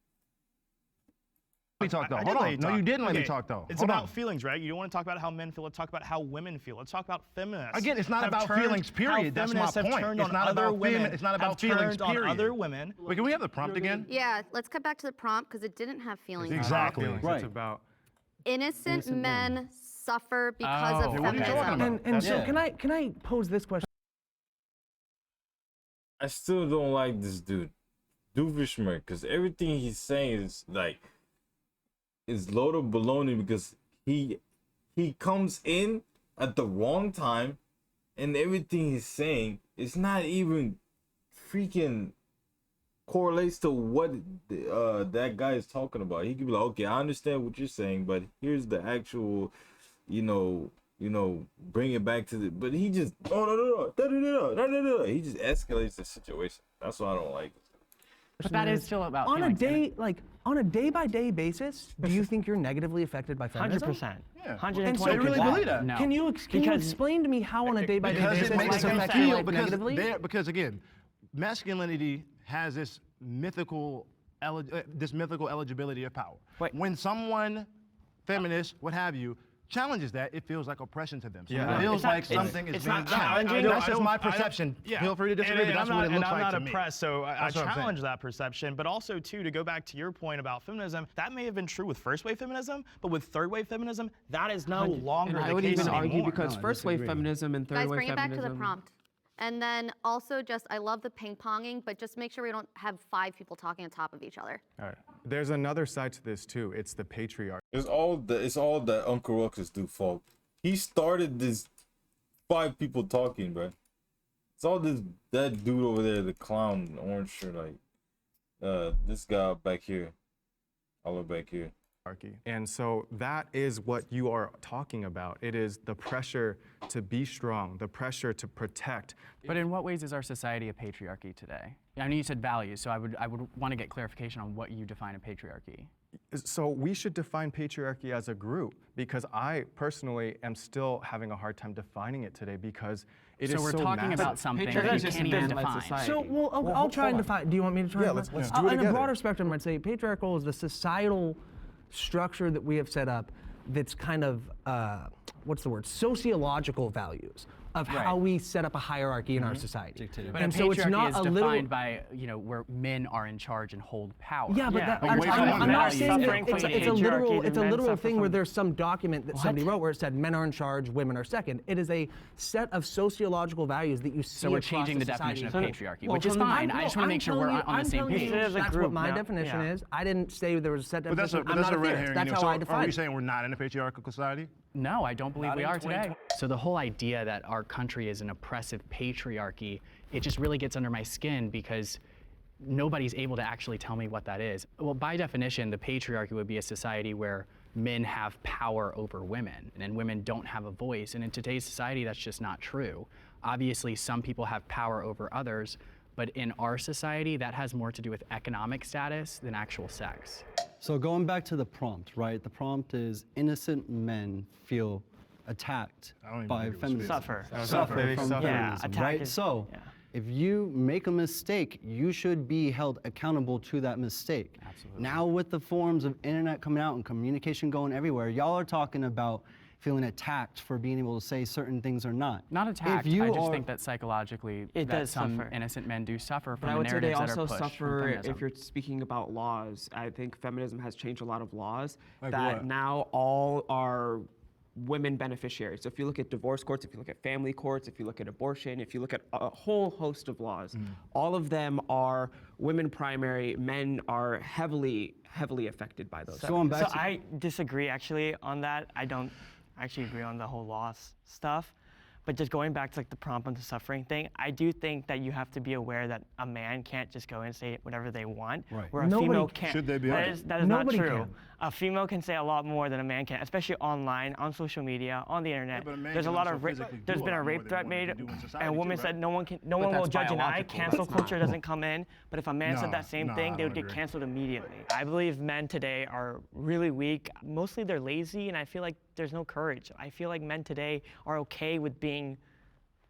Let me talk though. I Hold did let on. you No, talk. you didn't let me Okay, talk though. It's Hold about on. feelings, right? You don't want to talk about how men feel. Let's talk about how women feel. Let's talk about feminists. Again, it's not have about turned- feelings, period. how That's my feminists have point. turned It's on not other about women, feelings. It's not about have feelings, turned on period. other women. Wait, can we have the prompt again? Yeah, let's cut back to the prompt because it didn't have feelings. Exactly. Right. It's about Innocent men suffer because of Oh, feminism. And so can I pose this question? I still don't like this dude, Doofenshmirtz, because everything he's saying is like is loaded of baloney because he comes in at the wrong time, and everything he's saying is not even freaking correlates to what that guy is talking about. He could be like, okay, I understand what you're saying, but here's the actual, you know, bring it back to the. But he just he just escalates the situation. That's why I don't like it. But that is still about on feelings. On a day-by-day basis, do you think you're negatively affected by feminism? 100%. Yeah. 120%. And so, I really believe that. No. Can you explain to me how on a day-by-day basis Because it makes it's them affecting feel life negatively? because again, masculinity has this mythical eligibility of power. When someone feminist, what have you, challenges that, it feels like oppression to them. So Yeah. it feels It's like not- something is it's being not done. challenging. That's just my perception. Feel free to disagree, but that's what it looks I'm like not to me. oppressed, so I That's what I'm saying. challenge that perception. But also, too, to go back to your point about feminism, that may have been true with first wave feminism, but with third wave feminism, that is no longer And the I would case even anymore. argue because first wave feminism and third Guys, wave bring it back feminism. to the prompt. And then also just, I love the ping-ponging, but just make sure we don't have 5 people talking on top of each other. All right. There's another side to this too. It's the patriarchy. It's all that Uncle Ruckus do fault. He started this 5 people talking, bro. It's all that dude over there, the clown, the orange shirt, like this guy back here. All back here. And so that is what you are talking about. It is the pressure to be strong, the pressure to protect. But in what ways is our society a patriarchy today? I know you said values, so I would want to get clarification on what you define a patriarchy. So we should define patriarchy as a group, because I personally am still having a hard time defining it today because it is so we're talking massive. about something that you can't even define. So, I'll try and define. Do you want me to try? Yeah, and let's do it In a together. broader spectrum, I'd say patriarchal is the societal structure that we have set up that's kind of, what's the word, sociological values of Right. how we set up a hierarchy in our society. But And a so it's patriarchy not is a defined little... by, where men are in charge and hold power. Yeah, but I'm not saying that it's a literal thing where there's some document that somebody wrote where it said men are in charge, women are second. It is a set of sociologial values that you see So we're across changing the society. definition of patriarchy, which is fine. I just want to make sure we're on the same page. That's what my definition is. I didn't say there was a set But that's definition. a, I'm that's not a red theorist. herring. That's anyway. how So I are define we it. saying we're not in a patriarchal society? No, I don't believe Not we in are today. So the whole idea that our country is an oppressive patriarchy, it just really gets under my skin because nobody's able to actually tell me what that is. Well, by definition, the patriarchy would be a society where men have power over women and women don't have a voice. And in today's society, that's just not true. Obviously, some people have power over others, but in our society, that has more to do with economic status than actual sex. So going back to the prompt, right? The prompt is innocent men feel attacked by feminism. Suffer. Suffer from Yeah, feminism, attack right? is- So if you make a mistake, you should be held accountable to that mistake. Absolutely. Now with the forms of internet coming out and communication going everywhere, y'all are talking about feeling attacked for being able to say certain things or not. Not attacked. If you I just are- think that psychologically, It that does some suffer. innocent men do suffer But from I the would say they narratives that are also pushed from suffer feminism. if you're speaking about laws. I think feminism has changed a lot of laws Like that what? now all are women beneficiaries. So if you look at divorce courts, if you look at family courts, if you look at abortion, if you look at a whole host of laws, all of them are women primary. Men are heavily affected by those. So I disagree actually on that. I don't actually agree on the whole loss stuff. But just going back to like the prompt on the suffering thing, I do think that you have to be aware that a man can't just go and say whatever they want, Right. where a Nobody female can. can't. Should they be able to? That is Nobody not true. can. A female can say a lot more than a man can, especially online, on social media, on the internet. but a man There's a can lot also of rape. physically There's do been a a lot rape more than threat women made, can do in society and a too, woman right? said no one can, But will that's judge an eye. biological, Cancel that's culture not- doesn't come in. But if a man said that same thing, they would get canceled immediately. I believe men today are really weak. Mostly they're lazy, and I feel like there's no courage. I feel like men today are okay with being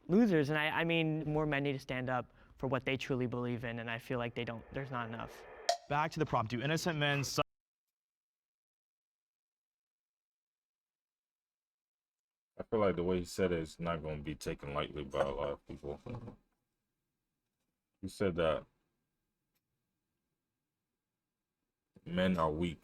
losers, and I mean, more men need to stand up for what they truly believe in, and I feel like there's not enough. Back to the prompt. Do innocent men I feel like the way he said it is not going to be taken lightly by a lot of people. He said that men are weak.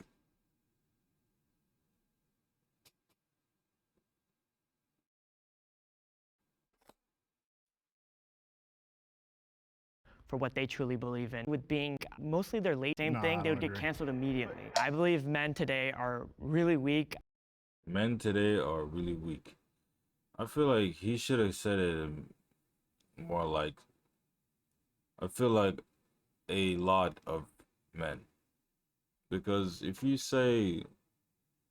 For what they truly believe in. With being mostly they're late, same No, thing, I they would don't get agree. canceled immediately. I believe men today are really weak. Men today are really weak. I feel like he should have said it more like, I feel like a lot of men. Because if you say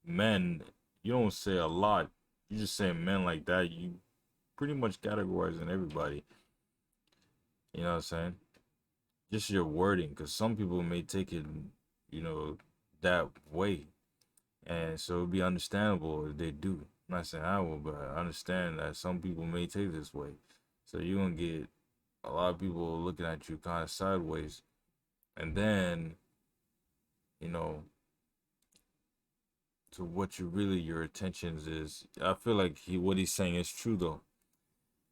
men, you don't say a lot. You just say men like that, you pretty much categorizing everybody. You know what I'm saying? Just your wording, because some people may take it, that way. And so it'd be understandable if they do. I'm not saying I will, but I understand that some people may take this way. So you're going to get a lot of people looking at you kind of sideways. And then, to what you really your intentions is. I feel like what he's saying is true though.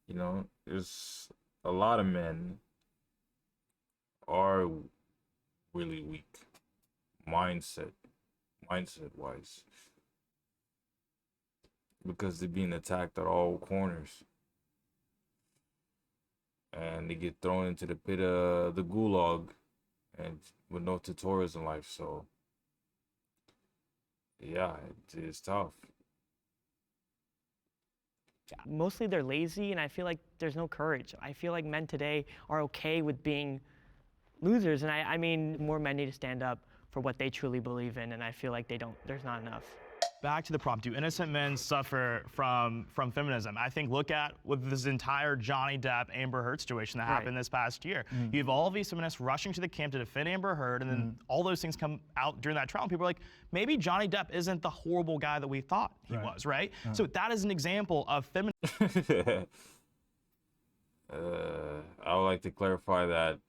You know, there's a lot of men are really weak mindset wise because they're being attacked at all corners and they get thrown into the pit of the gulag and with no tutorials in life. So yeah, it's tough. Mostly they're lazy, and I feel like there's no courage. I feel like men today are okay with being losers, and I mean, more men need to stand up for what they truly believe in, and I feel like there's not enough. Back to the prompt, do innocent men suffer from feminism? I think look at with this entire Johnny Depp, Amber Heard situation that happened this past year. You have all of these feminists rushing to the camp to defend Amber Heard, and then all those things come out during that trial, and people are like, maybe Johnny Depp isn't the horrible guy that we thought he was, right? So that is an example of feminism. I would like to clarify that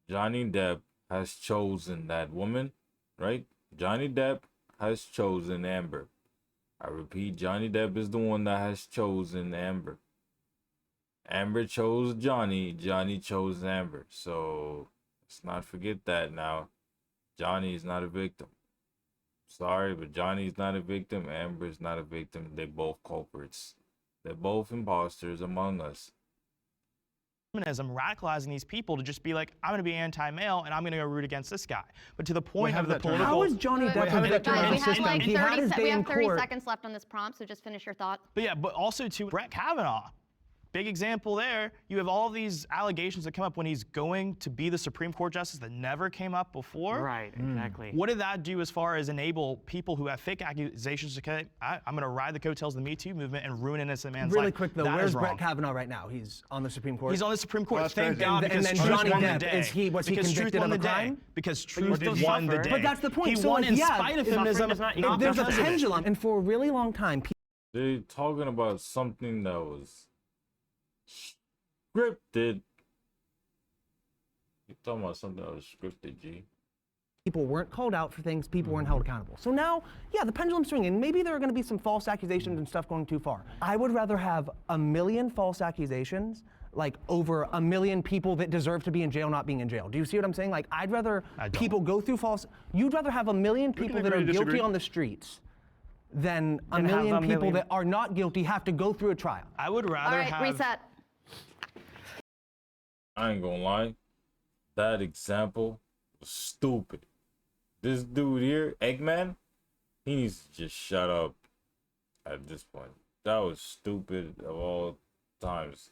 Johnny Depp has chosen that woman, right? Johnny Depp has chosen Amber. I repeat, Johnny Depp is the one that has chosen Amber. Amber chose Johnny, Johnny chose Amber. So let's not forget that now. Johnny is not a victim. Sorry, but Johnny is not a victim. Amber is not a victim. They're both culprits. They're both imposters among us. Feminism radicalizing these people to just be like, I'm going to be anti-male and I'm going to go root against this guy. But to the point of the political... How is Johnny Depp a victim of the system? Like He had his day in 30 court. seconds left on this prompt, so just finish your thought. But yeah, but also to Brett Kavanaugh. Big example there. You have all these allegations that come up when he's going to be the Supreme Court justice that never came up before. Right, exactly. What did that do as far as enable people who have fake accusations to say, I'm going to ride the coattails of the Me Too movement and ruin an innocent man's life? Really quick though, That where's is Brett wrong. Kavanaugh right now? He's on the Supreme Court. He's on the Supreme Court. Well, Thank that's God, crazy. because And then truth Johnny won the Depp, day. was he Because truth convicted won of the a day. crime? Because But you truth still won the suffer. day. But that's the point. He So, won like, in yeah, spite of if feminism. there's a pendulum, and for a really long time, They're talking about something that was scripted. You're talking about something that was scripted, G. people weren't called out for things, people weren't held accountable. So now, yeah, the pendulum's swinging. Maybe there are going to be some false accusations and stuff going too far. I would rather have 1 million false accusations, like over 1 million people that deserve to be in jail not being in jail. Do you see what I'm saying? Like, I'd rather people go through false. You'd rather have 1 million people that are guilty on the streets than a million people that are not guilty have to go through a trial. I would rather have. All right, reset. I ain't gonna lie, that example was stupid. This dude here, Eggman, he needs to just shut up at this point. That was stupid of all times.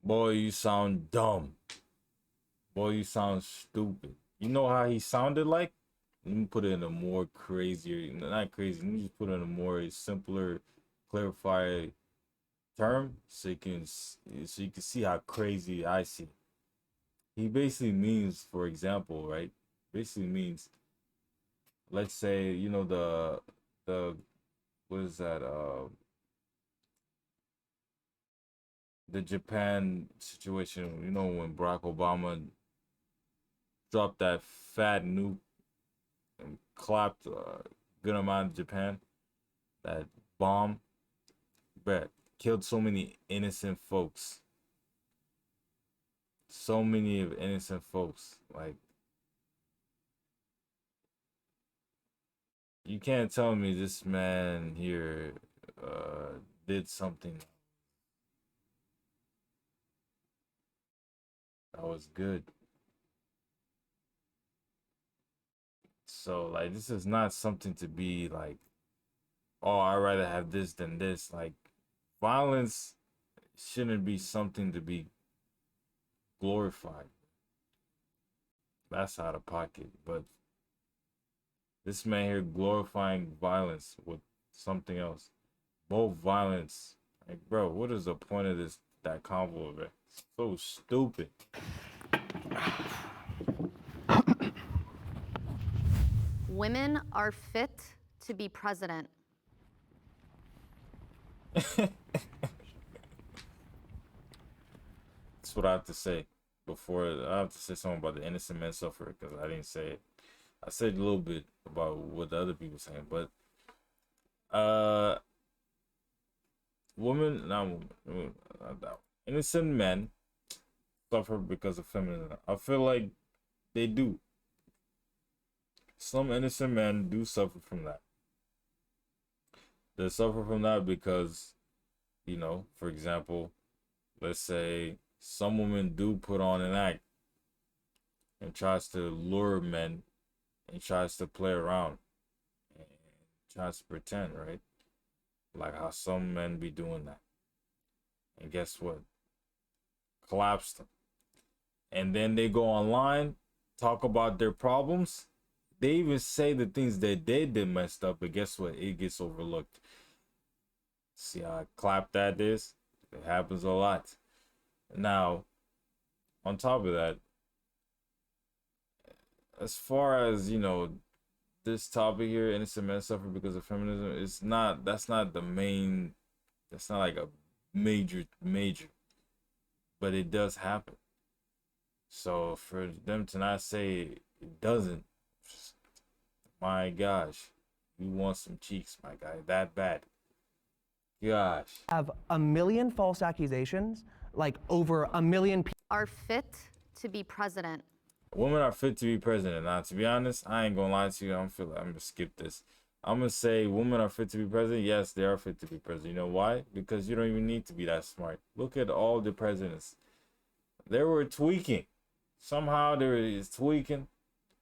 Boy, you sound dumb. Boy, you sound stupid. You know how he sounded like? Let me put it in a more crazier, not crazy, let me just put it in a more simpler, clarified term so you can see how crazy I see. He basically means, for example, right? Basically means, let's say, you know, the what is that? The Japan situation, you know, when Barack Obama dropped that fat nuke and clapped a good amount of Japan, that bomb, but killed so many innocent folks. So many of innocent folks. Like, you can't tell me this man here did something that was good. So, like, this is not something to be like, oh, I'd rather have this than this. Like, violence shouldn't be something to be glorified. That's out of pocket. But this man here glorifying violence with something else. Both violence. Like, bro, what is the point of that convo, bro? So stupid. Women are fit to be president. That's what I have to say. Before I have to say something about the innocent men suffer, because I didn't say it. I said a little bit about what the other people saying, but not women. Innocent men suffer because of feminism. I feel like they do. Some innocent men do suffer from that. They suffer from that because, you know, for example, let's say some women do put on an act and tries to lure men and tries to play around and tries to pretend, right? Like how some men be doing that. And guess what? Collapse them. And then they go online, talk about their problems. They even say the things that they did messed up, but guess what? It gets overlooked. See how clap that is? It happens a lot. Now, on top of that, as far as, you know, this topic here, innocent men suffer because of feminism, that's not the main, that's not like a major, but it does happen. So for them to not say it doesn't, my gosh, you want some cheeks, my guy, that bad. Gosh. Have a million false accusations, like over a million people are fit to be president. Women are fit to be president. Now, to be honest, I ain't gonna lie to you. I'm gonna skip this. I'm gonna say women are fit to be president. Yes, they are fit to be president. You know why? Because you don't even need to be that smart. Look at all the presidents. They were tweaking. Somehow they were tweaking.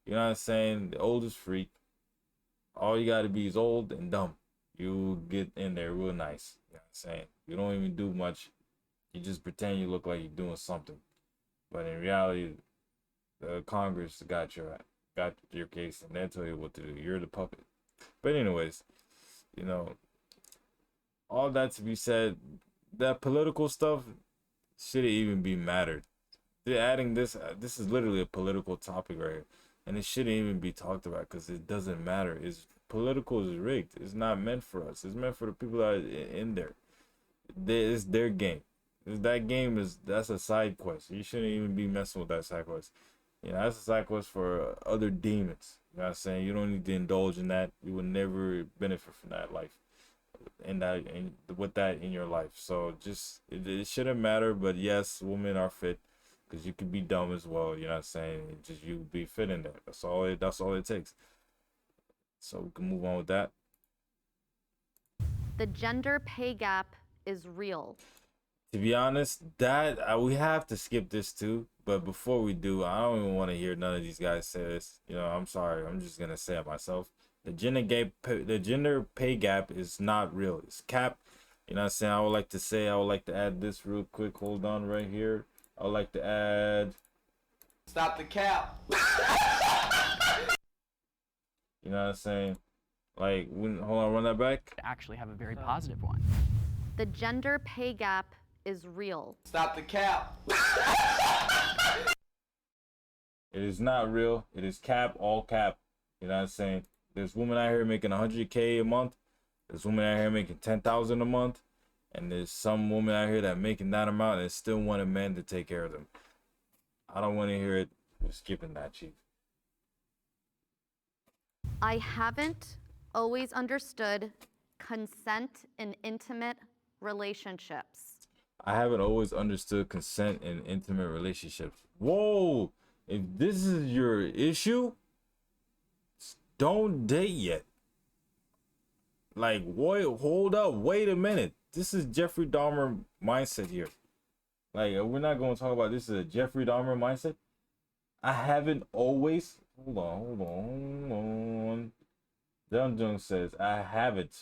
You know what I'm saying? The oldest freak. All you gotta be is old and dumb. You get in there real nice. You know what I'm saying? You don't even do much. You just pretend you look like you're doing something. But in reality, the Congress got your case and they tell you what to do. You're the puppet. But anyways, you know, all that to be said, that political stuff shouldn't even be mattered. They're adding this is literally a political topic right here. And it shouldn't even be talked about because it doesn't matter. Political is rigged. It's not meant for us. It's meant for the people that are in there. It's their game. That's a side quest. You shouldn't even be messing with that side quest. You know, that's a side quest for other demons. You know what I'm saying? You don't need to indulge in that. You will never benefit from that life. With that in your life. So just it shouldn't matter, but yes, women are fit. Because you could be dumb as well, you know what I'm saying? Just you be fit in there. That's all it takes. So we can move on with that. The gender pay gap is real. To be honest, that we have to skip this too. But before we do, I don't even want to hear none of these guys say this. You know, I'm sorry. I'm just gonna say it myself. The gender pay gap is not real. It's capped. You know what I'm saying? I would like to add this real quick. Hold on right here. I would like to add. Stop the cap. You know what I'm saying? Like, hold on, run that back. Actually have a very positive one. The gender pay gap is real. Stop the cap. It is not real. It is cap, all cap. You know what I'm saying? There's women out here making 100K a month. There's women out here making 10,000 a month. And there's some women out here that making that amount and still want a man to take care of them. I don't want to hear it. We're skipping that, Chief. I haven't always understood consent in intimate relationships. I haven't always understood consent in intimate relationships. Whoa! If this is your issue, don't date yet. Like, wait, hold up, wait a minute. This is Jeffrey Dahmer mindset here. Like, we're not going to talk about this is a Jeffrey Dahmer mindset. I haven't always. Hold on. John Jones says, I haven't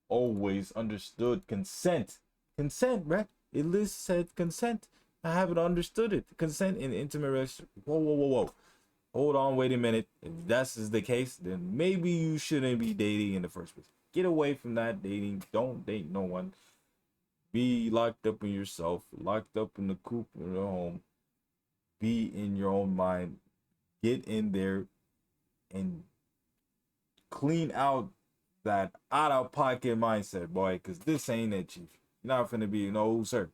always understood consent. Consent, right? It lists said consent. I haven't understood it. Consent in intimate relationship. Whoa. Hold on, wait a minute. If that is the case, then maybe you shouldn't be dating in the first place. Get away from that dating. Don't date no one. Be locked up in yourself. Locked up in the coop in your home. Be in your own mind. Get in there and clean out that out-of-pocket mindset, boy. Because this ain't it, Chief. You're not finna be, no, sir.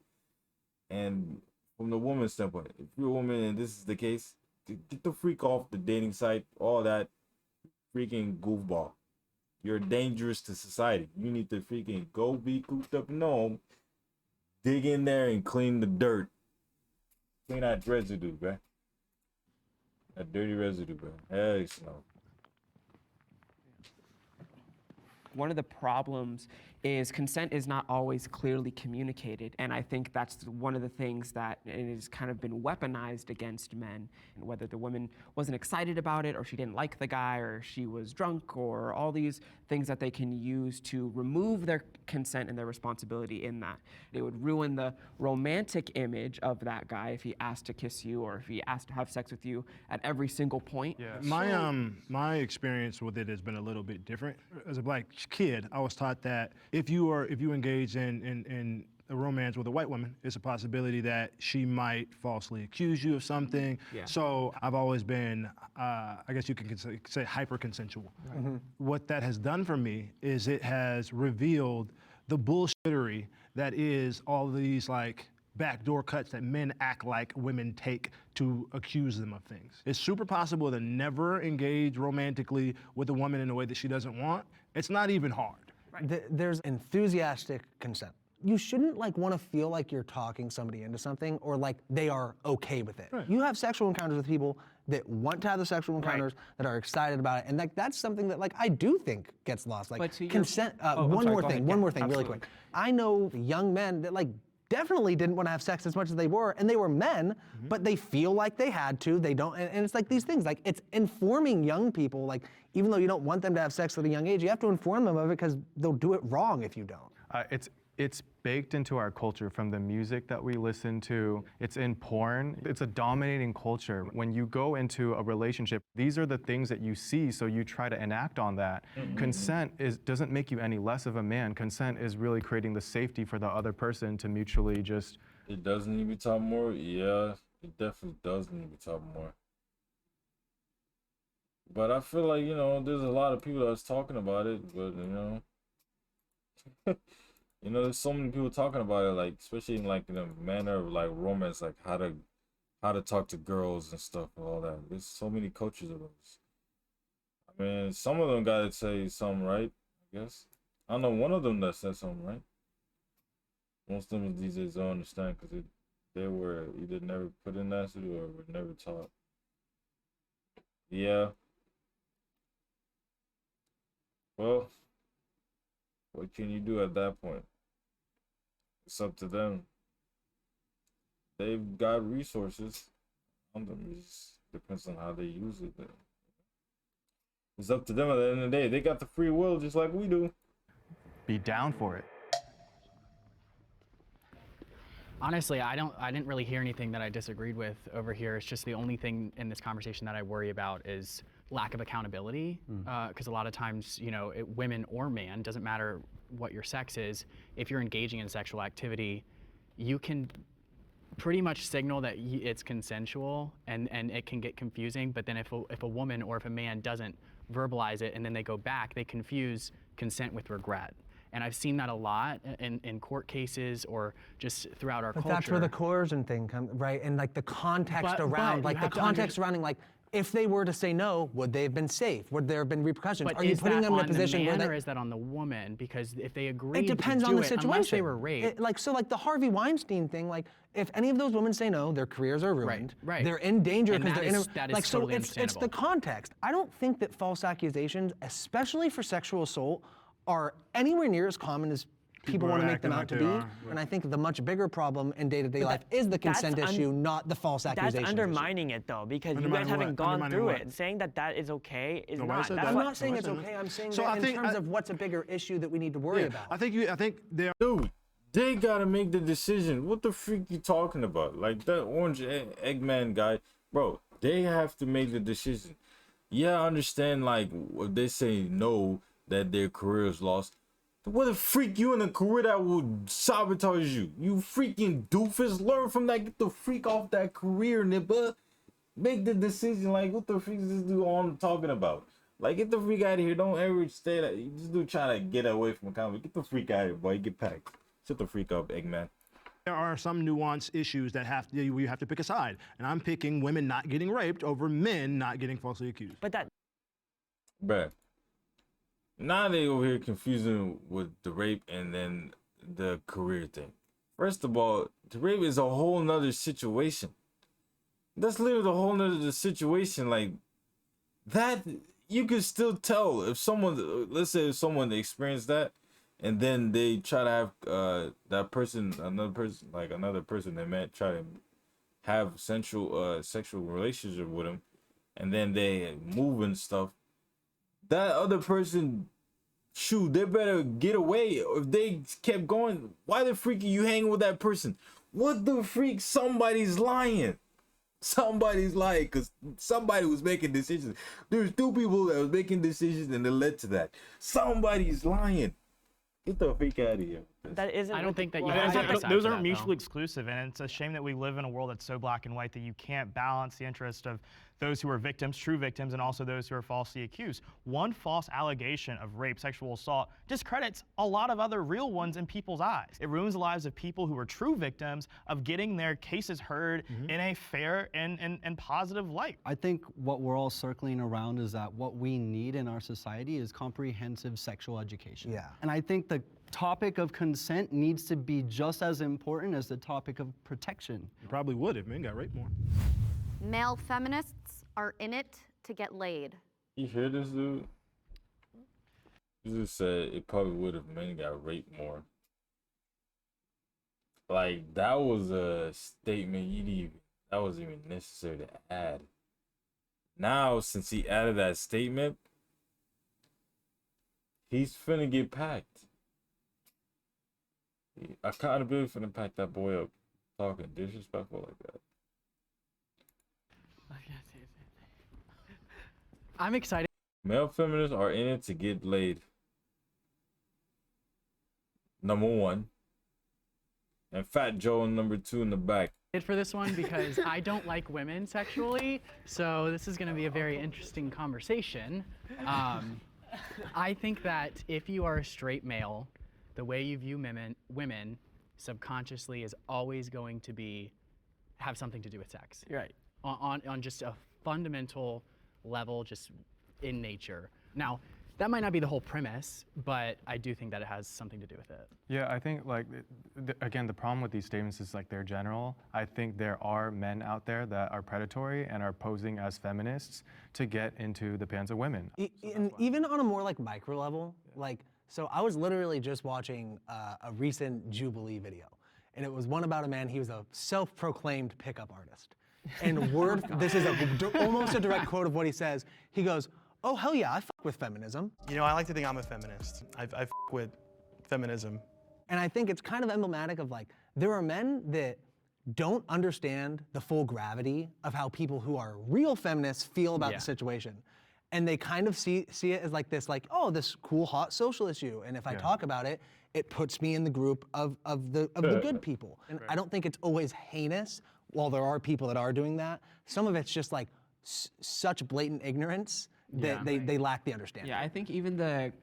And from the woman's standpoint, if you're a woman and this is the case, get the freak off the dating site. All that freaking goofball. You're dangerous to society. You need to freaking go be cooped up in the home dig in there and clean the dirt. Clean that residue, bro. That dirty residue, bro. Hey, Snow. One of the problems is consent is not always clearly communicated, and I think that's one of the things that it has kind of been weaponized against men, and whether the woman wasn't excited about it, or she didn't like the guy, or she was drunk, or all these things that they can use to remove their consent and their responsibility in that. It would ruin the romantic image of that guy if he asked to kiss you, or if he asked to have sex with you at every single point. My experience with it has been a little bit different. As a black kid, I was taught that if you engage in a romance with a white woman, it's a possibility that she might falsely accuse you of something. Yeah. So I've always been, I guess you can say hyper consensual. Mm-hmm. What that has done for me is it has revealed the bullshittery that is all these like backdoor cuts that men act like women take to accuse them of things. It's super possible to never engage romantically with a woman in a way that she doesn't want. It's not even hard. There's enthusiastic consent. You shouldn't like want to feel like you're talking somebody into something or like they are okay with it. Right. You have sexual encounters with people that want to have the sexual encounters, that are excited about it, and like that's something that like I do think gets lost. Like consent. One more thing, really quick. I know young men that like definitely didn't want to have sex as much as they were, and they were men, but they feel like they had to. They don't, and it's like these things. Like it's informing young people. Like even though you don't want them to have sex at a young age, you have to inform them of it because they'll do it wrong if you don't. It's baked into our culture from the music that we listen to. It's in porn. It's a dominating culture. When you go into a relationship, these are the things that you see, so you try to enact on that. Consent doesn't make you any less of a man. Consent is really creating the safety for the other person to mutually just... It does need to be taught more? Yeah, it definitely does need to be taught more. But I feel like, you know, there's a lot of people that's talking about it, but, you know... You know, there's so many people talking about it, like especially in like in a manner of like romance, like how to talk to girls and stuff and all that. There's so many coaches of those. I mean, some of them gotta say something right, I guess. I know one of them that said something right. Most of them these days don't understand because they were either never put in that or were never taught. Yeah. Well, what can you do at that point? It's up to them. They've got resources on them. It just depends on how they use it. But it's up to them at the end of the day. They got the free will just like we do. Be down for it. Honestly, I didn't really hear anything that I disagreed with over here. It's just the only thing in this conversation that I worry about is lack of accountability. Because a lot of times, you know, women or man, doesn't matter what your sex is, if you're engaging in sexual activity, you can pretty much signal that it's consensual, and it can get confusing. But then if a woman or if a man doesn't verbalize it and then they go back, they confuse consent with regret. And I've seen that a lot in court cases or just throughout our culture. But that's where the coercion thing comes, right? And like the context around, like the context surrounding, like if they were to say no, would they have been safe? Would there have been repercussions? But are you putting them in a position where or is that on the woman? Because if they agree, it depends to on do the situation. Unless they were raped. Like the Harvey Weinstein thing, like if any of those women say no, their careers are ruined. Right. They're in danger because they're in a, that is like totally so it's the context. I don't think that false accusations, especially for sexual assault, are anywhere near as common as people want to make them out to be. And I think the much bigger problem in day-to-day life is the consent issue, not the false accusation. That's undermining it though, because you guys haven't gone through it. Saying that is okay is not. I'm not saying it's okay. I'm saying that in terms of what's a bigger issue that we need to worry about. I think they're... Dude, they gotta make the decision. What the freak you talking about? Like that orange Eggman guy, bro. They have to make the decision. Yeah, I understand. Like if they say no, that their career is lost. What the freak you in a career that will sabotage you? You freaking doofus. Learn from that. Get the freak off that career, nigga. Make the decision. Like, what the freak is this dude on talking about? Like, get the freak out of here. Don't ever stay that. This dude trying to get away from a comedy. Get the freak out of here, boy. Get packed. Shut the freak up, Eggman. There are some nuanced issues that you have to pick a side. And I'm picking women not getting raped over men not getting falsely accused. But that... Bruh. Now they over here confusing with the rape and then the career thing. First of all, the rape is a whole nother situation. That's literally a whole nother situation. Like that, you can still tell if someone, let's say if someone experienced that, and then they try to have that person, another person they met, try to have sexual relationship with him, and then they move and stuff. That other person, shoot, they better get away. Or if they kept going, why the freak are you hanging with that person? What the freak? Somebody's lying. Somebody's lying because somebody was making decisions. There's two people that was making decisions and it led to that. Somebody's lying. Get the freak out of here. That isn't. I don't think that you those aren't mutually exclusive, and it's a shame that we live in a world that's so black and white that you can't balance the interest of those who are victims, true victims, and also those who are falsely accused. One false allegation of rape, sexual assault, discredits a lot of other real ones in people's eyes. It ruins the lives of people who are true victims of getting their cases heard in a fair and positive light. I think what we're all circling around is that what we need in our society is comprehensive sexual education. Yeah. And I think the topic of consent needs to be just as important as the topic of protection. You probably would if men got raped more. Male feminists are in it to get laid. You hear this, dude? You just said it probably would if men got raped more. Like, that was a statement that wasn't even necessary to add. Now, since he added that statement, he's finna get packed. Accountability finna pack that boy up talking disrespectful like that. I'm excited. Male feminists are in it to get laid. Number one. And Fat Joe number 2 in the back. For this one because I don't like women sexually, so this is going to be a very interesting conversation. I think that if you are a straight male, the way you view women subconsciously is always going to have something to do with sex. You're right. On just a fundamental level, just in nature. Now, that might not be the whole premise, but I do think that it has something to do with it. Yeah, I think like, again, the problem with these statements is like they're general. I think there are men out there that are predatory and are posing as feminists to get into the pants of women. And even on a more like micro level, like, so I was literally just watching a recent Jubilee video, and it was one about a man, he was a self-proclaimed pickup artist. And this is almost a direct quote of what he says. He goes, "Oh, hell yeah, I fuck with feminism." You know, I like to think I'm a feminist. I fuck with feminism. And I think it's kind of emblematic of like, there are men that don't understand the full gravity of how people who are real feminists feel about the situation. And they kind of see it as like this, like, oh, this cool, hot social issue. And if I talk about it, it puts me in the group of the good people. And I don't think it's always heinous. While there are people that are doing that, some of it's just like such blatant ignorance that they lack the understanding. Yeah, I think even the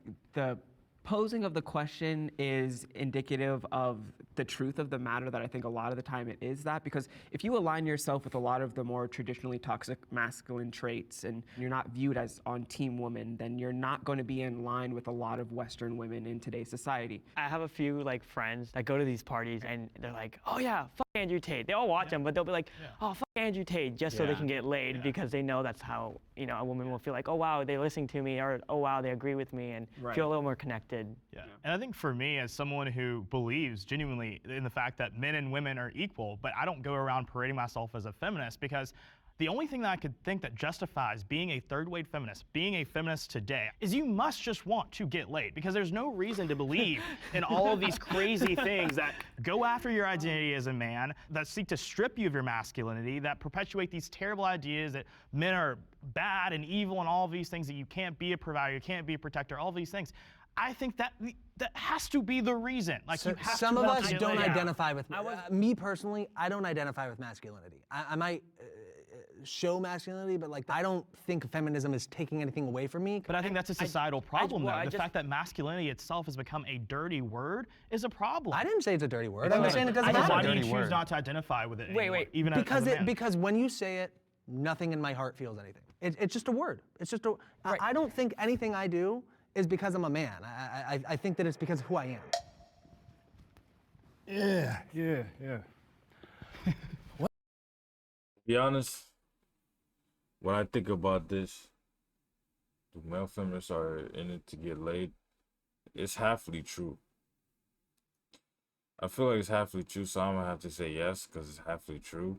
posing of the question is indicative of the truth of the matter, that I think a lot of the time it is that, because if you align yourself with a lot of the more traditionally toxic masculine traits and you're not viewed as on team woman, then you're not going to be in line with a lot of Western women in today's society. I have a few like friends that go to these parties and they're like, oh yeah, fuck Andrew Tate. They all watch them, but they'll be like, oh, fuck Andrew Tate, just so they can get laid because they know that's how, you know, a woman will feel like, oh wow, they're listening to me, or oh wow, they agree with me, and feel a little more connected. Yeah. And I think for me, as someone who believes genuinely in the fact that men and women are equal, but I don't go around parading myself as a feminist, because the only thing that I could think that justifies being a third-wave feminist, being a feminist today, is you must just want to get laid, because there's no reason to believe in all of these crazy things that go after your identity as a man, that seek to strip you of your masculinity, that perpetuate these terrible ideas that men are bad and evil and all of these things, that you can't be a provider, you can't be a protector, all these things. I think that has to be the reason. Like, so you have some to of want us to get don't laid. identify with, me personally, I don't identify with masculinity. I might show masculinity, but like, I don't think feminism is taking anything away from me. But I think that's a societal problem, though. The fact that masculinity itself has become a dirty word is a problem. I didn't say it's a dirty word. I'm saying it doesn't matter. Why do you choose not to identify with it anymore, even as a man? Because when you say it, nothing in my heart feels anything. It's just a word. It's just a. I don't think anything I do is because I'm a man. I think that it's because of who I am. Yeah. To be honest, when I think about this, do male feminists are in it to get laid? It's halfly true. I feel like it's halfly true, so I'm gonna have to say yes, because it's halfly true.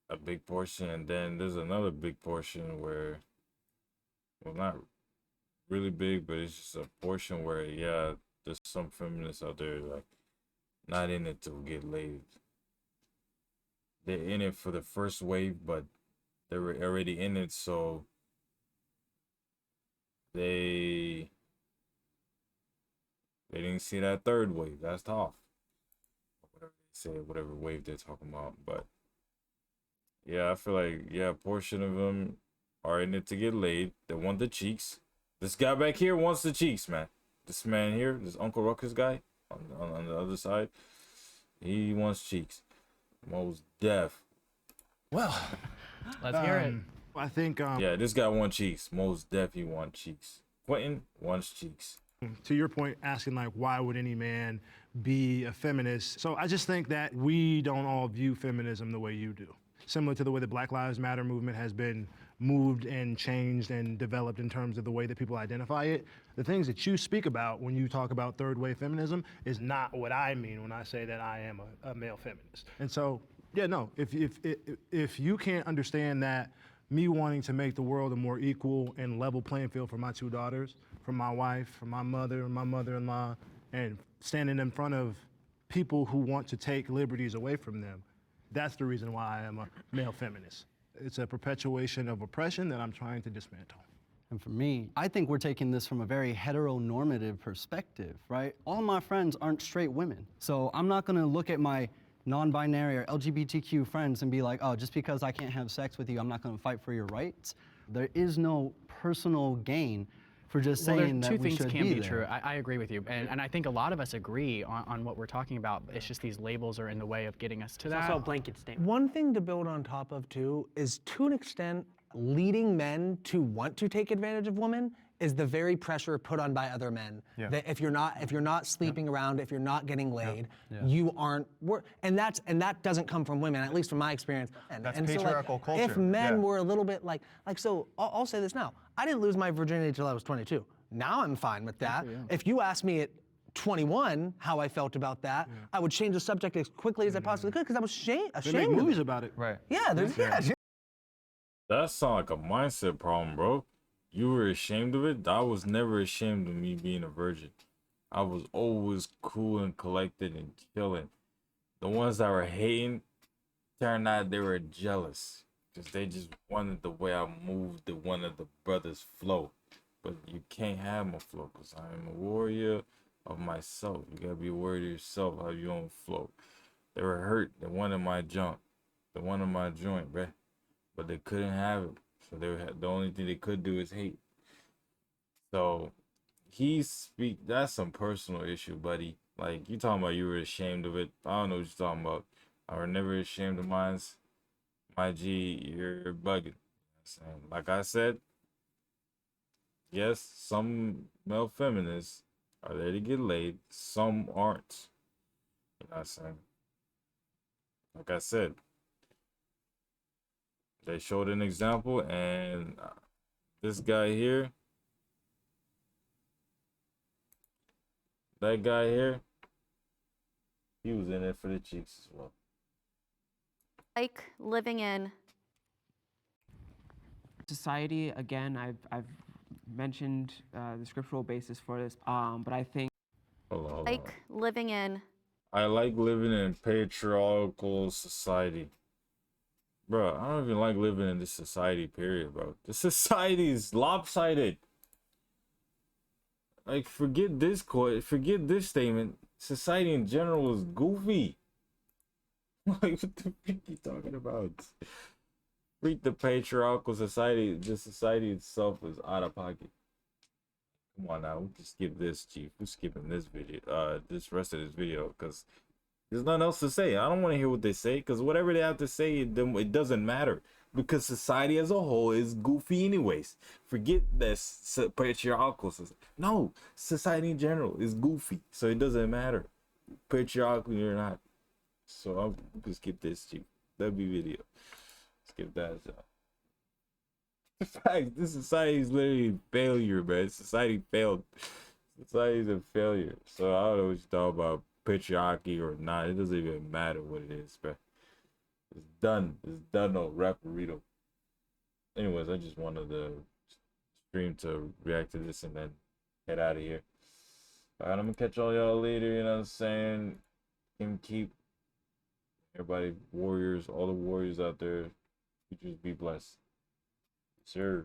A big portion, and then there's another big portion where, well, not really big, but it's just a portion where, yeah, there's some feminists out there like not in it to get laid. They're in it for the first wave, but they were already in it, so they didn't see that third wave. That's tough. Whatever they say, whatever wave they're talking about. But yeah, I feel like, yeah, a portion of them are in it to get laid. They want the cheeks. This guy back here wants the cheeks, man. This man here, this Uncle Ruckus guy on the other side, he wants cheeks. Most deaf. Well, let's hear it. I think yeah, this guy wants cheeks. Most deaf, he wants cheeks. Quentin wants cheeks. To your point, asking like, why would any man be a feminist? So I just think that we don't all view feminism the way you do. Similar to the way the Black Lives Matter movement has been moved and changed and developed in terms of the way that people identify it. The things that you speak about when you talk about third wave feminism is not what I mean when I say that I am a male feminist. And so, yeah, no, if you can't understand that me wanting to make the world a more equal and level playing field for my two daughters, for my wife, for my mother and my mother-in-law, and standing in front of people who want to take liberties away from them, that's the reason why I am a male feminist. It's a perpetuation of oppression that I'm trying to dismantle. And for me, I think we're taking this from a very heteronormative perspective, right? All my friends aren't straight women. So I'm not gonna look at my non-binary or LGBTQ friends and be like, oh, just because I can't have sex with you, I'm not gonna fight for your rights. There is no personal gain for just saying that we should be there. Two things can be true. I agree with you. And I think a lot of us agree on what we're talking about. It's just these labels are in the way of getting us to that. It's also a blanket statement. One thing to build on top of too is, to an extent, leading men to want to take advantage of women is the very pressure put on by other men. Yeah. That if you're not sleeping around, if you're not getting laid, Yeah. you aren't. And that doesn't come from women, at least from my experience. That's so, patriarchal culture. If men Yeah. were a little bit like so, I'll say this now. I didn't lose my virginity till I was 22. Now I'm fine with that. If you ask me at 21 how I felt about that, I would change the subject as quickly as I possibly could because I was ashamed. They make movies about it. Right. Yeah, That sounds like a mindset problem, bro. You were ashamed of it? I was never ashamed of me being a virgin. I was always cool and collected and chilling. The ones that were hating, turned out they were jealous. Because they just wanted the way I moved, they wanted the brothers' flow. But you can't have my flow because I am a warrior of myself. You gotta be a warrior of yourself, have your own flow. They were hurt. They wanted my junk. They wanted my joint, bruh. But they couldn't have it. So the only thing they could do is hate. So that's some personal issue, buddy. Like, you talking about you were ashamed of it. I don't know what you're talking about. I was never ashamed of mine's. My G, you're bugging. Like I said, yes, some male feminists are there to get laid. Some aren't. You know what I'm saying? Like I said, they showed an example, and this guy here, that guy here, he was in it for the cheeks as well. Like living in society, again, I've mentioned the scriptural basis for this, but I think Hold on. living in I like living in patriarchal society. Bro, I don't even like living in this society, period, bro. This society is lopsided. Like, forget this statement. Society in general is goofy. Like, what the fuck you talking about? Freak the patriarchal society. The society itself is out of pocket. Come on now, we can skip this, Chief. We're skipping this video, this rest of this video, because there's nothing else to say. I don't want to hear what they say, because whatever they have to say, it doesn't matter. Because society as a whole is goofy anyways. Forget this patriarchal society. No, society in general is goofy, so it doesn't matter. patriarchal or not. So I'll just skip this too. That'll be video. Skip that. So. In fact, this society is literally a failure, man. Society failed. Society is a failure. So I don't know what you talk about patriarchy or not. It doesn't even matter what it is, bro. It's done. It's done. No Rapperito. Anyways, I just wanted to stream to react to this and then head out of here. Alright, I'm gonna catch all y'all later, you know what I'm saying? Keep everybody, warriors, all the warriors out there, you just be blessed. Sir.